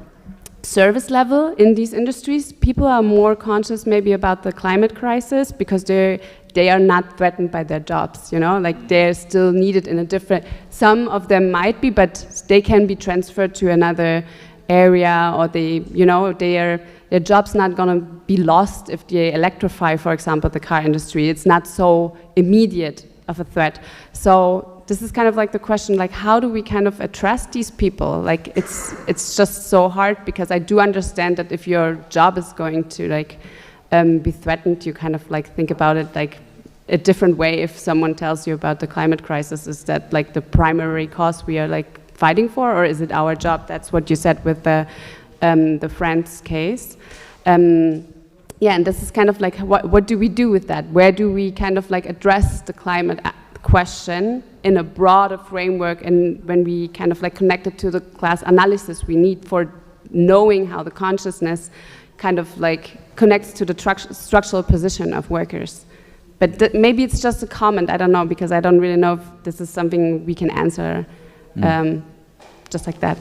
service level in these industries, people are more conscious maybe about the climate crisis because they are not threatened by their jobs, you know, like they're still needed in a different, some of them might be, but they can be transferred to another area, or they, you know, their job's not gonna be lost if they electrify, for example, the car industry. It's not so immediate of a threat. So this is kind of like the question, like how do we kind of address these people? Like it's just so hard, because I do understand that if your job is going to like be threatened, you kind of like think about it like a different way. If someone tells you about the climate crisis, is that like the primary cause we are like fighting for, or is it our job? That's what you said with the France case. Yeah, and this is kind of like what do we do with that? Where do we kind of like address the climate question in a broader framework, and when we kind of like connect it to the class analysis we need for knowing how the consciousness kind of like connects to the structural position of workers. But maybe it's just a comment, I don't know, because I don't really know if this is something we can answer just like that.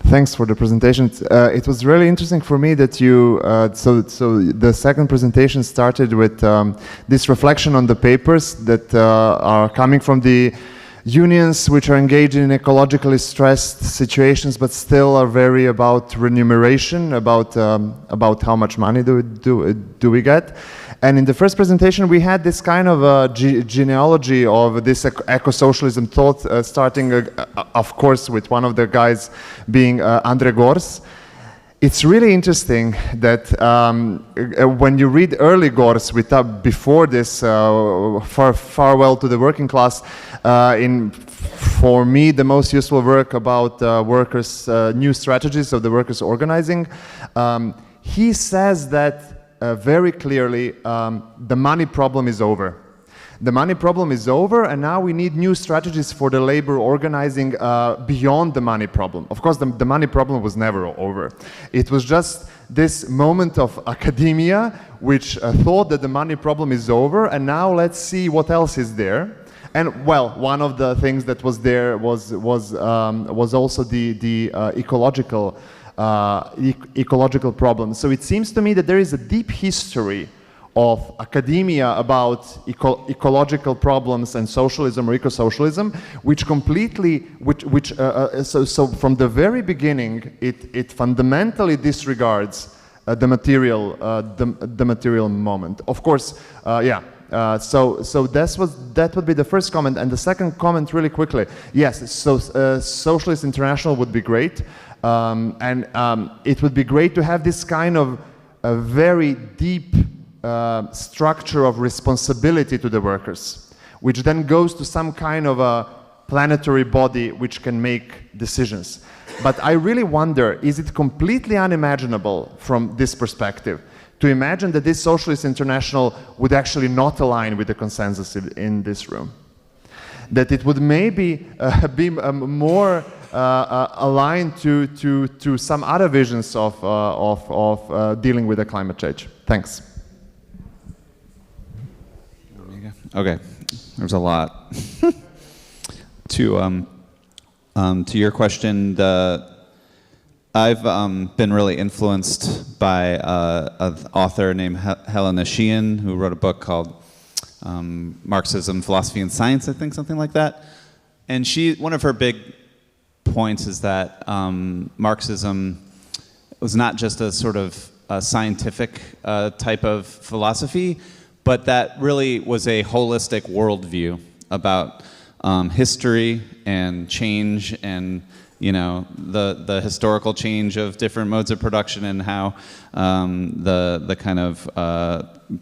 Thanks for the presentation. It was really interesting for me that you, so the second presentation started with this reflection on the papers that are coming from the unions which are engaged in ecologically stressed situations, but still are very about remuneration, about how much money do we get. And in the first presentation, we had this kind of genealogy of this eco-socialism thought, starting, of course, with one of the guys being Andre Gors. It's really interesting that when you read early Gors, before this farewell to the working class, for me, the most useful work about workers' new strategies of the workers' organizing, he says that very clearly, the money problem is over. The money problem is over, and now we need new strategies for the labor organizing beyond the money problem. Of course, the money problem was never over. It was just this moment of academia which thought that the money problem is over, and now let's see what else is there. And well, one of the things that was there was also the ecological problem. So it seems to me that there is a deep history of academia about ecological problems and socialism or eco-socialism, which completely, so from the very beginning, it fundamentally disregards the material moment. Of course, so that would be the first comment. And the second comment, really quickly, yes, so Socialist International would be great. It would be great to have this kind of a very deep structure of responsibility to the workers, which then goes to some kind of a planetary body which can make decisions. But I really wonder, is it completely unimaginable from this perspective to imagine that this Socialist International would actually not align with the consensus in this room? That it would maybe be more aligned to some other visions of dealing with the climate change. Thanks. Okay, there's a lot. To your question, I've been really influenced by an author named Helena Sheehan, who wrote a book called Marxism, Philosophy, and Science, I think, something like that. And one of her big points is that Marxism was not just a sort of a scientific type of philosophy, but that really was a holistic worldview about history and change and the historical change of different modes of production and how the kind of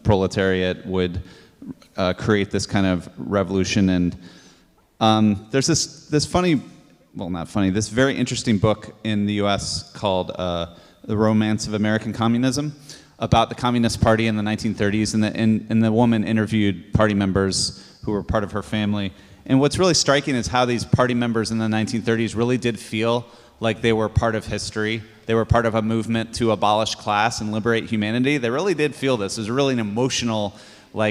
proletariat would create this kind of revolution. And there's this funny, well, not funny, this very interesting book in the US called The Romance of American Communism, about the Communist Party in the 1930s, and the woman interviewed party members who were part of her family. And what's really striking is how these party members in the 1930s really did feel like they were part of history. They were part of a movement to abolish class and liberate humanity. They really did feel this. It was really an emotional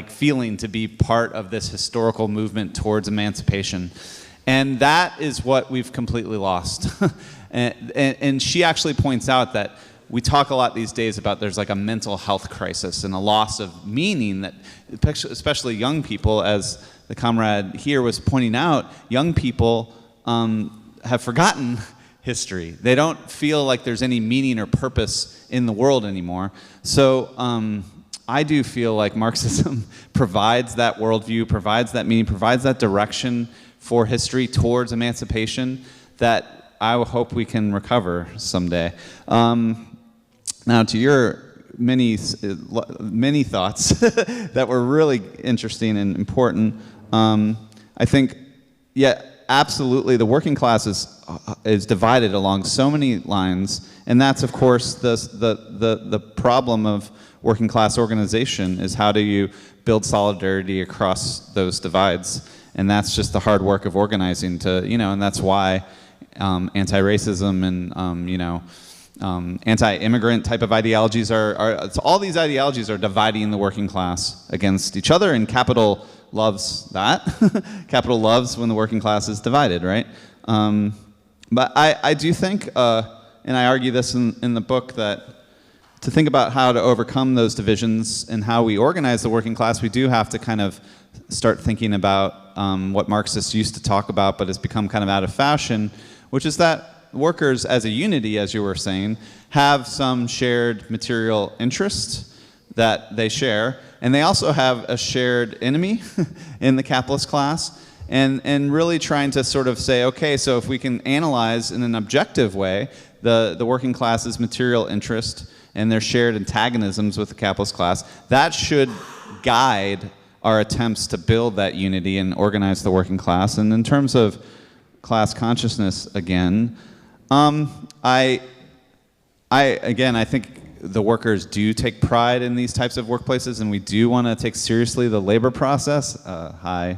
feeling to be part of this historical movement towards emancipation. And that is what we've completely lost. and she actually points out that we talk a lot these days about there's a mental health crisis and a loss of meaning that, especially young people, as the comrade here was pointing out, young people have forgotten history. They don't feel like there's any meaning or purpose in the world anymore. So I do feel like Marxism provides that worldview, provides that meaning, provides that direction for history towards emancipation that I hope we can recover someday. Now, to your many thoughts that were really interesting and important, I think, yeah, absolutely, the working class is divided along so many lines, and that's, of course, the problem of working class organization is how do you build solidarity across those divides, and that's just the hard work of organizing and that's why anti-racism and anti-immigrant type of ideologies all these ideologies are dividing the working class against each other, and capital loves that. Capital loves when the working class is divided, right? But I do think, and I argue this in the book, that to think about how to overcome those divisions and how we organize the working class, we do have to kind of start thinking about what Marxists used to talk about but has become kind of out of fashion, which is that workers as a unity, as you were saying, have some shared material interest that they share, and they also have a shared enemy in the capitalist class, and really trying to sort of say, okay, so if we can analyze in an objective way the working class's material interest and their shared antagonisms with the capitalist class, that should guide our attempts to build that unity and organize the working class. And in terms of class consciousness, again, I think the workers do take pride in these types of workplaces, and we do want to take seriously the labor process, and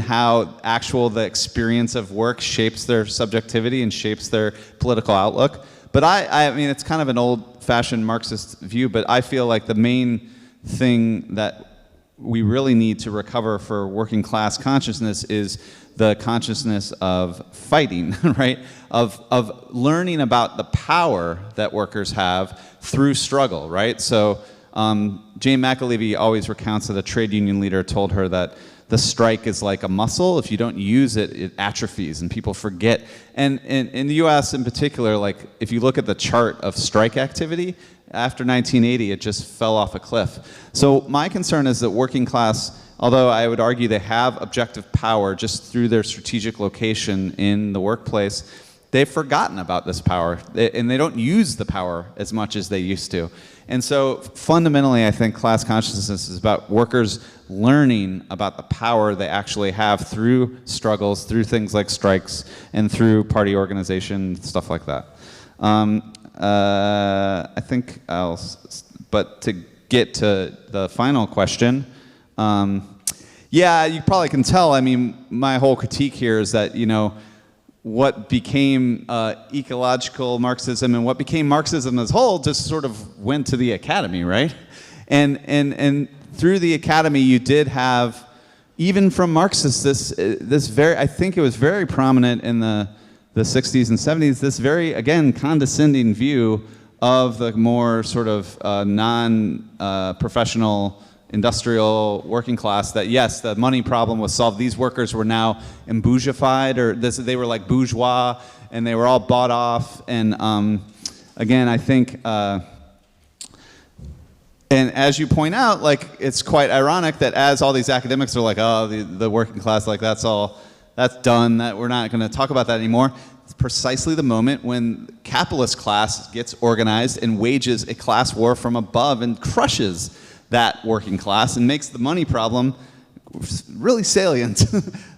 how the experience of work shapes their subjectivity and shapes their political outlook. But I mean, it's kind of an old-fashioned Marxist view, but I feel like the main thing that we really need to recover for working class consciousness is the consciousness of fighting, right? Of learning about the power that workers have through struggle, right? So Jane McAlevey always recounts that a trade union leader told her that the strike is like a muscle. If you don't use it, it atrophies and people forget. And in the US in particular, like if you look at the chart of strike activity, after 1980, it just fell off a cliff. So my concern is that working class, although I would argue they have objective power just through their strategic location in the workplace, they've forgotten about this power, and they don't use the power as much as they used to. And so fundamentally, I think class consciousness is about workers learning about the power they actually have through struggles, through things like strikes, and through party organization, stuff like that. I think but to get to the final question, yeah, you probably can tell, I mean, my whole critique here is that, you know, what became ecological Marxism and what became Marxism as a whole just sort of went to the academy, right? And through the academy, you did have, even from Marxists, this very, I think it was very prominent in the 60s and 70s, this very, again, condescending view of the more sort of non-professional industrial working class, that yes, the money problem was solved. These workers were now embougified, or they were like bourgeois, and they were all bought off. And again, I think, and as you point out, like it's quite ironic that as all these academics are like, oh, the working class, like that's done, that we're not going to talk about that anymore. It's precisely the moment when capitalist class gets organized and wages a class war from above and crushes that working class and makes the money problem really salient,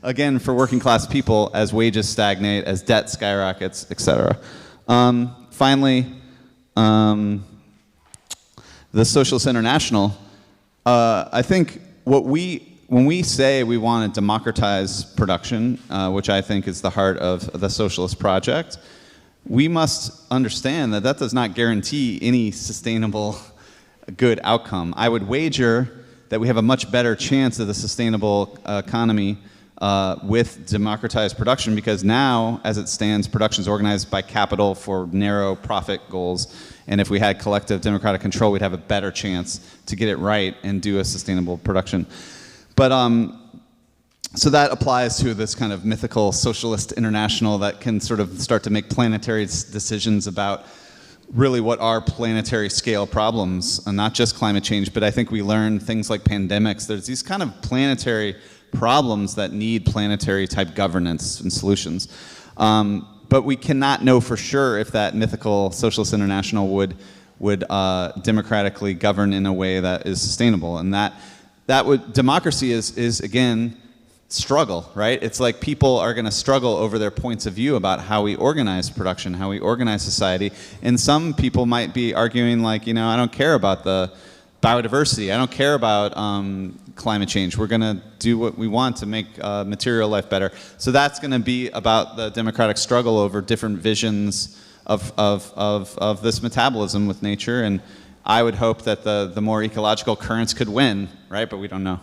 again, for working class people as wages stagnate, as debt skyrockets, etc. Finally, the Socialist International, I think when we say we want to democratize production, which I think is the heart of the socialist project, we must understand that that does not guarantee any sustainable good outcome. I would wager that we have a much better chance of the sustainable economy with democratized production, because now, as it stands, production is organized by capital for narrow profit goals. And if we had collective democratic control, we'd have a better chance to get it right and do a sustainable production. But so that applies to this kind of mythical socialist international that can sort of start to make planetary decisions about really what are planetary scale problems, and not just climate change, but I think we learn things like pandemics. There's these kind of planetary problems that need planetary type governance and solutions. But we cannot know for sure if that mythical socialist international would democratically govern in a way that is sustainable. And democracy is again, struggle, right? It's like people are going to struggle over their points of view about how we organize production, how we organize society. And some people might be arguing like, you know, I don't care about the biodiversity. I don't care about climate change. We're going to do what we want to make material life better. So that's going to be about the democratic struggle over different visions of this metabolism with nature. And I would hope that the more ecological currents could win, right? But we don't know.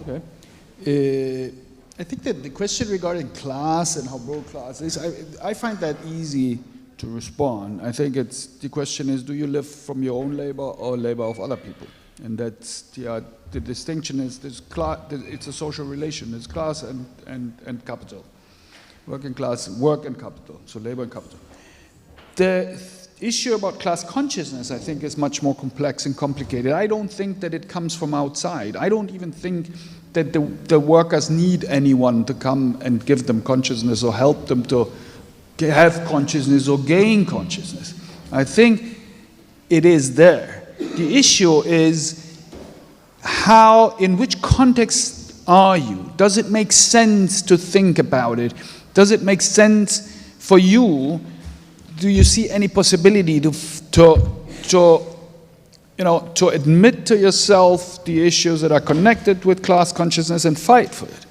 Okay. I think that the question regarding class and how broad class is, I find that easy to respond. I think the question is, do you live from your own labor or labor of other people? And that's the distinction is it's a social relation. It's class and capital. Working class, work and capital, so labor and capital. The issue about class consciousness, I think, is much more complex and complicated. I don't think that it comes from outside. I don't even think that the workers need anyone to come and give them consciousness or help them to have consciousness or gain consciousness. I think it is there. The issue is in which context are you? Does it make sense to think about it? Does it make sense for you? Do you see any possibility to admit to yourself the issues that are connected with class consciousness and fight for it?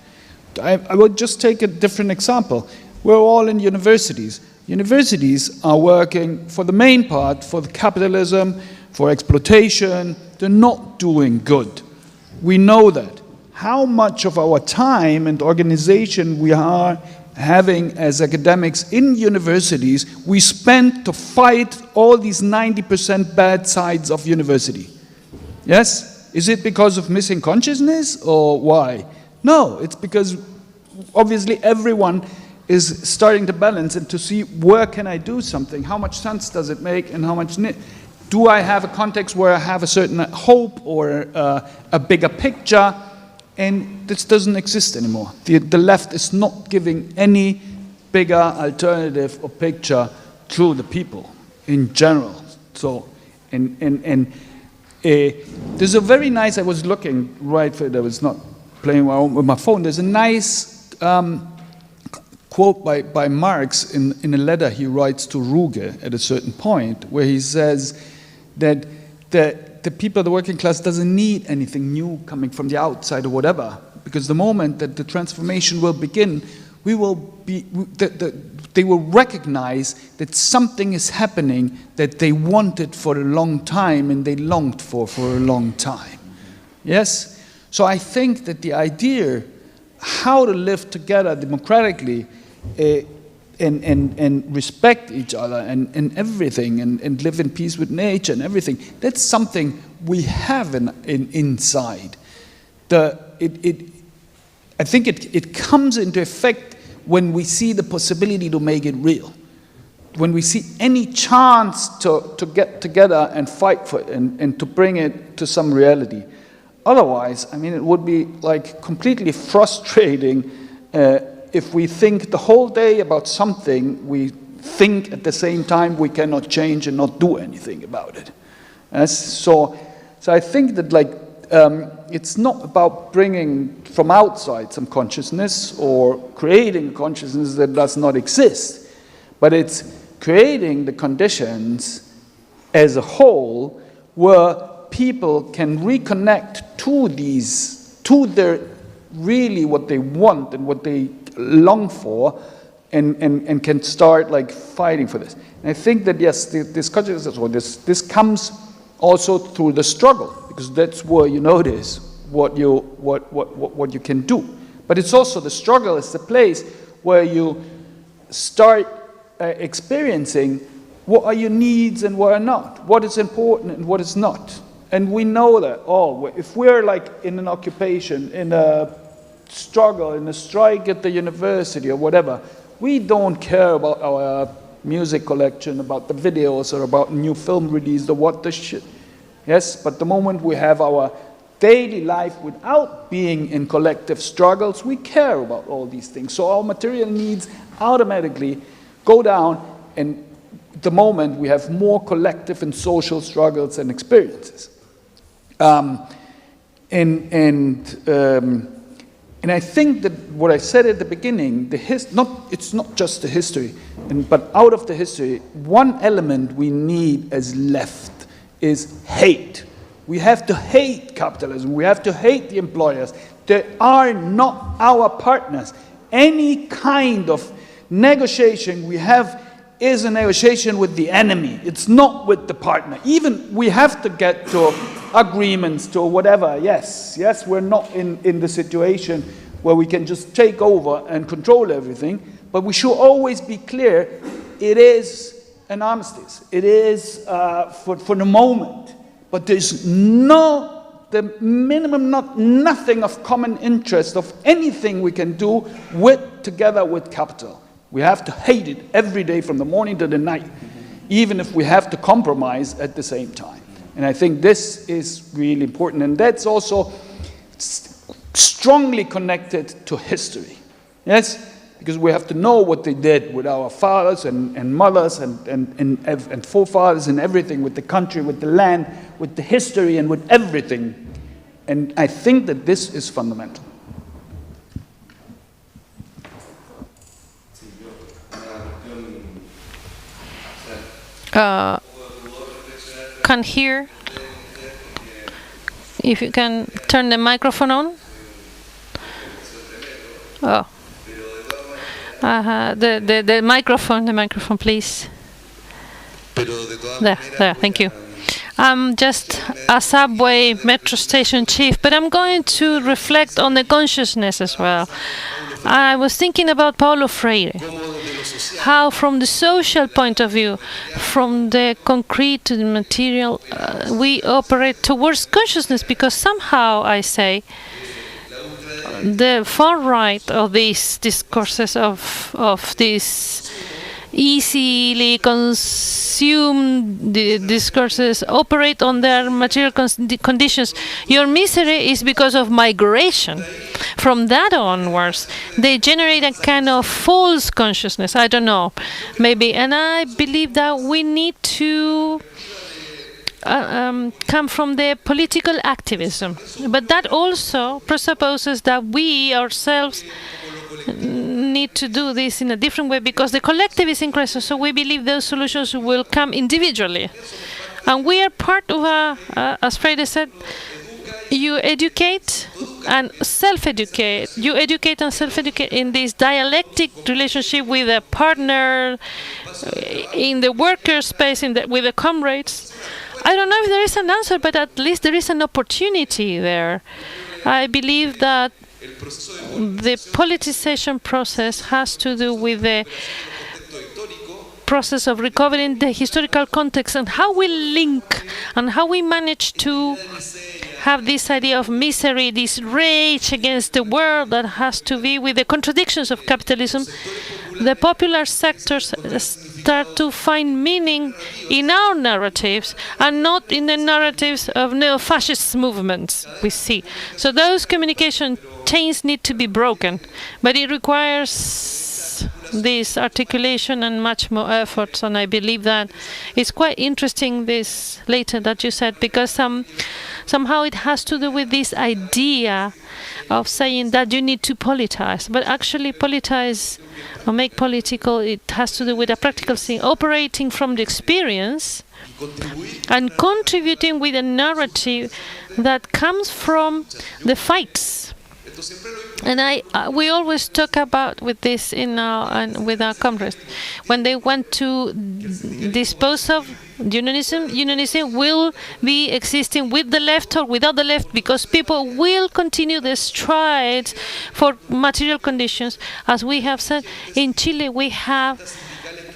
I would just take a different example. We're all in universities. Universities are working, for the main part, for the capitalism, for exploitation. They're not doing good. We know that. How much of our time and organization we are having as academics in universities, we spend to fight all these 90% bad sides of university. Yes? Is it because of missing consciousness or why? No, it's because obviously everyone is starting to balance and to see where can I do something, how much sense does it make, and how much do I have a context where I have a certain hope or a bigger picture, and this doesn't exist anymore. The left is not giving any bigger alternative or picture to the people in general. So, there's a very nice, I was looking right for it, I was not playing around with my phone, there's a nice quote by Marx in a letter he writes to Ruge at a certain point, where he says that the people of the working class doesn't need anything new coming from the outside or whatever, because the moment that the transformation will begin, they will recognize that something is happening that they wanted for a long time and they longed for a long time. Yes? So I think that the idea how to live together democratically and respect each other and everything and live in peace with nature and everything, that's something we have inside. I think it comes into effect when we see the possibility to make it real. When we see any chance to get together and fight for it and to bring it to some reality. Otherwise, I mean, it would be like completely frustrating if we think the whole day about something, we think at the same time we cannot change and not do anything about it. So I think that it's not about bringing from outside some consciousness or creating a consciousness that does not exist, but it's creating the conditions as a whole where people can reconnect to their really what they want and what they long for, and can start fighting for this. And I think that yes, this consciousness or this comes also through the struggle, because that's where you notice what you can do. But it's also the struggle is the place where you start experiencing what are your needs and what are not, what is important and what is not. And we know that, if we're in an occupation, in a struggle, in a strike at the university or whatever, we don't care about our music collection, about the videos, or about new film release, or what the shit. Yes, but the moment we have our daily life without being in collective struggles, we care about all these things. So our material needs automatically go down, and the moment we have more collective and social struggles and experiences. And I think that what I said at the beginning, it's not just the history, but out of the history, one element we need as left is hate. We have to hate capitalism. We have to hate the employers. They are not our partners. Any kind of negotiation we have is a negotiation with the enemy. It's not with the partner. Even we have to get to agreements, to whatever. Yes, we're not in the situation where we can just take over and control everything, but we should always be clear, it is an armistice. It is for the moment, but there's the minimum, nothing of common interest of anything we can do together with capital. We have to hate it every day from the morning to the night, even if we have to compromise at the same time. And I think this is really important, and that's also strongly connected to history. Yes? Because we have to know what they did with our fathers and mothers and forefathers and everything, with the country, with the land, with the history, and with everything. And I think that this is fundamental. Can't hear. If you can turn the microphone on. Oh. The microphone, please. There, thank you. I'm just a subway metro station chief, but I'm going to reflect on the consciousness as well. I was thinking about Paulo Freire, how from the social point of view, from the concrete to the material, we operate towards consciousness, because somehow, I say, the far right of these discourses of these easily consumed discourses operate on their material conditions. Your misery is because of migration. From that onwards, they generate a kind of false consciousness. I don't know, maybe. And I believe that we need to come from the political activism. But that also presupposes that we ourselves need to do this in a different way, because the collective is in crisis, so we believe those solutions will come individually. And we are part of as Freire said, you educate and self-educate. You educate and self-educate in this dialectic relationship with a partner, in the worker space, with the comrades. I don't know if there is an answer, but at least there is an opportunity there. I believe that the politicization process has to do with the process of recovering the historical context and how we link and how we manage to have this idea of misery, this rage against the world that has to be with the contradictions of capitalism. The popular sectors start to find meaning in our narratives and not in the narratives of neo-fascist movements we see. So those communication chains need to be broken, but it requires this articulation and much more effort. And I believe that it's quite interesting this later that you said, because somehow it has to do with this idea of saying that you need to politize, but actually politize or make political, it has to do with a practical thing, operating from the experience and contributing with a narrative that comes from the fights. And we always talk about with this with our comrades. When they want to dispose of unionism will be existing with the left or without the left, because people will continue the strides for material conditions. As we have said, in Chile we have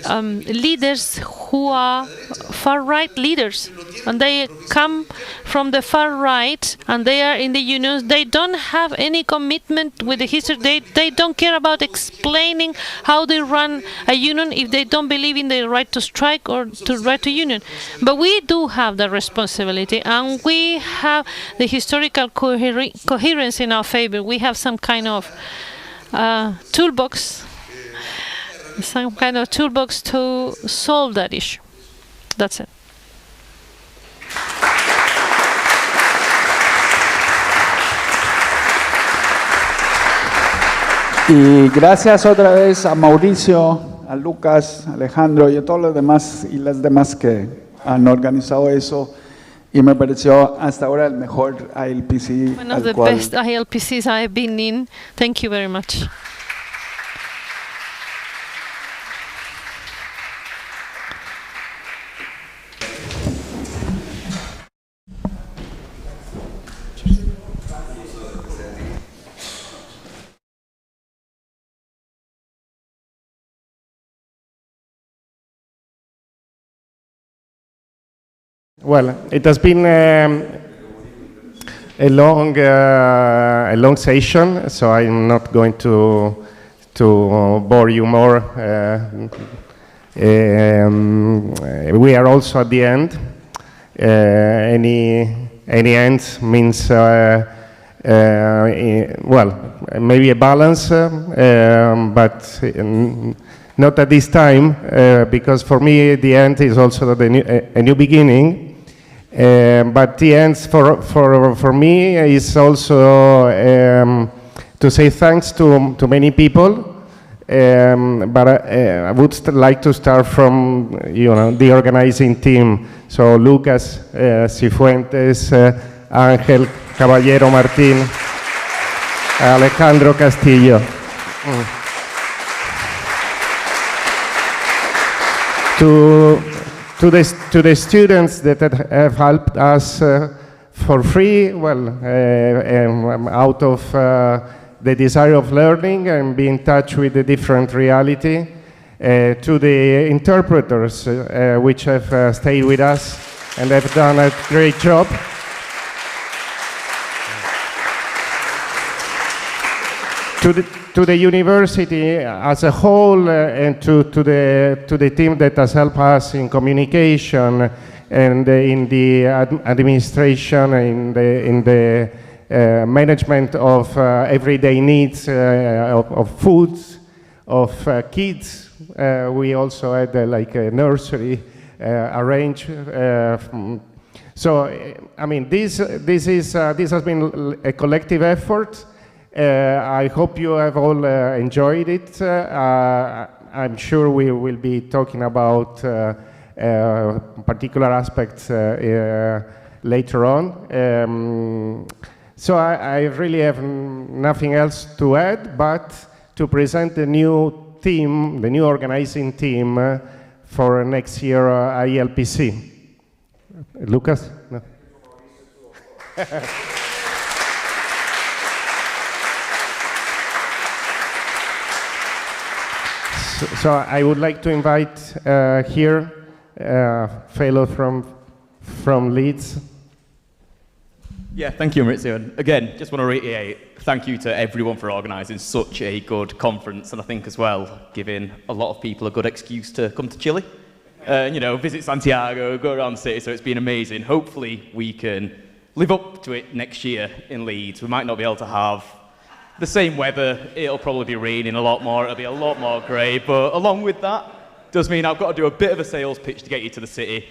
leaders who are far-right leaders, and they come from the far right, and they are in the unions. They don't have any commitment with the history. They don't care about explaining how they run a union if they don't believe in the right to strike or to right to union. But we do have the responsibility, and we have the historical coherence in our favor. We have some kind of toolbox to solve that issue. That's it. Y gracias otra vez a Mauricio, a Lucas, a Alejandro y a todos los demás y las demás que han organizado eso. Y me pareció hasta ahora el mejor ILPC. One of the best ILPCs I've been in. Thank you very much. Well, it has been a long session, so I'm not going to bore you more. We are also at the end. Any end means well, maybe a balance, but not at this time, because for me the end is also a new beginning. But the end for me is also to say thanks to many people. But I would like to start from the organizing team. So Lucas Cifuentes, Ángel Caballero Martín, Alejandro Castillo. To the students that have helped us for free, well, out of the desire of learning and be in touch with the different reality. To the interpreters, which have stayed with us and have done a great job. To the university as a whole, and to the team that has helped us in communication and in the administration, in the management of everyday needs of foods, of kids. We also had like a nursery arranged. So, I mean, this has been a collective effort. I hope you have all enjoyed it. I'm sure we will be talking about particular aspects later on. So I really have nothing else to add, but to present the new team, the new organizing team for next year ILPC. Lucas? No. So I would like to invite here fellow from Leeds. Yeah, thank you, Maurizio. And again, just want to reiterate, thank you to everyone for organising such a good conference, and I think as well, giving a lot of people a good excuse to come to Chile. You know, visit Santiago, go around the city, so it's been amazing. Hopefully we can live up to it next year in Leeds. We might not be able to have the same weather, it'll probably be raining a lot more, it'll be a lot more grey, but along with that, does mean I've got to do a bit of a sales pitch to get you to the city.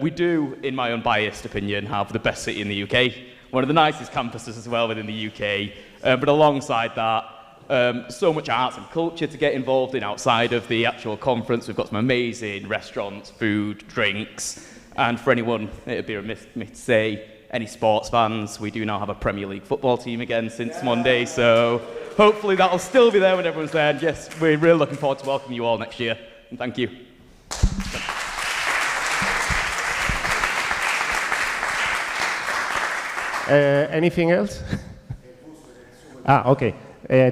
We do, in my unbiased opinion, have the best city in the UK, one of the nicest campuses as well within the UK, but alongside that, so much arts and culture to get involved in outside of the actual conference. We've got some amazing restaurants, food, drinks, and for anyone, it would be remiss me to say, any sports fans, we do now have a Premier League football team again since Monday, so hopefully that'll still be there when everyone's there. And yes, we're really looking forward to welcoming you all next year, and thank you. Anything else? Okay.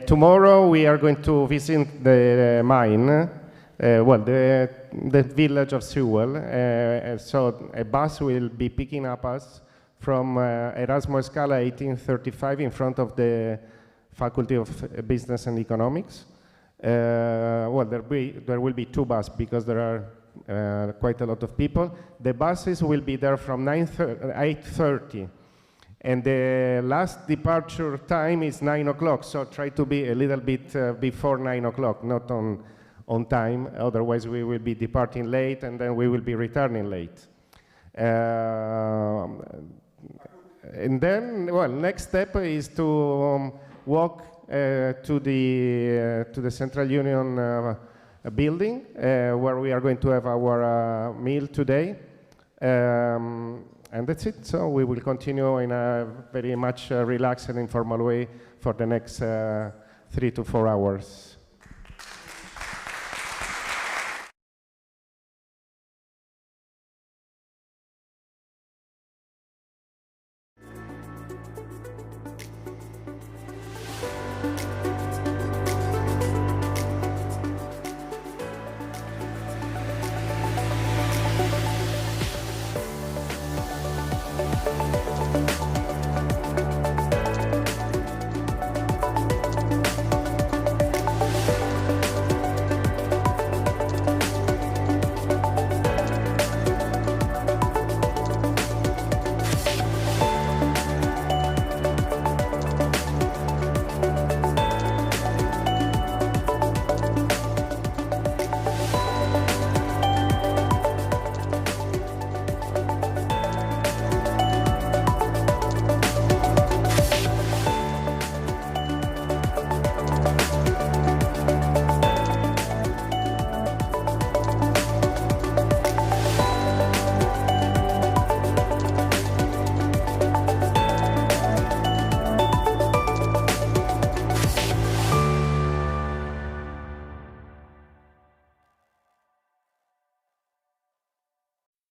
Tomorrow we are going to visit the mine, the village of Sewell. So a bus will be picking up us from Erasmo Scala 1835 in front of the Faculty of Business and Economics. There will be two buses because there are quite a lot of people. The buses will be there from 8:30. And the last departure time is 9 o'clock, so try to be a little bit before 9 o'clock, not on time, otherwise we will be departing late and then we will be returning late. And then, next step is to walk to the Central Union building, where we are going to have our meal today. And that's it. So we will continue in a very much relaxed and informal way for the next 3 to 4 hours.